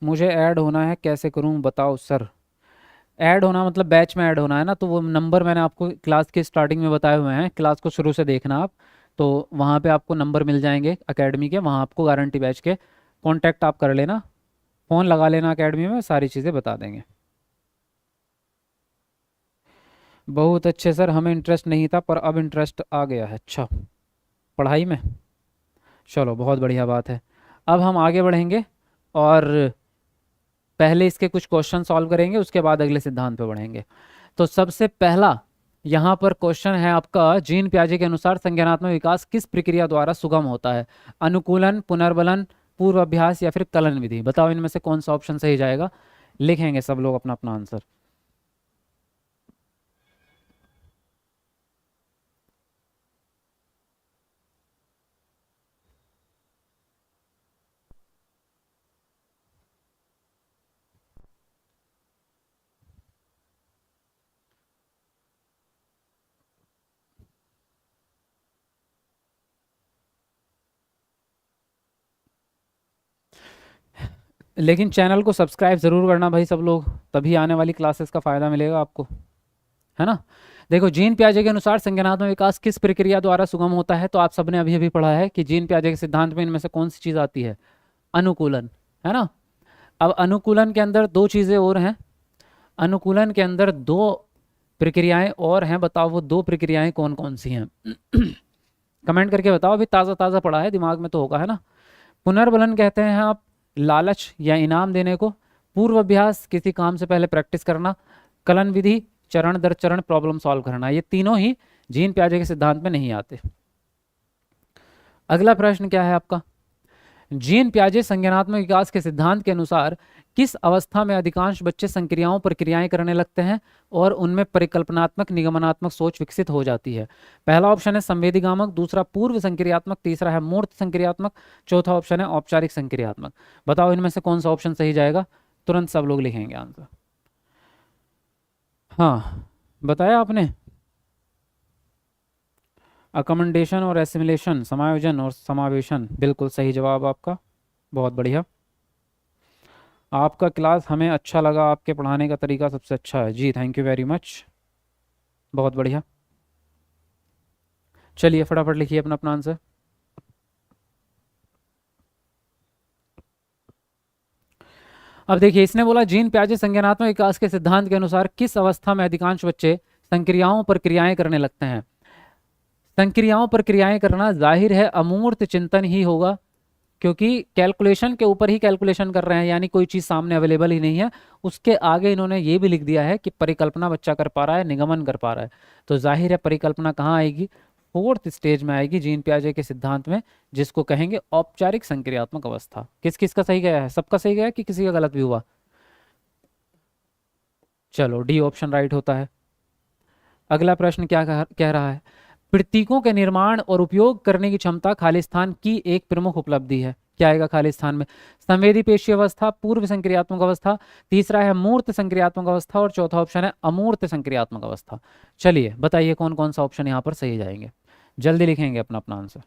मुझे ऐड होना है, कैसे करूं बताओ सर? ऐड होना मतलब बैच में ऐड होना है ना, तो वो नंबर मैंने आपको क्लास के स्टार्टिंग में बताए हुए हैं, क्लास को शुरू से देखना आप। तो वहाँ पे आपको नंबर मिल जाएंगे एकेडमी के, वहाँ आपको गारंटी बैच के कांटेक्ट आप कर लेना, फ़ोन लगा लेना एकेडमी में, सारी चीज़ें बता देंगे। बहुत अच्छे सर, हमें इंटरेस्ट नहीं था पर अब इंटरेस्ट आ गया है। अच्छा, पढ़ाई में? चलो बहुत बढ़िया बात है। अब हम आगे बढ़ेंगे और पहले इसके कुछ क्वेश्चन सॉल्व करेंगे, उसके बाद अगले सिद्धांत पे बढ़ेंगे। तो सबसे पहला यहाँ पर क्वेश्चन है आपका, जीन पियाजे के अनुसार संज्ञानात्मक विकास किस प्रक्रिया द्वारा सुगम होता है? अनुकूलन, पुनर्बलन, पूर्वाभ्यास या फिर कलन विधि? बताओ इनमें से कौन सा ऑप्शन सही जाएगा? लिखेंगे सब लोग अपना अपना आंसर। लेकिन चैनल को सब्सक्राइब ज़रूर करना भाई सब लोग, तभी आने वाली क्लासेस का फ़ायदा मिलेगा आपको, है ना। देखो जीन पियाजे के अनुसार संज्ञानात्मक विकास किस प्रक्रिया द्वारा सुगम होता है, तो आप सबने अभी अभी पढ़ा है कि जीन पियाजे के सिद्धांत में इनमें से कौन सी चीज आती है, अनुकूलन, है ना। अब अनुकूलन के अंदर दो चीजें और हैं, अनुकूलन के अंदर दो प्रक्रियाएं और हैं, बताओ वो दो प्रक्रियाएं कौन कौन सी हैं। कमेंट करके बताओ, अभी ताज़ा ताज़ा पढ़ा है, दिमाग में तो होगा, है ना। पुनर्बलन कहते हैं आप लालच या इनाम देने को, पूर्व अभ्यास किसी काम से पहले प्रैक्टिस करना, कलन विधि चरण दर चरण प्रॉब्लम सॉल्व करना, ये तीनों ही जीन पियाजे के सिद्धांत में नहीं आते। अगला प्रश्न क्या है आपका, जीन पियाजे संज्ञानात्मक विकास के सिद्धांत के अनुसार किस अवस्था में अधिकांश बच्चे संक्रियाओं पर क्रियाएं करने लगते हैं और उनमें परिकल्पनात्मक निगमनात्मक सोच विकसित हो जाती है। पहला ऑप्शन है संवेदीगामक, दूसरा पूर्व संक्रियात्मक, तीसरा है मूर्त संक्रियात्मक, चौथा ऑप्शन है औपचारिक संक्रियात्मक। बताओ इनमें से कौन सा ऑप्शन सही जाएगा, तुरंत सब लोग लिखेंगे आंसर। हाँ बताया आपने, अकमेंडेशन और एसिमिलेशन, समायोजन और समावेशन, बिल्कुल सही जवाब आपका, बहुत बढ़िया। आपका क्लास हमें अच्छा लगा, आपके पढ़ाने का तरीका सबसे अच्छा है जी, थैंक यू वेरी मच, बहुत बढ़िया। चलिए फटाफट लिखिए अपना अपना आंसर। अब देखिए इसने बोला जीन पियाजे संज्ञानात्मक विकास के सिद्धांत के अनुसार किस अवस्था में अधिकांश बच्चे संक्रियाओं पर क्रियाएं करने लगते हैं। संक्रियाओं पर क्रियाएं करना जाहिर है अमूर्त चिंतन ही होगा, क्योंकि कैलकुलेशन के ऊपर ही कैलकुलेशन कर रहे हैं, यानी कोई चीज़ सामने अवेलेबल ही नहीं है। उसके आगे इन्होंने ये भी लिख दिया है कि परिकल्पना बच्चा कर पा रहा है, निगमन कर पा रहा है, तो जाहिर है परिकल्पना कहाँ आएगी, फोर्थ स्टेज में आएगी जीन पियाजे के सिद्धांत में, जिसको कहेंगे औपचारिक संक्रियात्मक अवस्था। किस किस का सही गया है, सबका सही गया है कि किसी का गलत भी हुआ। चलो डी ऑप्शन राइट होता है। अगला प्रश्न क्या कह रहा है, प्रतीकों के निर्माण और उपयोग करने की क्षमता खालिस्तान की एक प्रमुख उपलब्धि है। क्या आएगा खालिस्तान में, संवेदी पेशी अवस्था, पूर्व संक्रियात्मक अवस्था, तीसरा है मूर्त संक्रियात्मक अवस्था और चौथा ऑप्शन है अमूर्त संक्रियात्मक अवस्था। चलिए बताइए कौन कौन सा ऑप्शन यहाँ पर सही जाएंगे, जल्दी लिखेंगे अपना अपना आंसर।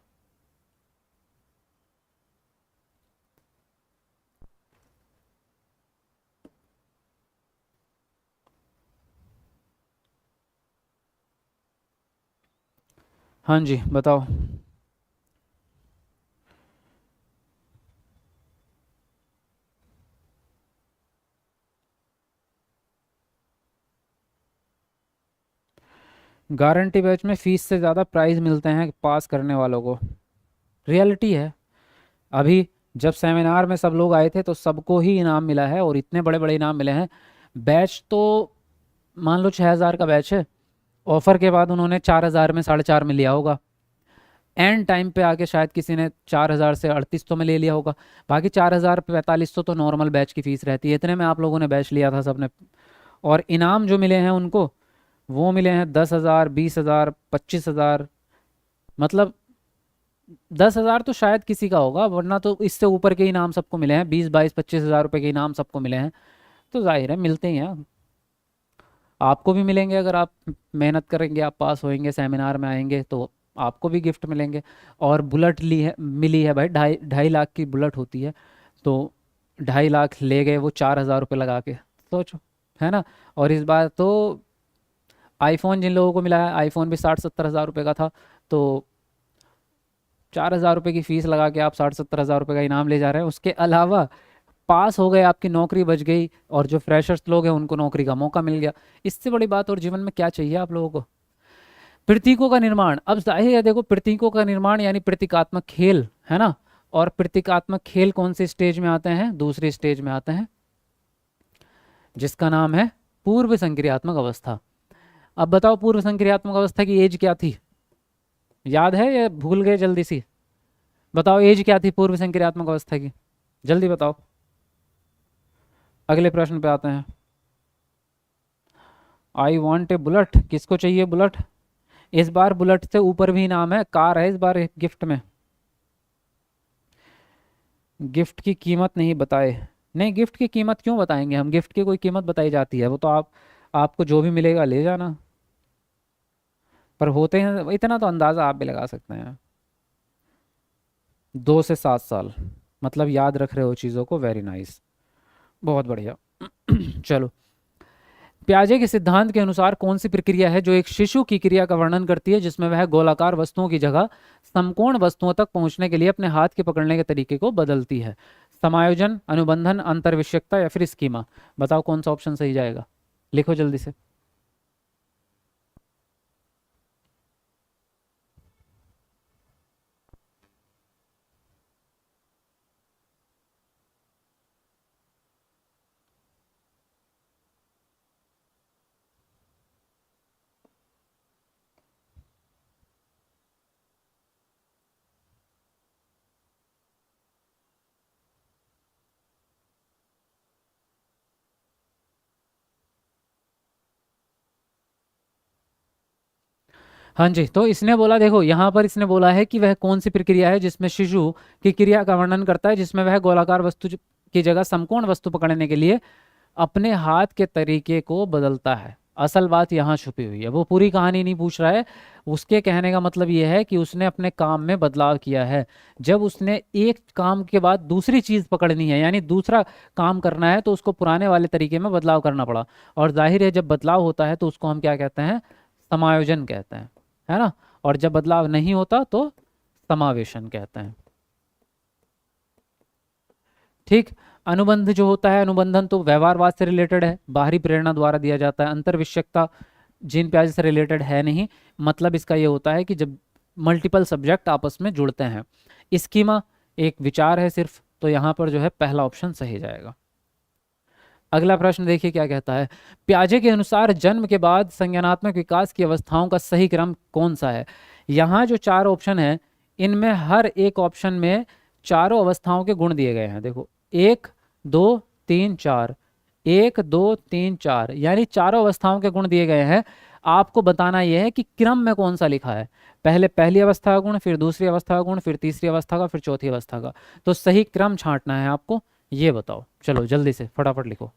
हाँ जी बताओ। गारंटी बैच में फीस से ज़्यादा प्राइज मिलते हैं पास करने वालों को, रियलिटी है। अभी जब सेमिनार में सब लोग आए थे तो सबको ही इनाम मिला है, और इतने बड़े बड़े इनाम मिले हैं। बैच तो मान लो 6,000 का बैच है, ऑफर के बाद उन्होंने 4,000 में 4,500 में लिया होगा, एंड टाइम पे आके शायद किसी ने 4,000 से 3,800 में ले लिया होगा, बाकी 4,000 4500 तो नॉर्मल बैच की फ़ीस रहती है। इतने में आप लोगों ने बैच लिया था सबने, और इनाम जो मिले हैं उनको वो मिले हैं 10,000, 20,000, 25,000, मतलब 10,000 तो शायद किसी का होगा, वरना तो इससे ऊपर के इनाम सबको मिले हैं, 20, 22, 25,000 रुपये के इनाम सबको मिले हैं। तो जाहिर है मिलते ही हैं, आपको भी मिलेंगे अगर आप मेहनत करेंगे, आप पास होएंगे, सेमिनार में आएंगे तो आपको भी गिफ्ट मिलेंगे। और बुलेट ली है, मिली है भाई, 2.5 लाख की बुलेट होती है, तो 2.5 लाख ले गए वो 4,000 रुपये लगा के, सोचो, है ना। और इस बार तो आईफोन जिन लोगों को मिला है, आईफोन भी 60-70 हज़ार रुपये का था, तो 4,000 रुपये की फ़ीस लगा के आप 60-70 हज़ार रुपये का इनाम ले जा रहे हैं। उसके अलावा पास हो गए, आपकी नौकरी बच गई, और जो फ्रेशर्स लोग हैं उनको नौकरी का मौका मिल गया। इससे बड़ी बात और जीवन में क्या चाहिए आप लोगों को। प्रतीकों का निर्माण, अब जाहिर है देखो प्रतीकों का निर्माण यानी प्रतीकात्मक खेल, है ना। और प्रतीकात्मक खेल कौन से स्टेज में आते हैं, दूसरे स्टेज में आते हैं, जिसका नाम है पूर्व संक्रियात्मक अवस्था। अब बताओ पूर्व संक्रियात्मक अवस्था की एज क्या थी, याद है या भूल गए जल्दी सी, बताओ एज क्या थी पूर्व संक्रियात्मक अवस्था की, जल्दी बताओ। अगले प्रश्न पे आते हैं। आई वॉन्ट ए बुलेट, किसको चाहिए बुलेट। इस बार बुलेट से ऊपर भी इनाम है, कार है इस बार गिफ्ट में। गिफ्ट की कीमत नहीं बताए, नहीं गिफ्ट की कीमत क्यों बताएंगे हम, गिफ्ट की कोई कीमत बताई जाती है, वो तो आपको जो भी मिलेगा ले जाना। पर होते हैं इतना तो अंदाज़ा आप भी लगा सकते हैं, 2 से 7 साल, मतलब याद रख रहे हो चीज़ों को, वेरी नाइस, बहुत बढ़िया। चलो पियाजे के सिद्धांत के अनुसार कौन सी प्रक्रिया है जो एक शिशु की क्रिया का वर्णन करती है जिसमें वह गोलाकार वस्तुओं की जगह समकोण वस्तुओं तक पहुंचने के लिए अपने हाथ के पकड़ने के तरीके को बदलती है? समायोजन, अनुबंधन, अंतर्विषयकता या फिर स्कीमा? बताओ कौन सा ऑप्शन सही जाएगा, लिखो जल्दी से। हाँ जी, तो इसने बोला, देखो यहाँ पर इसने बोला है कि वह कौन सी प्रक्रिया है जिसमें शिशु की क्रिया का वर्णन करता है जिसमें वह गोलाकार वस्तु की जगह समकोण वस्तु पकड़ने के लिए अपने हाथ के तरीके को बदलता है। असल बात यहाँ छुपी हुई है, वो पूरी कहानी नहीं पूछ रहा है। उसके कहने का मतलब ये है कि उसने अपने काम में बदलाव किया है। जब उसने एक काम के बाद दूसरी चीज पकड़नी है, यानी दूसरा काम करना है, तो उसको पुराने वाले तरीके में बदलाव करना पड़ा। और जाहिर है जब बदलाव होता है तो उसको हम क्या कहते हैं? समायोजन कहते हैं, है ना। और जब बदलाव नहीं होता तो समावेशन कहते हैं। ठीक। अनुबंध जो होता है, अनुबंधन तो व्यवहारवाद से रिलेटेड है, बाहरी प्रेरणा द्वारा दिया जाता है। अंतर्विषयकता जीन प्याजे से रिलेटेड है नहीं, मतलब इसका ये होता है कि जब मल्टीपल सब्जेक्ट आपस में जुड़ते हैं। स्कीमा एक विचार है सिर्फ, तो यहाँ पर जो है पहला ऑप्शन सही जाएगा। अगला प्रश्न देखिए क्या कहता है। प्याजे के अनुसार जन्म के बाद संज्ञानात्मक विकास की अवस्थाओं का सही क्रम कौन सा है? यहाँ जो चार ऑप्शन है, इनमें हर एक ऑप्शन में चारों अवस्थाओं के गुण दिए गए हैं। देखो, एक, दो, तीन, चार, एक, दो, तीन, चार, यानी चारों अवस्थाओं के गुण दिए गए हैं। आपको बताना यह है कि क्रम में कौन सा लिखा है। पहले पहली अवस्था का गुण, फिर दूसरी अवस्था का गुण, फिर तीसरी अवस्था का, फिर चौथी अवस्था का। तो सही क्रम छांटना है आपको, ये बताओ। चलो जल्दी से फटाफट लिखो।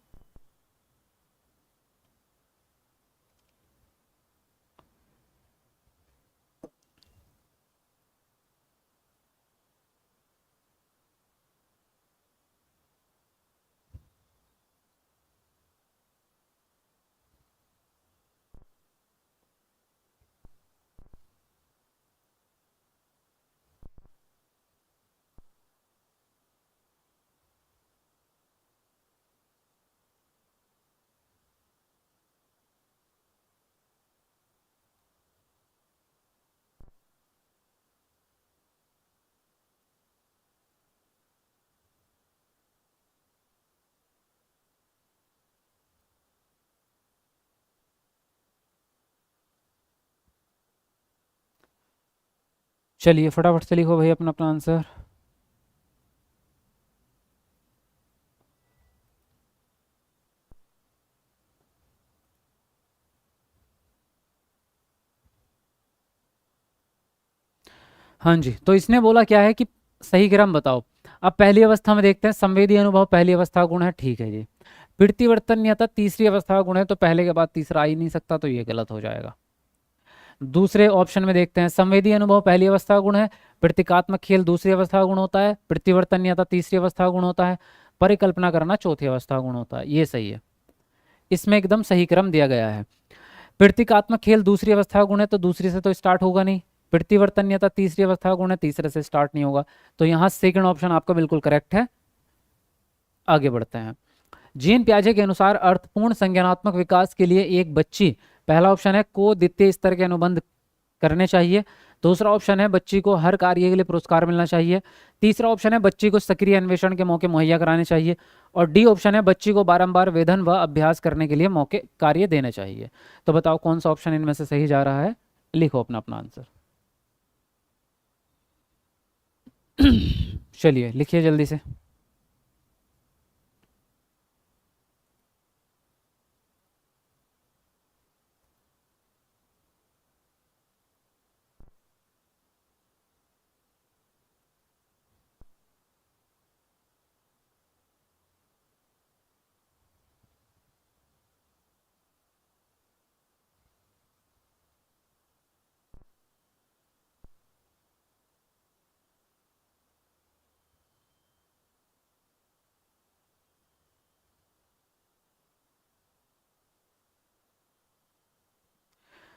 चलिए फटाफट से लिखो भाई अपना अपना आंसर। हाँ जी, तो इसने बोला क्या है कि सही क्रम बताओ। अब पहली अवस्था में देखते हैं, संवेदी अनुभव पहली अवस्था का गुण है, ठीक है जी। वृत्तिवर्तन्यता तीसरी अवस्था का गुण है, तो पहले के बाद तीसरा आ ही नहीं सकता, तो ये गलत हो जाएगा। दूसरे ऑप्शन में देखते हैं, संवेदी अनुभव पहली अवस्था का गुण है, प्रतीकात्मक खेल दूसरी अवस्था का गुण होता है, वृत्तिवर्तन्यता तीसरी अवस्था का गुण होता है, परिकल्पना करना चौथी अवस्था का गुण होता है। ये सही है, इसमें एकदम सही क्रम दिया गया है। प्रतीकात्मक खेल दूसरी अवस्था का गुण है, तो दूसरी से तो स्टार्ट होगा नहीं। वृत्तिवर्तन्यता तीसरी अवस्था का गुण है, तीसरे से स्टार्ट नहीं होगा। तो यहाँ सेकंड ऑप्शन आपका बिल्कुल करेक्ट है। आगे बढ़ते हैं। जीन प्याजे के अनुसार अर्थपूर्ण संज्ञानात्मक विकास के लिए एक बच्ची, पहला ऑप्शन है को द्वितीय स्तर के अनुबंध करने चाहिए। दूसरा ऑप्शन है बच्ची को हर कार्य के लिए पुरस्कार मिलना चाहिए। तीसरा ऑप्शन है बच्ची को सक्रिय अन्वेषण के मौके मुहैया कराने चाहिए। और डी ऑप्शन है बच्ची को बारंबार वेधन व अभ्यास करने के लिए मौके कार्य देने चाहिए। तो बताओ कौन सा ऑप्शन इनमें से सही जा रहा है, लिखो अपना अपना आंसर। चलिए लिखिए जल्दी से।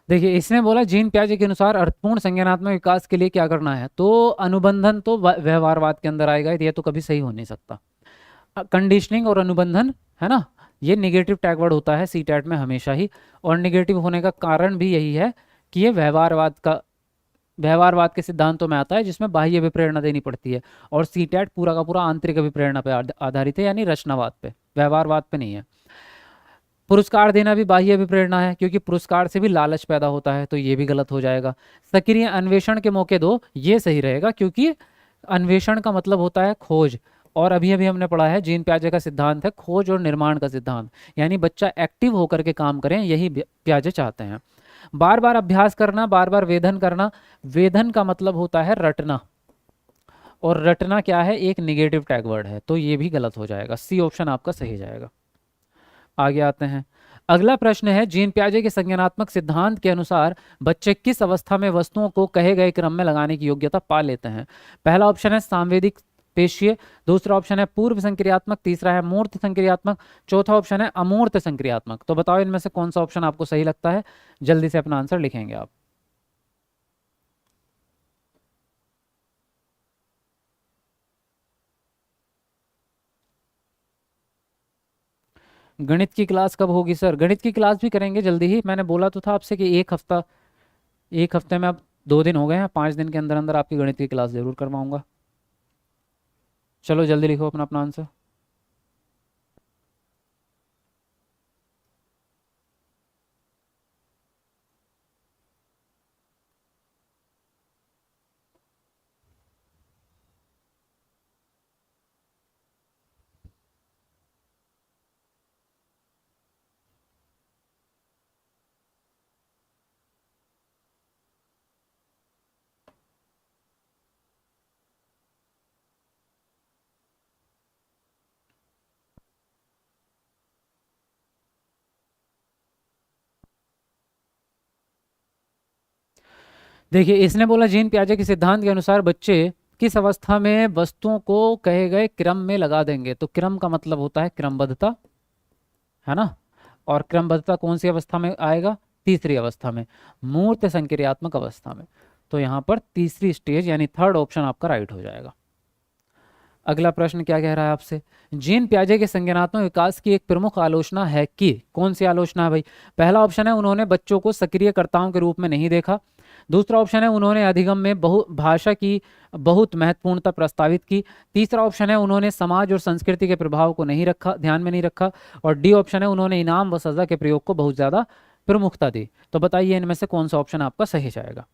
देखिए इसने बोला जीन पियाजे के अनुसार अर्थपूर्ण संज्ञानात्मक विकास के लिए क्या करना है, तो अनुबंधन तो व्यवहारवाद के अंदर आएगा, ये तो कभी सही हो नहीं सकता। कंडीशनिंग और अनुबंधन, है ना, ये निगेटिव टैग वर्ड होता है सीटैट में हमेशा ही, और निगेटिव होने का कारण भी यही है कि ये व्यवहारवाद के सिद्धांतों में आता है जिसमें बाह्य अभिप्रेरणा देनी पड़ती है, और सीटैट पूरा का पूरा आंतरिक अभिप्रेरणा पे आधारित है, यानी रचनावाद पे, व्यवहारवाद पे नहीं है। पुरस्कार देना भी बाह्य अभिप्रेरणा है, क्योंकि पुरस्कार से भी लालच पैदा होता है, तो ये भी गलत हो जाएगा। सक्रिय अन्वेषण के मौके दो, ये सही रहेगा, क्योंकि अन्वेषण का मतलब होता है खोज, और अभी अभी हमने पढ़ा है जीन पियाजे का सिद्धांत है खोज और निर्माण का सिद्धांत, यानी बच्चा एक्टिव होकर के काम करें, यही पियाजे चाहते हैं। बार बार अभ्यास करना, बार बार वेधन करना, वेधन का मतलब होता है रटना, और रटना क्या है, एक निगेटिव टैग वर्ड है, तो ये भी गलत हो जाएगा, सी ऑप्शन आपका सही जाएगा। आगे आते हैं। अगला प्रश्न है, जीन पियाजे के संज्ञानात्मक सिद्धांत के अनुसार बच्चे किस अवस्था में वस्तुओं को कहे गए क्रम में लगाने की योग्यता पा लेते हैं। पहला ऑप्शन है सांवेदिक पेशीय, दूसरा ऑप्शन है पूर्व संक्रियात्मक, तीसरा है मूर्त संक्रियात्मक, चौथा ऑप्शन है अमूर्त संक्रियात्मक। तो बताओ इनमें से कौन सा ऑप्शन आपको सही लगता है, जल्दी से अपना आंसर लिखेंगे आप। गणित की क्लास कब होगी सर? गणित की क्लास भी करेंगे जल्दी ही, मैंने बोला तो था आपसे कि एक हफ्ते में, अब 2 दिन हो गए हैं, 5 दिन के अंदर अंदर आपकी गणित की क्लास जरूर करवाऊंगा। चलो जल्दी लिखो अपना अपना आंसर। देखिए इसने बोला जीन पियाजे के सिद्धांत के अनुसार बच्चे किस अवस्था में वस्तुओं को कहे गए क्रम में लगा देंगे, तो क्रम का मतलब होता है क्रमबद्धता, है ना, और क्रमबद्धता कौन सी अवस्था में आएगा, तीसरी अवस्था में, मूर्त संक्रियात्मक अवस्था में। तो यहाँ पर तीसरी स्टेज यानी थर्ड ऑप्शन आपका राइट हो जाएगा। अगला प्रश्न क्या कह रहा है आपसे, जीन पियाजे के संज्ञानात्मक विकास की एक प्रमुख आलोचना है कि, कौन सी आलोचना है भाई? पहला ऑप्शन है उन्होंने बच्चों को सक्रियकर्ताओं के रूप में नहीं देखा, दूसरा ऑप्शन है उन्होंने अधिगम में भाषा की बहुत महत्वपूर्णता प्रस्तावित की, तीसरा ऑप्शन है उन्होंने समाज और संस्कृति के प्रभाव को नहीं रखा, ध्यान में नहीं रखा, और डी ऑप्शन है उन्होंने इनाम व सजा के प्रयोग को बहुत ज़्यादा प्रमुखता दी। तो बताइए इनमें से कौन सा ऑप्शन आपका सही जाएगा।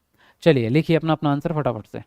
चलिए लिखिए अपना अपना आंसर फटाफट से।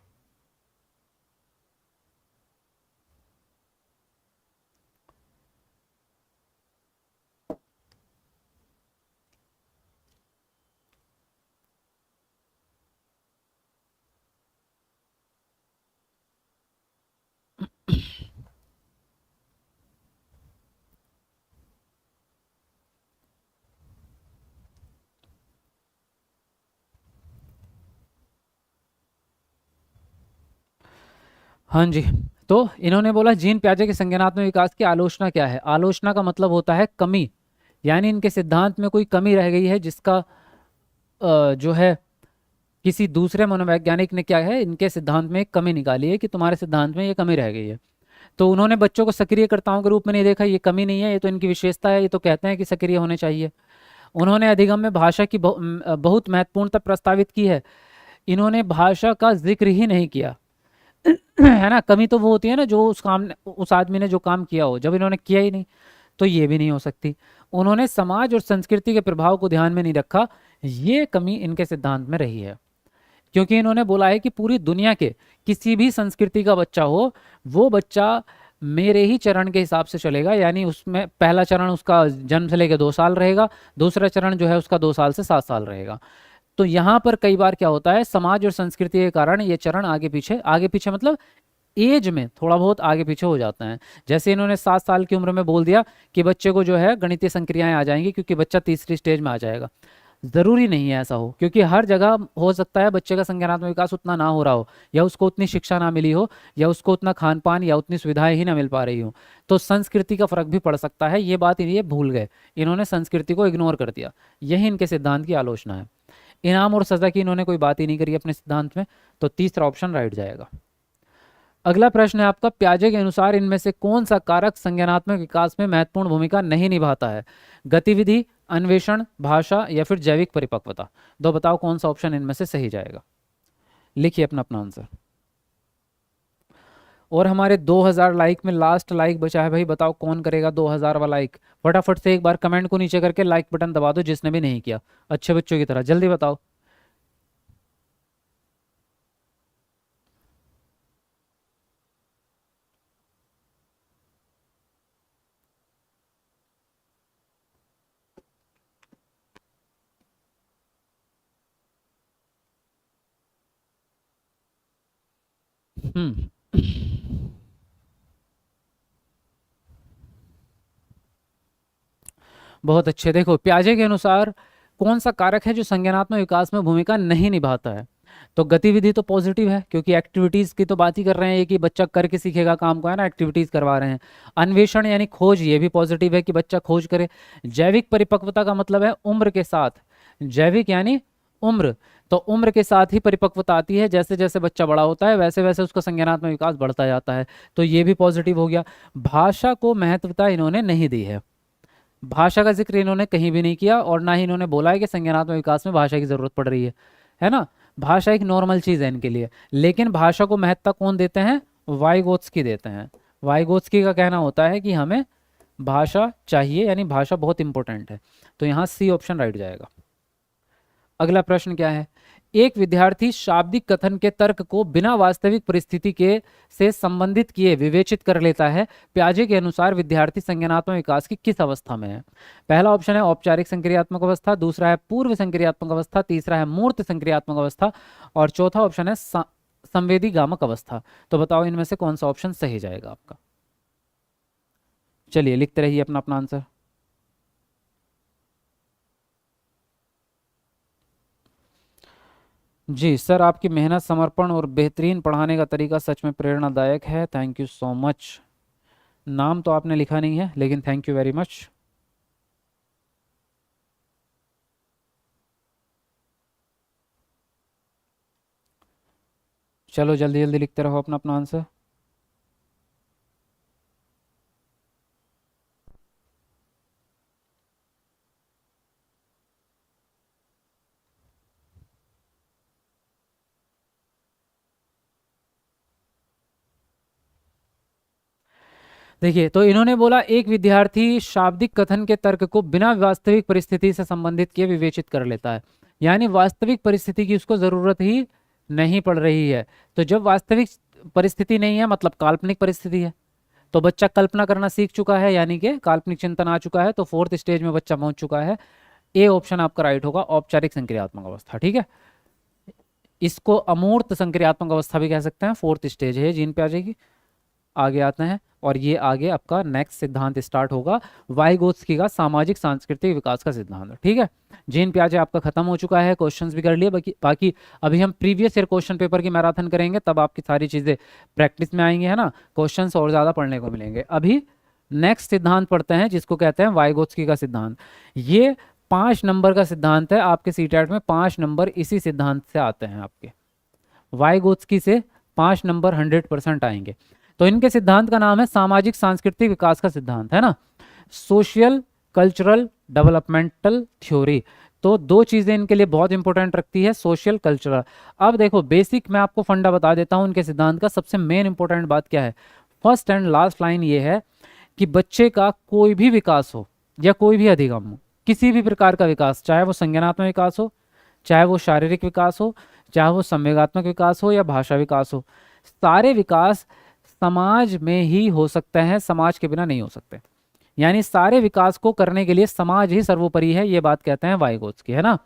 हाँ जी, तो इन्होंने बोला जीन पियाजे के संज्ञानात्मक विकास की आलोचना क्या है। आलोचना का मतलब होता है कमी, यानी इनके सिद्धांत में कोई कमी रह गई है, जिसका जो है किसी दूसरे मनोवैज्ञानिक ने क्या है इनके सिद्धांत में एक कमी निकाली है कि तुम्हारे सिद्धांत में ये कमी रह गई है। तो उन्होंने बच्चों को सक्रियकर्ताओं के रूप में नहीं देखा, ये कमी नहीं है, ये तो इनकी विशेषता है, ये तो कहते हैं कि सक्रिय होने चाहिए। उन्होंने अधिगम में भाषा की बहुत महत्वपूर्णता प्रस्तावित की है, इन्होंने भाषा का जिक्र ही नहीं किया है ना। कमी तो वो होती है ना जो उस आदमी ने जो काम किया हो, जब इन्होंने किया ही नहीं तो ये भी नहीं हो सकती। उन्होंने समाज और संस्कृति के प्रभाव को ध्यान में नहीं रखा, ये कमी इनके सिद्धांत में रही है, क्योंकि इन्होंने बोला है कि पूरी दुनिया के किसी भी संस्कृति का बच्चा हो, वो बच्चा मेरे ही चरण के हिसाब से चलेगा, यानी उसमें पहला चरण उसका जन्म से लेकर 2 साल रहेगा, दूसरा चरण जो है उसका 2 साल से 7 साल रहेगा। तो यहाँ पर कई बार क्या होता है, समाज और संस्कृति के कारण ये चरण आगे पीछे मतलब एज में थोड़ा बहुत आगे पीछे हो जाता है। जैसे इन्होंने 7 साल की उम्र में बोल दिया कि बच्चे को जो है गणितीय संक्रियाएं आ जाएंगी, क्योंकि बच्चा तीसरी स्टेज में आ जाएगा। ज़रूरी नहीं है ऐसा हो, क्योंकि हर जगह हो सकता है बच्चे का संज्ञानात्मक विकास उतना ना हो रहा हो, या उसको उतनी शिक्षा ना मिली हो, या उसको उतना खान पान या उतनी सुविधाएं ही ना मिल पा रही हो, तो संस्कृति का फर्क भी पड़ सकता है। ये बात ये भूल गए, इन्होंने संस्कृति को इग्नोर कर दिया, यही इनके सिद्धांत की आलोचना है। इनाम और सजा की इन्होंने कोई बात ही नहीं करी अपने सिद्धांत में, तो तीसरा ऑप्शन राइट जाएगा। अगला प्रश्न है आपका, पियाजे के अनुसार इनमें से कौन सा कारक संज्ञानात्मक विकास में महत्वपूर्ण भूमिका नहीं निभाता है? गतिविधि, अन्वेषण, भाषा या फिर जैविक परिपक्वता। दो बताओ कौन सा ऑप्शन इनमें से सही जाएगा। लिखिए अपना अपना आंसर। और हमारे 2000 लाइक में लास्ट लाइक बचा है भाई, बताओ कौन करेगा 2000 वाला लाइक। फटाफट से एक बार कमेंट को नीचे करके लाइक बटन दबा दो जिसने भी नहीं किया, अच्छे बच्चों की तरह जल्दी बताओ। हम्म बहुत अच्छे। देखो पियाजे के अनुसार कौन सा कारक है जो संज्ञानात्मक विकास में भूमिका नहीं निभाता है? तो गतिविधि तो पॉजिटिव है, क्योंकि एक्टिविटीज की तो बात ही कर रहे हैं, ये कि बच्चा करके सीखेगा काम को, है ना, एक्टिविटीज करवा रहे हैं। अन्वेषण यानी खोज, ये भी पॉजिटिव है कि बच्चा खोज करे। जैविक परिपक्वता का मतलब है उम्र के साथ, जैविक यानी उम्र, तो उम्र के साथ ही परिपक्वता आती है, जैसे जैसे बच्चा बड़ा होता है वैसे वैसे उसका संज्ञानात्मक विकास बढ़ता जाता है, तो ये भी पॉजिटिव हो गया। भाषा को महत्वता इन्होंने नहीं दी है, भाषा का जिक्र इन्होंने कहीं भी नहीं किया, और ना ही इन्होंने बोला है कि संज्ञानात्मक विकास में भाषा की जरूरत पड़ रही है ना। भाषा एक नॉर्मल चीज़ है इनके लिए, लेकिन भाषा को महत्ता कौन देते हैं? वाइगोत्स्की देते हैं। वाइगोत्स्की का कहना होता है कि हमें भाषा चाहिए, यानी भाषा बहुत इंपॉर्टेंट है, तो यहाँ सी ऑप्शन राइट जाएगा। अगला प्रश्न क्या है? एक विद्यार्थी शाब्दिक कथन के तर्क को बिना वास्तविक परिस्थिति के से संबंधित किए विवेचित कर लेता है। पियाजे के अनुसार विद्यार्थी संज्ञानात्मक विकास की किस अवस्था में है? पहला ऑप्शन है औपचारिक संक्रियात्मक अवस्था, दूसरा है पूर्व संक्रियात्मक अवस्था, तीसरा है मूर्त संक्रियात्मक अवस्था, और चौथा ऑप्शन है संवेदी गामक अवस्था। तो बताओ इनमें से कौन सा ऑप्शन सही जाएगा आपका। चलिए लिखते रहिए अपना अपना आंसर। जी सर, आपकी मेहनत, समर्पण और बेहतरीन पढ़ाने का तरीका सच में प्रेरणादायक है। Thank you so much. नाम तो आपने लिखा नहीं है, लेकिन थैंक यू वेरी मच। चलो जल्दी जल्दी लिखते रहो अपना अपना आंसर। देखिए, तो इन्होंने बोला एक विद्यार्थी शाब्दिक कथन के तर्क को बिना वास्तविक परिस्थिति से संबंधित किए विवेचित कर लेता है, यानी वास्तविक परिस्थिति की उसको जरूरत ही नहीं पड़ रही है। तो जब वास्तविक परिस्थिति नहीं है मतलब काल्पनिक परिस्थिति है, तो बच्चा कल्पना करना सीख चुका है, यानी कि काल्पनिक चिंतन आ चुका है, तो फोर्थ स्टेज में बच्चा पहुंच चुका है। ए ऑप्शन आपका राइट होगा, औपचारिक संक्रियात्मक अवस्था। ठीक है, इसको अमूर्त संक्रियात्मक अवस्था भी कह सकते हैं, फोर्थ स्टेज है, जीन पे आ जाएगी। आगे आते हैं, और ये आगे आपका नेक्स्ट सिद्धांत स्टार्ट होगा, वाइगोत्स्की का सामाजिक सांस्कृतिक विकास का सिद्धांत। ठीक है, जीन प्याजे आपका खत्म हो चुका है, क्वेश्चंस भी कर लिए, बाकी अभी हम प्रीवियस ईयर क्वेश्चन पेपर की मैराथन करेंगे, तब आपकी सारी चीज़ें प्रैक्टिस में आएंगी, है ना, क्वेश्चंस और ज़्यादा पढ़ने को मिलेंगे। अभी नेक्स्ट सिद्धांत पढ़ते हैं जिसको कहते हैं वाइगोत्स्की का सिद्धांत। ये 5 नंबर का सिद्धांत है, आपके सीटेट में 5 नंबर इसी सिद्धांत से आते हैं आपके, वाइगोत्स्की से 5 नंबर 100% आएंगे। तो इनके सिद्धांत का नाम है सामाजिक सांस्कृतिक विकास का सिद्धांत, है ना, सोशियल कल्चरल डेवलपमेंटल थ्योरी। तो दो चीजें इनके लिए बहुत इंपॉर्टेंट रखती है, सोशल कल्चरल। अब देखो बेसिक मैं आपको फंडा बता देता हूं इनके सिद्धांत का। सबसे मेन इंपॉर्टेंट बात क्या है, फर्स्ट एंड लास्ट लाइन ये है कि बच्चे का कोई भी विकास हो या कोई भी अधिगम हो, किसी भी प्रकार का विकास, चाहे वो संज्ञानात्मक विकास हो, चाहे वो शारीरिक विकास हो, चाहे वो संवेगात्मक विकास हो या भाषा विकास हो, सारे विकास समाज में ही हो सकते हैं, समाज के बिना नहीं हो सकते। यानी सारे विकास को करने के लिए समाज ही सर्वोपरि है, ये बात कहते हैं वाइगोत्स्की, है ना।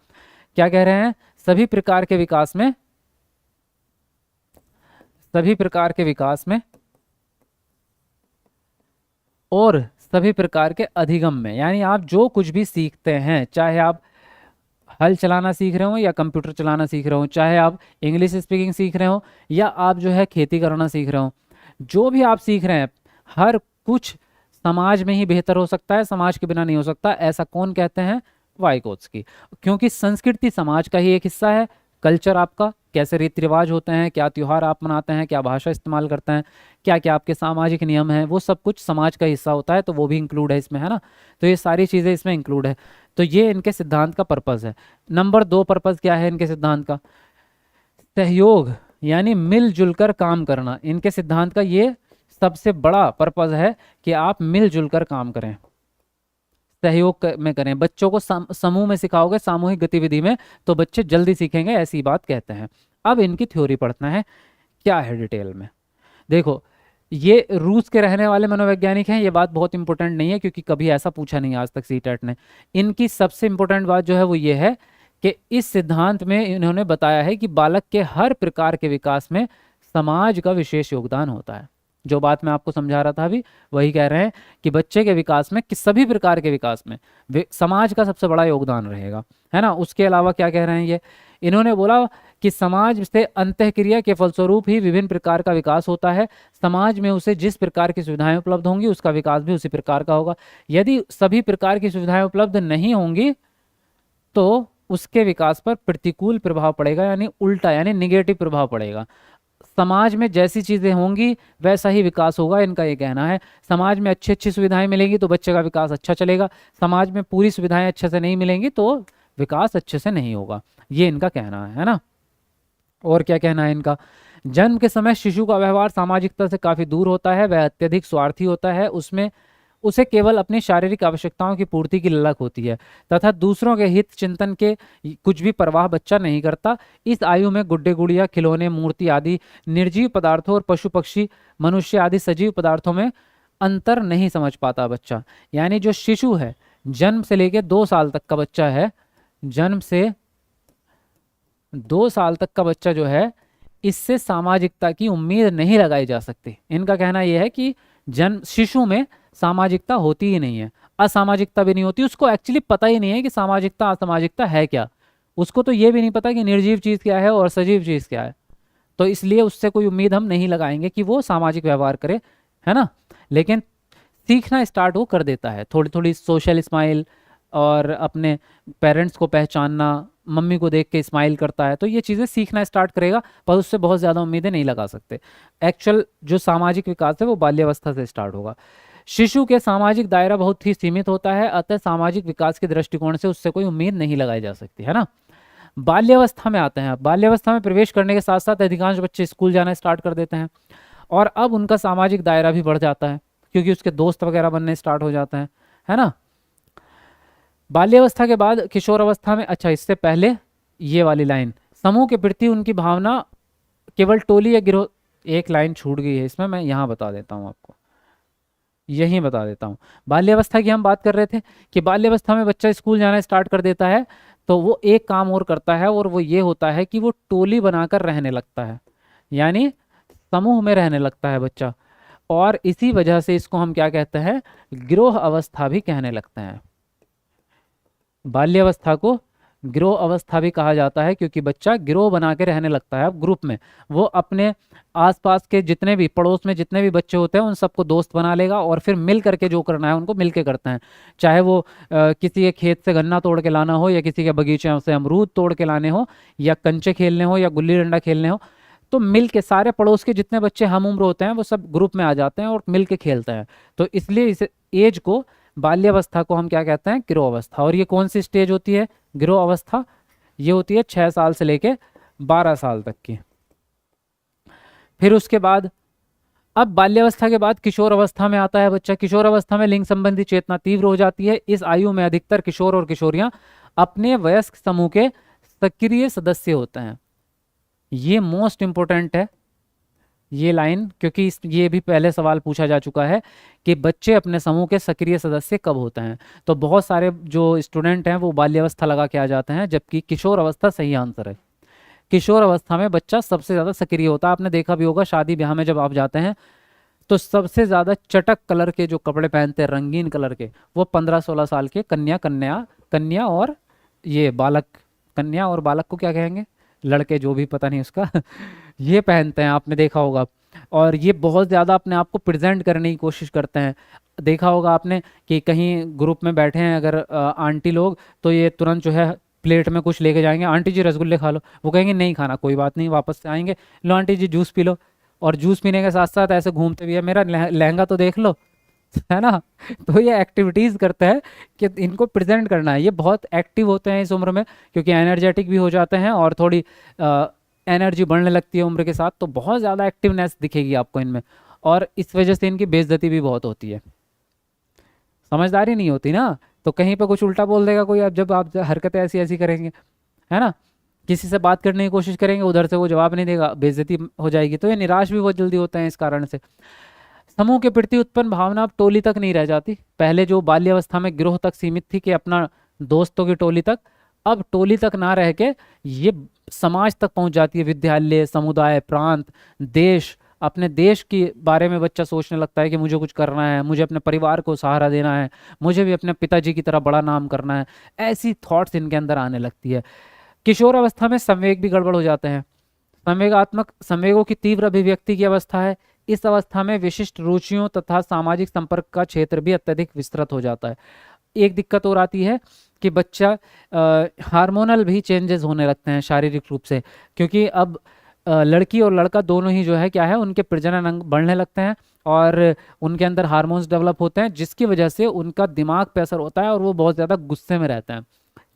क्या कह रहे हैं? सभी प्रकार के विकास में, सभी प्रकार के विकास में और सभी प्रकार के अधिगम में, यानी आप जो कुछ भी सीखते हैं, चाहे आप हल चलाना सीख रहे हो या कंप्यूटर चलाना सीख रहे हो, चाहे आप इंग्लिश स्पीकिंग सीख रहे हो या आप जो है खेती करना सीख रहे हो, जो भी आप सीख रहे हैं हर कुछ समाज में ही बेहतर हो सकता है, समाज के बिना नहीं हो सकता। ऐसा कौन कहते हैं? वाइगोत्स्की। क्योंकि संस्कृति समाज का ही एक हिस्सा है, कल्चर आपका, कैसे रीति रिवाज होते हैं, क्या त्योहार आप मनाते हैं, क्या भाषा इस्तेमाल करते हैं, क्या क्या आपके सामाजिक नियम हैं, वो सब कुछ समाज का हिस्सा होता है, तो वो भी इंक्लूड है इसमें, है ना। तो ये सारी चीज़ें इसमें इंक्लूड है। तो ये इनके सिद्धांत का पर्पज़ है। नंबर 2 पर्पज़ क्या है इनके सिद्धांत का? सहयोग, यानी मिलजुल कर काम करना। इनके सिद्धांत का ये सबसे बड़ा पर्पज़ है कि आप मिलजुल कर काम करें, सहयोग में करें। बच्चों को समूह में सिखाओगे, सामूहिक गतिविधि में, तो बच्चे जल्दी सीखेंगे, ऐसी बात कहते हैं। अब इनकी थ्योरी पढ़ना है, क्या है डिटेल में। देखो, ये रूस के रहने वाले मनोवैज्ञानिक हैं, ये बात बहुत इंपॉर्टेंट नहीं है क्योंकि कभी ऐसा पूछा नहीं आज तक सीटेट ने। इनकी सबसे इंपॉर्टेंट बात जो है वो ये है कि इस सिद्धांत में इन्होंने बताया है कि बालक के हर प्रकार के विकास में समाज का विशेष योगदान होता है। जो बात मैं आपको समझा रहा था अभी, वही कह रहे हैं कि बच्चे के विकास में, कि सभी प्रकार के विकास में समाज का सबसे बड़ा योगदान रहेगा, है ना। उसके अलावा क्या कह रहे हैं ये, इन्होंने बोला कि समाज से अंतःक्रिया के फलस्वरूप ही विभिन्न प्रकार का विकास होता है। समाज में उसे जिस प्रकार की सुविधाएं उपलब्ध होंगी, उसका विकास भी उसी प्रकार का होगा। यदि सभी प्रकार की सुविधाएं उपलब्ध नहीं होंगी तो उसके विकास पर प्रतिकूल प्रभाव पड़ेगा, यानी उल्टा, यानी निगेटिव प्रभाव पड़ेगा। समाज में जैसी चीज़ें होंगी वैसा ही विकास होगा, इनका ये कहना है। समाज में अच्छी अच्छी सुविधाएं मिलेंगी तो बच्चे का विकास अच्छा चलेगा, समाज में पूरी सुविधाएं अच्छे से नहीं मिलेंगी तो विकास अच्छे से नहीं होगा, ये इनका कहना है ना। और क्या कहना है इनका? जन्म के समय शिशु का व्यवहार सामाजिकता से काफ़ी दूर होता है, वह अत्यधिक स्वार्थी होता है, उसमें उसे केवल अपनी शारीरिक आवश्यकताओं की पूर्ति की ललक होती है तथा दूसरों के हित चिंतन के कुछ भी परवाह बच्चा नहीं करता। इस आयु में गुड्डे गुड़िया, खिलौने, मूर्ति आदि निर्जीव पदार्थों और पशु पक्षी, मनुष्य आदि सजीव पदार्थों में अंतर नहीं समझ पाता बच्चा। यानी जो शिशु है, जन्म से लेकर 2 साल तक का बच्चा है, जन्म से 2 साल तक का बच्चा जो है, इससे सामाजिकता की उम्मीद नहीं लगाई जा सकती। इनका कहना यह है कि जन्म शिशु में सामाजिकता होती ही नहीं है, असामाजिकता भी नहीं होती। उसको एक्चुअली पता ही नहीं है कि सामाजिकता असामाजिकता है क्या। उसको तो ये भी नहीं पता कि निर्जीव चीज़ क्या है और सजीव चीज़ क्या है। तो इसलिए उससे कोई उम्मीद हम नहीं लगाएंगे कि वो सामाजिक व्यवहार करे, है ना। लेकिन सीखना स्टार्ट वो कर देता है, थोड़ी थोड़ी सोशल स्माइल और अपने पेरेंट्स को पहचानना, मम्मी को देख के स्माइल करता है, तो ये चीज़ें सीखना स्टार्ट करेगा, पर उससे बहुत ज़्यादा उम्मीदें नहीं लगा सकते। एक्चुअल जो सामाजिक विकास है वो बाल्यावस्था से स्टार्ट होगा। शिशु के सामाजिक दायरा बहुत ही सीमित होता है, अतः सामाजिक विकास के दृष्टिकोण से उससे कोई उम्मीद नहीं लगाई जा सकती, है ना। बाल्यावस्था में आते हैं। बाल्यावस्था में प्रवेश करने के साथ साथ अधिकांश बच्चे स्कूल जाना स्टार्ट कर देते हैं और अब उनका सामाजिक दायरा भी बढ़ जाता है क्योंकि उसके दोस्त वगैरह बनने स्टार्ट हो जाते हैं, है ना। बाल्यावस्था के बाद किशोर अवस्था में, अच्छा इससे पहले ये वाली लाइन, समूह के प्रति उनकी भावना केवल टोली या गिरोह, एक लाइन छूट गई है इसमें, मैं यहाँ बता देता हूँ आपको, यही बता देता हूँ। बाल्यावस्था की हम बात कर रहे थे कि बाल्यावस्था में बच्चा स्कूल जाना स्टार्ट कर देता है, तो वो एक काम और करता है और वो ये होता है कि वो टोली बनाकर रहने लगता है, यानी समूह में रहने लगता है बच्चा, और इसी वजह से इसको हम क्या कहते हैं, गिरोह अवस्था भी कहने लगते हैं। बाल्यावस्था को गिरोह अवस्था भी कहा जाता है क्योंकि बच्चा गिरोह बना के रहने लगता है, अब ग्रुप में। वो अपने आसपास के जितने भी, पड़ोस में जितने भी बच्चे होते हैं उन सबको दोस्त बना लेगा और फिर मिल करके जो करना है उनको मिल के करते हैं। चाहे वो किसी के खेत से गन्ना तोड़ के लाना हो, या किसी के बगीचे से अमरूद तोड़ के लाने हो, या कंचे खेलने हो, या गुल्ली डंडा खेलने हो, तो मिल के सारे पड़ोस के जितने बच्चे हम उम्र होते हैं वो सब ग्रुप में आ जाते हैं और मिल के खेलते हैं। तो इसलिए इस एज को, बाल्यावस्था को हम क्या कहते हैं, गिरोह अवस्था। और ये कौन सी स्टेज होती है गिरोह अवस्था? ये होती है 6 साल से लेके 12 साल तक की। फिर उसके बाद अब बाल्यावस्था के बाद किशोर अवस्था में आता है बच्चा। किशोर अवस्था में लिंग संबंधी चेतना तीव्र हो जाती है। इस आयु में अधिकतर किशोर और किशोरियां अपने वयस्क समूह के सक्रिय सदस्य होते हैं। ये मोस्ट इंपॉर्टेंट है ये लाइन, क्योंकि ये भी पहले सवाल पूछा जा चुका है कि बच्चे अपने समूह के सक्रिय सदस्य कब होते हैं। तो बहुत सारे जो स्टूडेंट हैं वो बाल्यावस्था लगा के आ जाते हैं, जबकि किशोर अवस्था सही आंसर है। किशोर अवस्था में बच्चा सबसे ज़्यादा सक्रिय होता है। आपने देखा भी होगा शादी ब्याह में जब आप जाते हैं तो सबसे ज़्यादा चटक कलर के जो कपड़े पहनते हैं, रंगीन कलर के, वो 15-16 साल के कन्या और ये बालक, कन्या और बालक को क्या कहेंगे, लड़के, जो भी, पता नहीं उसका ये पहनते हैं, आपने देखा होगा। और ये बहुत ज़्यादा अपने आप को प्रेजेंट करने की कोशिश करते हैं। देखा होगा आपने कि कहीं ग्रुप में बैठे हैं अगर आंटी लोग, तो ये तुरंत जो है प्लेट में कुछ लेके जाएंगे, आंटी जी रसगुल्ले खा लो, वो कहेंगे नहीं खाना, कोई बात नहीं, वापस से आएंगे, लो आंटी जी जूस पी लो, और जूस पीने के साथ साथ ऐसे घूमते भी है, मेरा लहंगा तो देख लो, है ना। तो ये एक्टिविटीज करते हैं कि इनको प्रेजेंट करना है। ये बहुत एक्टिव होते हैं इस उम्र में, क्योंकि एनर्जेटिक भी हो जाते हैं और थोड़ी एनर्जी बढ़ने लगती है उम्र के साथ, तो बहुत ज़्यादा एक्टिवनेस दिखेगी आपको इनमें, और इस वजह से इनकी बेइज्जती भी बहुत होती है, समझदारी नहीं होती ना, तो कहीं पे कुछ उल्टा बोल देगा कोई, अब जब आप हरकतें ऐसी ऐसी करेंगे, है ना, किसी से बात करने की कोशिश करेंगे, उधर से वो जवाब नहीं देगा, बेइज्जती हो जाएगी, तो ये निराश भी बहुत जल्दी होते हैं इस कारण से। समूह के प्रति उत्पन्न भावना अब टोली तक नहीं रह जाती। पहले जो बाल्यावस्था में गिरोह तक सीमित थी कि अपना दोस्तों की टोली तक, अब टोली तक ना रह के ये समाज तक पहुंच जाती है, विद्यालय, समुदाय, प्रांत, देश। अपने देश के बारे में बच्चा सोचने लगता है कि मुझे कुछ करना है, मुझे अपने परिवार को सहारा देना है, मुझे भी अपने पिताजी की तरह बड़ा नाम करना है, ऐसी थॉट्स इनके अंदर आने लगती है। किशोर अवस्था में संवेग भी गड़बड़ हो जाते हैं। संवेगात्मक संवेगों की तीव्र अभिव्यक्ति की अवस्था है। इस अवस्था में विशिष्ट रुचियों तथा सामाजिक संपर्क का क्षेत्र भी अत्यधिक विस्तृत हो जाता है। एक दिक्कत और आती है कि बच्चा हार्मोनल भी चेंजेस होने लगते हैं शारीरिक रूप से, क्योंकि अब लड़की और लड़का दोनों ही जो है क्या है, उनके प्रजनन अंग बढ़ने लगते हैं और उनके अंदर हार्मोन्स डेवलप होते हैं, जिसकी वजह से उनका दिमाग पे असर होता है और वो बहुत ज़्यादा गुस्से में रहते हैं,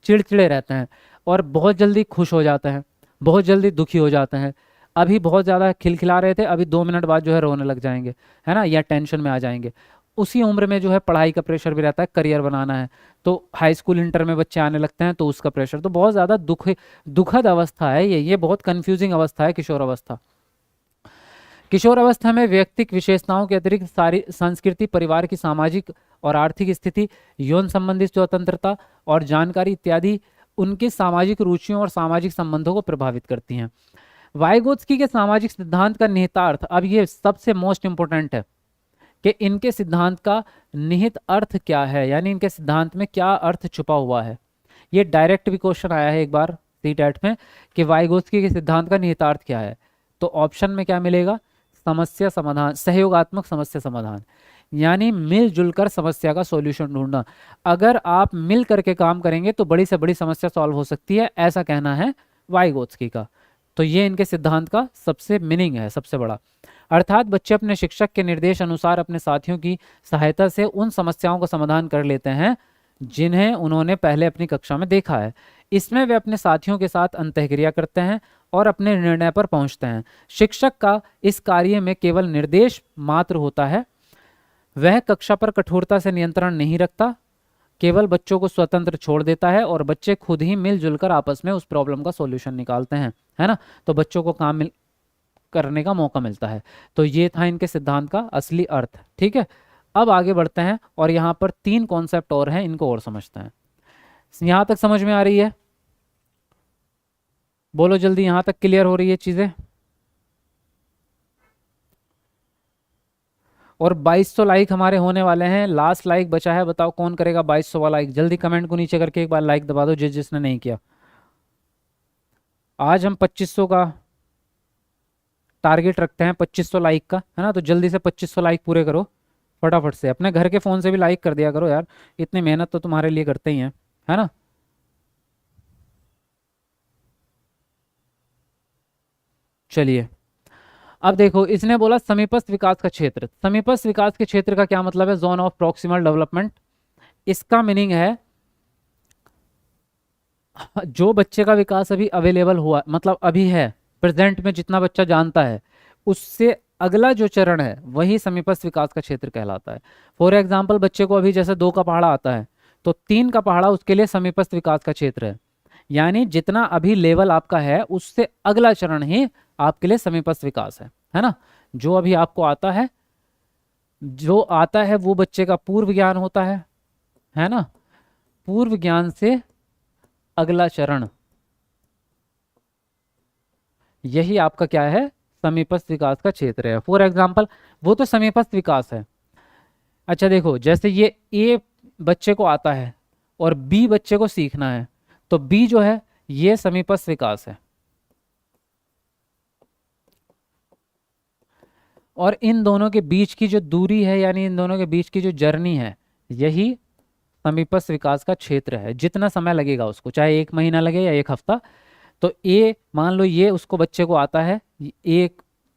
चिड़चिड़े रहते हैं और बहुत जल्दी खुश हो जाते हैं, बहुत जल्दी दुखी हो जाते हैं। अभी बहुत ज़्यादा खिलखिला रहे थे, अभी 2 मिनट बाद जो है रोने लग जाएंगे, है ना, या टेंशन में आ जाएंगे। उसी उम्र में जो है पढ़ाई का प्रेशर भी रहता है, करियर बनाना है, तो हाई स्कूल इंटर में बच्चे आने लगते हैं, तो उसका प्रेशर, तो बहुत ज़्यादा दुखद अवस्था है ये बहुत कंफ्यूजिंग अवस्था है किशोर अवस्था। किशोर अवस्था में व्यक्तिक विशेषताओं के अतिरिक्त सारी संस्कृति, परिवार की सामाजिक और आर्थिक स्थिति, यौन संबंधी स्वतंत्रता और जानकारी इत्यादि उनकी सामाजिक रुचियों और सामाजिक संबंधों को प्रभावित करती हैं। वाइगोत्स्की के सामाजिक सिद्धांत का निहितार्थ, अब ये सबसे मोस्ट इंपोर्टेंट है कि इनके सिद्धांत का निहित अर्थ क्या है, यानी इनके सिद्धांत में क्या अर्थ छुपा हुआ है। ये डायरेक्ट भी क्वेश्चन आया है एक बार सीटेट में कि वाइगोत्स्की के सिद्धांत का निहितार्थ क्या है, तो ऑप्शन में क्या मिलेगा, समस्या समाधान, सहयोगात्मक समस्या समाधान, यानी मिलजुल कर समस्या का सॉल्यूशन ढूंढना। अगर आप मिल करके काम करेंगे तो बड़ी से बड़ी समस्या सॉल्व हो सकती है, ऐसा कहना है वाइगोत्स्की का। तो ये इनके सिद्धांत का सबसे मीनिंग है, सबसे बड़ा। अर्थात बच्चे अपने शिक्षक के निर्देश अनुसार अपने साथियों की सहायता से उन समस्याओं का समाधान कर लेते हैं जिन्हें उन्होंने पहले अपनी कक्षा में देखा है। इसमें वे अपने साथियों के साथ अंतःक्रिया करते हैं और अपने निर्णय पर पहुंचते हैं। शिक्षक का इस कार्य में केवल निर्देश मात्र होता है, वह कक्षा पर कठोरता से नियंत्रण नहीं रखता, केवल बच्चों को स्वतंत्र छोड़ देता है और बच्चे खुद ही मिलजुल कर आपस में उस प्रॉब्लम का सॉल्यूशन निकालते हैं, है ना, तो बच्चों को काम करने का मौका मिलता है। तो ये था इनके सिद्धांत का असली अर्थ, ठीक है। अब आगे बढ़ते हैं और यहाँ पर 3 कॉन्सेप्ट और हैं, इनको और समझते हैं। यहाँ तक समझ में आ रही है, बोलो जल्दी, यहाँ तक क्लियर हो रही है चीजें। और 2200 लाइक हमारे होने वाले हैं, लास्ट लाइक बचा है, बताओ कौन करेगा 2200 वाला लाइक, जल्दी कमेंट को नीचे करके एक बार लाइक दबा दो जिसने नहीं किया। आज हम 2500 का टारगेट रखते हैं, 2500 लाइक का, है ना, तो जल्दी से 2500 लाइक पूरे करो फटाफट से। अपने घर के फ़ोन से भी लाइक कर दिया करो यार, इतनी मेहनत तो तुम्हारे लिए करते ही हैं, है ना। चलिए, अब देखो, इसने बोला समीपस्थ विकास का क्षेत्र। समीपस्थ विकास के क्षेत्र का क्या मतलब है, जोन ऑफ प्रॉक्सिमल डेवलपमेंट। इसका मीनिंग है जो बच्चे का विकास अभी अवेलेबल हुआ, मतलब अभी है, प्रेजेंट में जितना बच्चा जानता है, उससे अगला जो चरण है वही समीपस्थ विकास का क्षेत्र कहलाता है। फॉर एग्जाम्पल, बच्चे को अभी जैसे 2 का पहाड़ा आता है, तो 3 का पहाड़ा उसके लिए समीपस्थ विकास का क्षेत्र है, यानी जितना अभी लेवल आपका है उससे अगला चरण ही आपके लिए समीपस्थ विकास है ना। जो अभी आपको आता है, जो आता है वो बच्चे का पूर्व ज्ञान होता है ना, पूर्व ज्ञान से अगला चरण, यही आपका क्या है, समीपस्थ विकास का क्षेत्र है। फॉर एग्जाम्पल, वो तो समीपस्थ विकास है। अच्छा देखो, जैसे ये ए बच्चे को आता है और बी बच्चे को सीखना है, तो बी जो है ये समीपस्थ विकास है। और इन दोनों के बीच की जो दूरी है, यानी इन दोनों के बीच की जो जर्नी है, यही समीपस्थ विकास का क्षेत्र है। जितना समय लगेगा उसको, चाहे 1 महीना लगे या 1 हफ्ता, तो ए मान लो ये उसको बच्चे को आता है, ए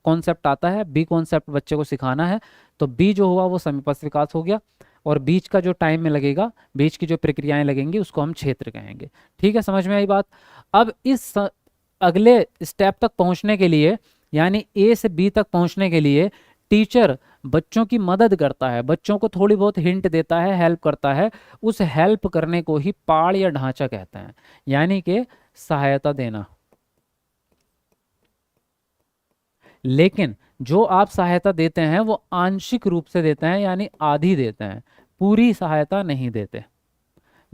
कॉन्सेप्ट आता है, बी कॉन्सेप्ट बच्चे को सिखाना है, तो बी जो हुआ वो समीपस्थ विकास हो गया, और बीच का जो टाइम में लगेगा, बीच की जो प्रक्रियाएं लगेंगी, उसको हम क्षेत्र कहेंगे। ठीक है, समझ में आई बात। अब अगले स्टेप तक पहुंचने के लिए, यानी ए से बी तक पहुंचने के लिए टीचर बच्चों की मदद करता है, बच्चों को थोड़ी बहुत हिंट देता है, हेल्प करता है। उस हेल्प करने को ही पाड़ या ढांचा कहते हैं, यानी कि सहायता देना। लेकिन जो आप सहायता देते हैं वो आंशिक रूप से देते हैं, यानी आधी देते हैं, पूरी सहायता नहीं देते।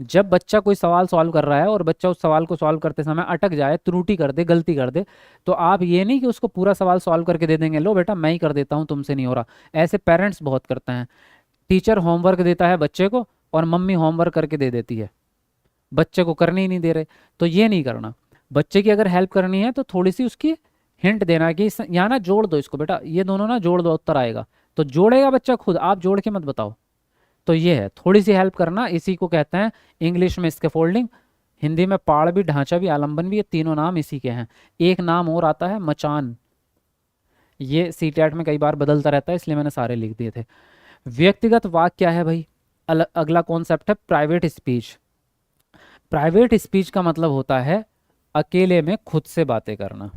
जब बच्चा कोई सवाल सॉल्व कर रहा है और बच्चा उस सवाल को सॉल्व करते समय अटक जाए, त्रुटि कर दे, गलती कर दे, तो आप ये नहीं कि उसको पूरा सवाल सॉल्व करके दे देंगे, लो बेटा मैं ही कर देता हूँ, तुमसे नहीं हो रहा। ऐसे पेरेंट्स बहुत करते हैं। टीचर होमवर्क देता है बच्चे को और मम्मी होमवर्क करके दे देती है, बच्चे को करने ही नहीं दे रहे। तो ये नहीं करना। बच्चे की अगर हेल्प करनी है तो थोड़ी सी उसकी हिंट देना कि यहाँ ना जोड़ दो इसको बेटा, ये दोनों ना जोड़ दो, उत्तर आएगा। तो जोड़ेगा बच्चा खुद, आप जोड़ के मत बताओ। तो ये है थोड़ी सी हेल्प करना, इसी को कहते हैं इंग्लिश में स्कैफोल्डिंग, हिंदी में पाड़ भी, ढांचा भी, आलंबन भी, ये तीनों नाम इसी के हैं। एक नाम और आता है मचान, ये सीटेट में कई बार बदलता रहता है, इसलिए मैंने सारे लिख दिए थे। व्यक्तिगत वाक्य क्या है भाई? अगला कॉन्सेप्ट है प्राइवेट स्पीच। प्राइवेट स्पीच का मतलब होता है अकेले में खुद से बातें करना।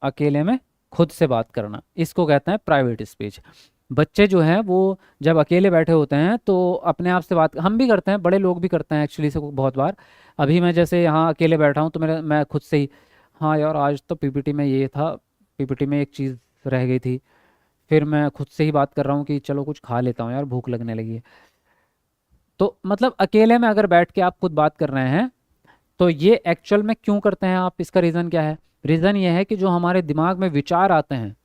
अकेले में खुद से बात करना, इसको कहते हैं प्राइवेट स्पीच। बच्चे जो हैं वो जब अकेले बैठे होते हैं तो अपने आप से बात, हम भी करते हैं, बड़े लोग भी करते हैं एक्चुअली से बहुत बार। अभी मैं जैसे यहाँ अकेले बैठा हूँ तो मैं खुद से ही, हाँ यार आज तो पीपीटी में ये था, पीपीटी में एक चीज़ रह गई थी, फिर मैं खुद से ही बात कर रहा हूँ कि चलो कुछ खा लेता हूँ यार, भूख लगने लगी है। तो मतलब अकेले में अगर बैठ के आप खुद बात कर रहे हैं, तो ये एक्चुअल में क्यों करते हैं आप, इसका रीज़न क्या है? रीज़न ये है कि जो हमारे दिमाग में विचार आते हैं,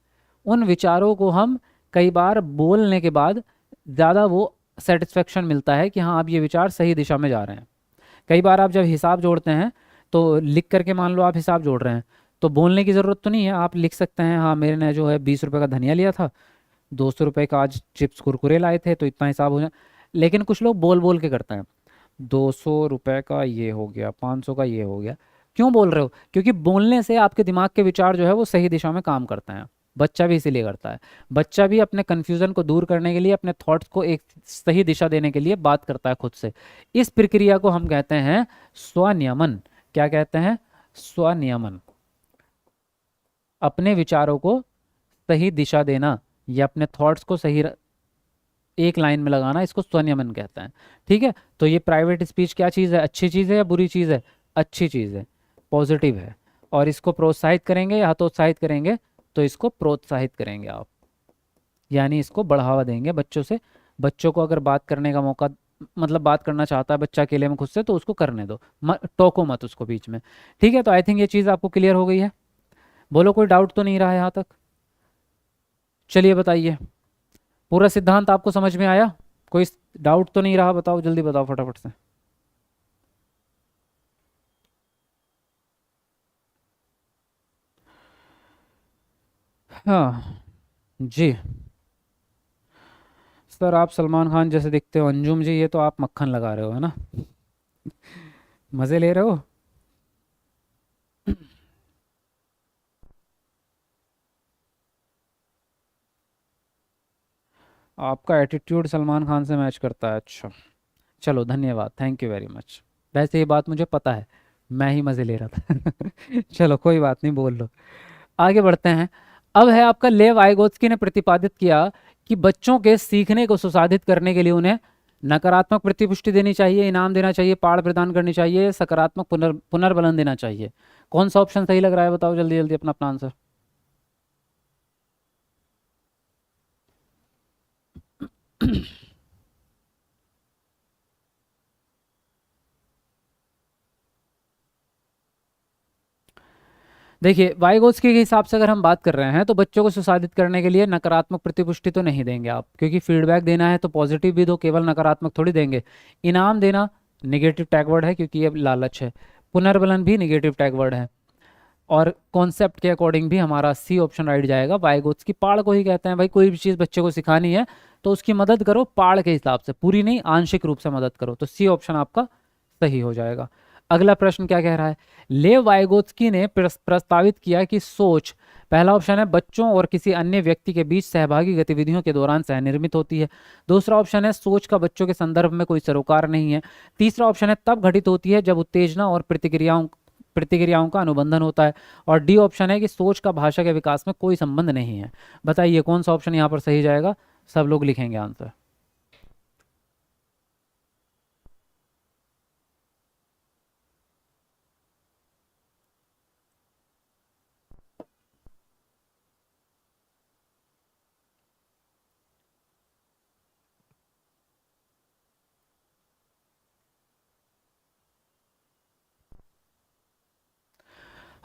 उन विचारों को हम कई बार बोलने के बाद ज़्यादा वो सेटिस्फेक्शन मिलता है कि हाँ अब ये विचार सही दिशा में जा रहे हैं। कई बार आप जब हिसाब जोड़ते हैं तो लिख करके, मान लो आप हिसाब जोड़ रहे हैं, तो बोलने की ज़रूरत तो नहीं है, आप लिख सकते हैं हाँ मेरे ने जो है 20 रुपये का धनिया लिया था, 200 रुपये का आज चिप्स कुरकुरे लाए थे, तो इतना हिसाब हो जाए। लेकिन कुछ लोग बोल बोल के करते हैं, 200 रुपये का ये हो गया, 500 का ये हो गया। क्यों बोल रहे हो? क्योंकि बोलने से आपके दिमाग के विचार जो है वो सही दिशा में काम करते हैं। बच्चा भी इसीलिए करता है, बच्चा भी अपने कन्फ्यूज़न को दूर करने के लिए, अपने थॉट्स को एक सही दिशा देने के लिए बात करता है खुद से। इस प्रक्रिया को हम कहते हैं स्वनियमन। क्या कहते हैं? स्वनियमन। अपने विचारों को सही दिशा देना या अपने थॉट्स को सही एक लाइन में लगाना, इसको स्वनियमन कहते हैं। ठीक है, तो ये प्राइवेट स्पीच क्या चीज़ है? अच्छी चीज़ है या बुरी चीज़ है? अच्छी चीज़ है, पॉजिटिव है। और इसको प्रोत्साहित करेंगे या हतोत्साहित करेंगे? तो इसको प्रोत्साहित करेंगे आप, यानी इसको बढ़ावा देंगे बच्चों से। बच्चों को अगर बात करने का मौका, मतलब बात करना चाहता है बच्चा अकेले में खुद से, तो उसको करने दो, टोको मत उसको बीच में। ठीक है, तो आई थिंक ये चीज़ आपको क्लियर हो गई है। बोलो कोई डाउट तो नहीं रहा है यहाँ तक? चलिए बताइए, पूरा सिद्धांत आपको समझ में आया? कोई डाउट तो नहीं रहा? बताओ, जल्दी बताओ फटाफट से। हाँ जी सर, आप सलमान खान जैसे दिखते हो। अंजुम जी, ये तो आप मक्खन लगा रहे हो है ना, मज़े ले रहे हो। आपका एटीट्यूड सलमान खान से मैच करता है, अच्छा। चलो धन्यवाद, थैंक यू वेरी मच। वैसे ये बात मुझे पता है, मैं ही मज़े ले रहा था। चलो कोई बात नहीं, बोल लो। आगे बढ़ते हैं। अब है आपका, लेव वाइगोत्स्की ने प्रतिपादित किया कि बच्चों के सीखने को सुसाधित करने के लिए उन्हें नकारात्मक प्रतिपुष्टि देनी चाहिए, इनाम देना चाहिए, पाठ प्रदान करनी चाहिए, सकारात्मक पुनर्बलन देना चाहिए। कौन सा ऑप्शन सही लग रहा है? बताओ जल्दी जल्दी अपना अपना आंसर। देखिए, वाइगोत्स्की के हिसाब से अगर हम बात कर रहे हैं तो बच्चों को सुसाधित करने के लिए नकारात्मक प्रतिपुष्टि तो नहीं देंगे आप, क्योंकि फीडबैक देना है तो पॉजिटिव भी दो, केवल नकारात्मक थोड़ी देंगे। इनाम देना निगेटिव टैग वर्ड है क्योंकि ये लालच है। पुनर्बलन भी निगेटिव टैग वर्ड है। और कॉन्सेप्ट के अकॉर्डिंग भी हमारा सी ऑप्शन राइट जाएगा। वाइगोत्स की पाड़ को ही कहते हैं भाई, कोई भी चीज़ बच्चे को सिखानी है तो उसकी मदद करो पाड़ के हिसाब से, पूरी नहीं आंशिक रूप से मदद करो, तो सी ऑप्शन आपका सही हो जाएगा। अगला प्रश्न क्या कह रहा है, लेव वाइगोत्स्की ने प्रस्तावित किया कि सोच, पहला ऑप्शन है बच्चों और किसी अन्य व्यक्ति के बीच सहभागी गतिविधियों के दौरान सह निर्मित होती है। दूसरा ऑप्शन है सोच का बच्चों के संदर्भ में कोई सरोकार नहीं है। तीसरा ऑप्शन है तब घटित होती है जब उत्तेजना और प्रतिक्रियाओं का अनुबंधन होता है। और डी ऑप्शन है कि सोच का भाषा के विकास में कोई संबंध नहीं है। बताइए कौन सा ऑप्शन यहाँ पर सही जाएगा, सब लोग लिखेंगे आंसर।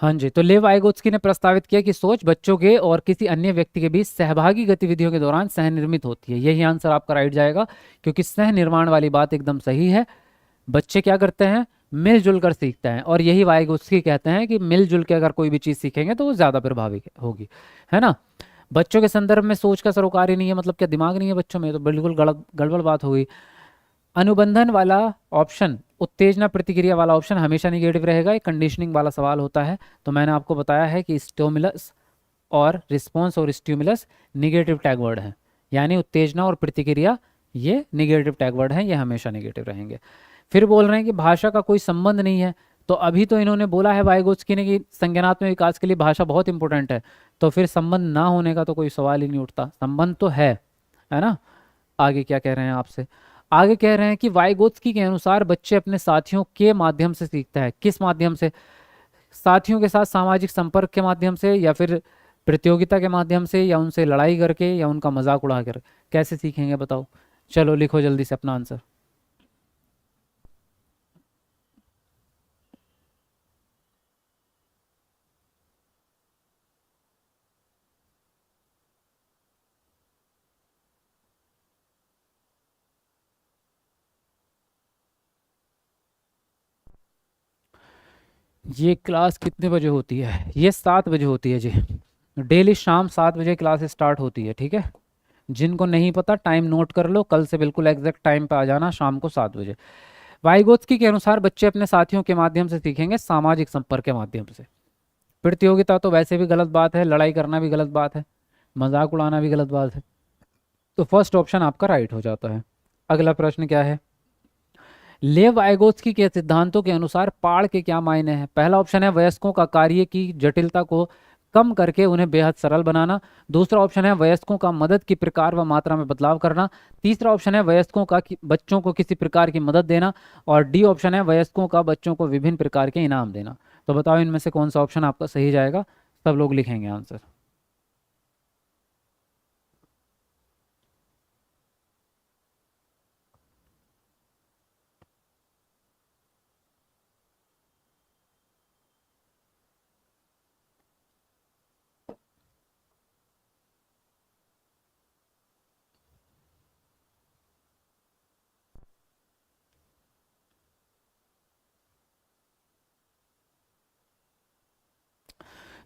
हाँ जी, तो लेव वाइगोत्स्की ने प्रस्तावित किया कि सोच बच्चों के और किसी अन्य व्यक्ति के बीच सहभागी गतिविधियों के दौरान सह निर्मित होती है। यही आंसर आपका राइट जाएगा क्योंकि सह निर्माण वाली बात एकदम सही है। बच्चे क्या करते हैं, मिलजुल कर सीखते हैं, और यही वाइगोत्स्की कहते हैं कि मिलजुल के अगर कोई भी चीज़ सीखेंगे तो वो ज़्यादा प्रभावी होगी, है ना। बच्चों के संदर्भ में सोच का सरोकार ही नहीं है, मतलब क्या दिमाग नहीं है बच्चों में, तो बिल्कुल गड़बड़ बात हो गई। अनुबंधन वाला ऑप्शन, उत्तेजना प्रतिक्रिया वाला ऑप्शन हमेशा निगेटिव रहेगा, एक कंडीशनिंग वाला सवाल होता है। तो मैंने आपको बताया है कि स्टिमुलस और रिस्पॉन्स और स्टिमुलस निगेटिव टैग वर्ड है, यानी उत्तेजना और प्रतिक्रिया ये निगेटिव टैग वर्ड हैं, ये हमेशा निगेटिव रहेंगे। फिर बोल रहे हैं कि भाषा का कोई संबंध नहीं है, तो अभी तो इन्होंने बोला है वाइगोत्स्की ने कि संज्ञानात्मक विकास के लिए भाषा बहुत इंपॉर्टेंट है, तो फिर संबंध ना होने का तो कोई सवाल ही नहीं उठता, संबंध तो है ना। आगे क्या कह रहे हैं आपसे, आगे कह रहे हैं कि वाइगोत्स्की के अनुसार बच्चे अपने साथियों के माध्यम से सीखता है। किस माध्यम से, साथियों के साथ सामाजिक संपर्क के माध्यम से, या फिर प्रतियोगिता के माध्यम से, या उनसे लड़ाई करके, या उनका मजाक उड़ाकर, कैसे सीखेंगे बताओ। चलो लिखो जल्दी से अपना आंसर। ये क्लास कितने बजे होती है, ये 7 बजे होती है जी। डेली शाम 7 बजे क्लास स्टार्ट होती है, ठीक है। जिनको नहीं पता टाइम नोट कर लो, कल से बिल्कुल एग्जैक्ट टाइम पे आ जाना, शाम को 7 बजे। वाइगोत्स्की के अनुसार बच्चे अपने साथियों के माध्यम से सीखेंगे, सामाजिक संपर्क के माध्यम से। प्रतियोगिता तो वैसे भी गलत बात है, लड़ाई करना भी गलत बात है, मजाक उड़ाना भी गलत बात है, तो फर्स्ट ऑप्शन आपका राइट हो जाता है। अगला प्रश्न क्या है, लेव वाइगोत्स्की के सिद्धांतों के अनुसार पाड़ के क्या मायने हैं। पहला ऑप्शन है वयस्कों का कार्य की जटिलता को कम करके उन्हें बेहद सरल बनाना। दूसरा ऑप्शन है वयस्कों का मदद की प्रकार व मात्रा में बदलाव करना। तीसरा ऑप्शन है वयस्कों का बच्चों को किसी प्रकार की मदद देना। और डी ऑप्शन है वयस्कों का बच्चों को विभिन्न प्रकार के इनाम देना। तो बताओ इनमें से कौन सा ऑप्शन आपका सही जाएगा, सब लोग लिखेंगे आंसर।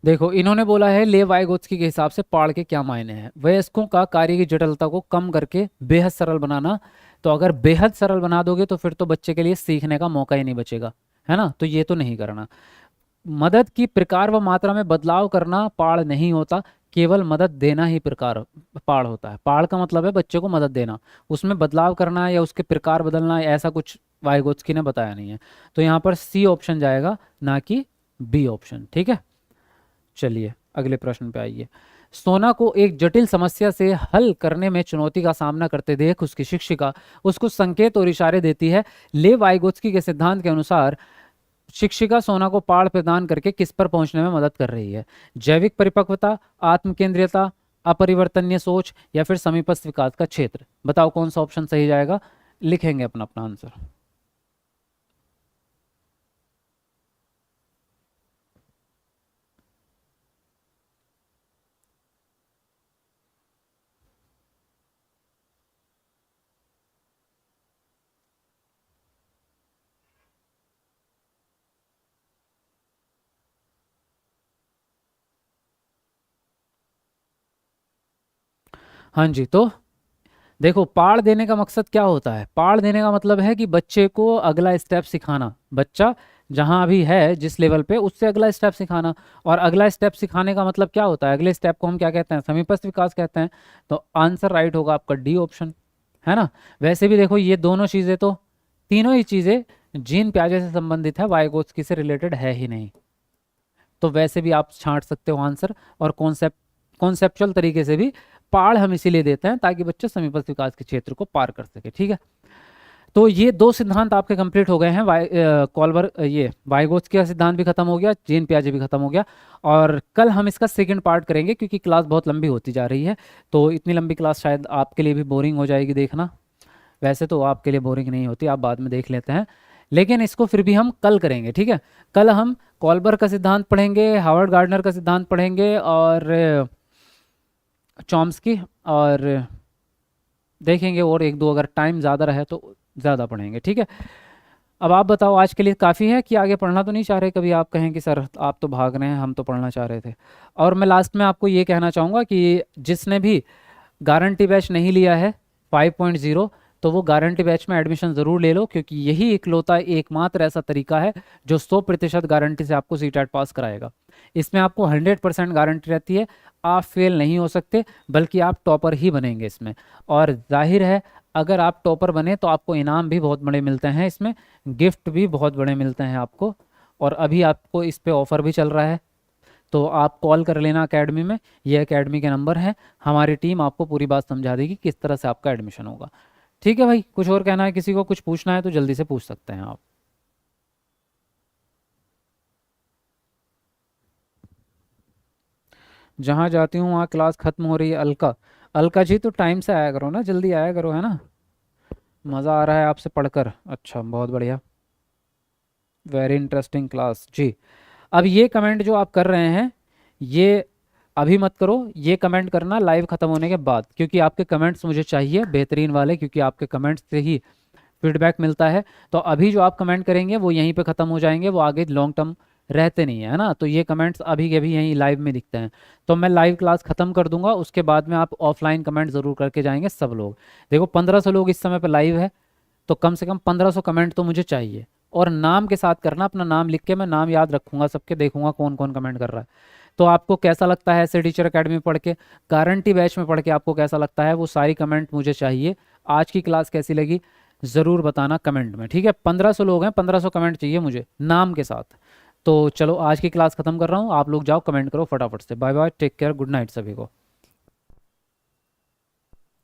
देखो इन्होंने बोला है ले वाइगोत्स्की के हिसाब से पाड़ के क्या मायने हैं, वयस्कों का कार्य की जटिलता को कम करके बेहद सरल बनाना। तो अगर बेहद सरल बना दोगे तो फिर तो बच्चे के लिए सीखने का मौका ही नहीं बचेगा, है ना, तो ये तो नहीं करना। मदद की प्रकार व मात्रा में बदलाव करना पाड़ नहीं होता, केवल मदद देना ही प्रकार पाड़ होता है। पाड़ का मतलब है बच्चे को मदद देना, उसमें बदलाव करना या उसके प्रकार बदलना ऐसा कुछ वाइगोत्स्की ने बताया नहीं है। तो यहाँ पर सी ऑप्शन जाएगा, ना कि बी ऑप्शन, ठीक है। चलिए अगले प्रश्न पे आइए। सोना को एक जटिल समस्या से हल करने में चुनौती का सामना करते देख उसकी शिक्षिका उसको संकेत और इशारे देती है। ले वाइगोत्स्की के सिद्धांत के अनुसार शिक्षिका सोना को पाठ प्रदान करके किस पर पहुंचने में मदद कर रही है। जैविक परिपक्वता, आत्मकेंद्रियता, अपरिवर्तनीय सोच, या फिर समीपस्थ विकास का क्षेत्र। बताओ कौन सा ऑप्शन सही जाएगा, लिखेंगे अपना अपना आंसर। हाँ जी, तो देखो पाड़ देने का मकसद क्या होता है? पाड़ देने का मतलब है कि बच्चे को अगला स्टेप सिखाना। बच्चा जहाँ अभी है जिस लेवल पे, उससे अगला स्टेप सिखाना। और अगला स्टेप सिखाने का मतलब क्या होता है? अगले स्टेप को हम क्या कहते हैं? समीपस्थ विकास कहते हैं। तो आंसर राइट होगा आपका डी ऑप्शन, है ना। वैसे भी देखो ये दोनों चीज़ें तो, तीनों ही चीज़ें जीन प्याजे से संबंधित है, वाइगोत्स्की से रिलेटेड है ही नहीं। तो वैसे भी आप छांट सकते हो आंसर। और कॉन्सेप्चुअल तरीके से भी पाड़ हम इसीलिए देते हैं ताकि बच्चे समीपस्थ विकास के क्षेत्र को पार कर सके, ठीक है। तो ये दो सिद्धांत आपके कंप्लीट हो गए हैं। कॉल्बर ये वाइगोत्स्की का सिद्धांत भी खत्म हो गया, जीन पियाजे भी खत्म हो गया। और कल हम इसका सेकंड पार्ट करेंगे क्योंकि क्लास बहुत लंबी होती जा रही है। तो इतनी लंबी क्लास शायद आपके लिए भी बोरिंग हो जाएगी देखना। वैसे तो आपके लिए बोरिंग नहीं होती, आप बाद में देख लेते हैं, लेकिन इसको फिर भी हम कल करेंगे, ठीक है। कल हम कॉल्बर का सिद्धांत पढ़ेंगे, हावर्ड गार्डनर का सिद्धांत पढ़ेंगे, और चॉम्स्की, और देखेंगे और एक दो अगर टाइम ज़्यादा रहे तो ज़्यादा पढ़ेंगे, ठीक है। अब आप बताओ आज के लिए काफ़ी है कि आगे पढ़ना तो नहीं चाह रहे? कभी आप कहें कि सर आप तो भाग रहे हैं, हम तो पढ़ना चाह रहे थे। और मैं लास्ट में आपको ये कहना चाहूँगा कि जिसने भी गारंटी बैच नहीं लिया है 5.0, तो वो गारंटी बैच में एडमिशन ज़रूर ले लो, क्योंकि यही इकलौता एकमात्र ऐसा तरीका है जो 100% गारंटी से आपको सीटेट पास कराएगा। इसमें आपको 100% गारंटी रहती है, आप फेल नहीं हो सकते, बल्कि आप टॉपर ही बनेंगे इसमें। और जाहिर है अगर आप टॉपर बने तो आपको इनाम भी बहुत बड़े मिलते हैं, इसमें गिफ्ट भी बहुत बड़े मिलते हैं आपको। और अभी आपको इस पे ऑफ़र भी चल रहा है, तो आप कॉल कर लेना एकेडमी में, ये एकेडमी के नंबर हैं। हमारी टीम आपको पूरी बात समझा देगी किस तरह से आपका एडमिशन होगा, ठीक है भाई। कुछ और कहना है किसी को, कुछ पूछना है तो जल्दी से पूछ सकते हैं आप। जहाँ जाती हूँ वहाँ क्लास खत्म हो रही है। अलका, अलका जी तो टाइम से आया करो ना, जल्दी आया करो, है ना। मज़ा आ रहा है आपसे पढ़कर, अच्छा बहुत बढ़िया, वेरी इंटरेस्टिंग क्लास जी। अब ये कमेंट जो आप कर रहे हैं, ये अभी मत करो, ये कमेंट करना लाइव ख़त्म होने के बाद, क्योंकि आपके कमेंट्स मुझे चाहिए बेहतरीन वाले, क्योंकि आपके कमेंट्स से ही फीडबैक मिलता है। तो अभी जो आप कमेंट करेंगे वो यहीं पे ख़त्म हो जाएंगे, वो आगे लॉन्ग टर्म रहते नहीं है ना। तो ये कमेंट्स अभी के अभी यहीं लाइव में दिखते हैं। तो मैं लाइव क्लास ख़त्म कर दूंगा, उसके बाद में आप ऑफलाइन कमेंट ज़रूर करके जाएंगे सब लोग। देखो 1500 लोग इस समय पर लाइव है, तो कम से कम 1500 कमेंट तो मुझे चाहिए। और नाम के साथ करना, अपना नाम लिख के, मैं नाम याद रखूंगा सबके, देखूंगा कौन कौन कमेंट कर रहा है। तो आपको कैसा लगता है ऐसे टीचर अकेडमी पढ़ के, गारंटी बैच में पढ़ के आपको कैसा लगता है, वो सारी कमेंट मुझे चाहिए। आज की क्लास कैसी लगी ज़रूर बताना कमेंट में, ठीक है। 1500 लोग हैं, 1500 कमेंट चाहिए मुझे नाम के साथ। तो चलो आज की क्लास ख़त्म कर रहा हूँ, आप लोग जाओ कमेंट करो फटाफट से। Bye bye, take care, good night सभी को।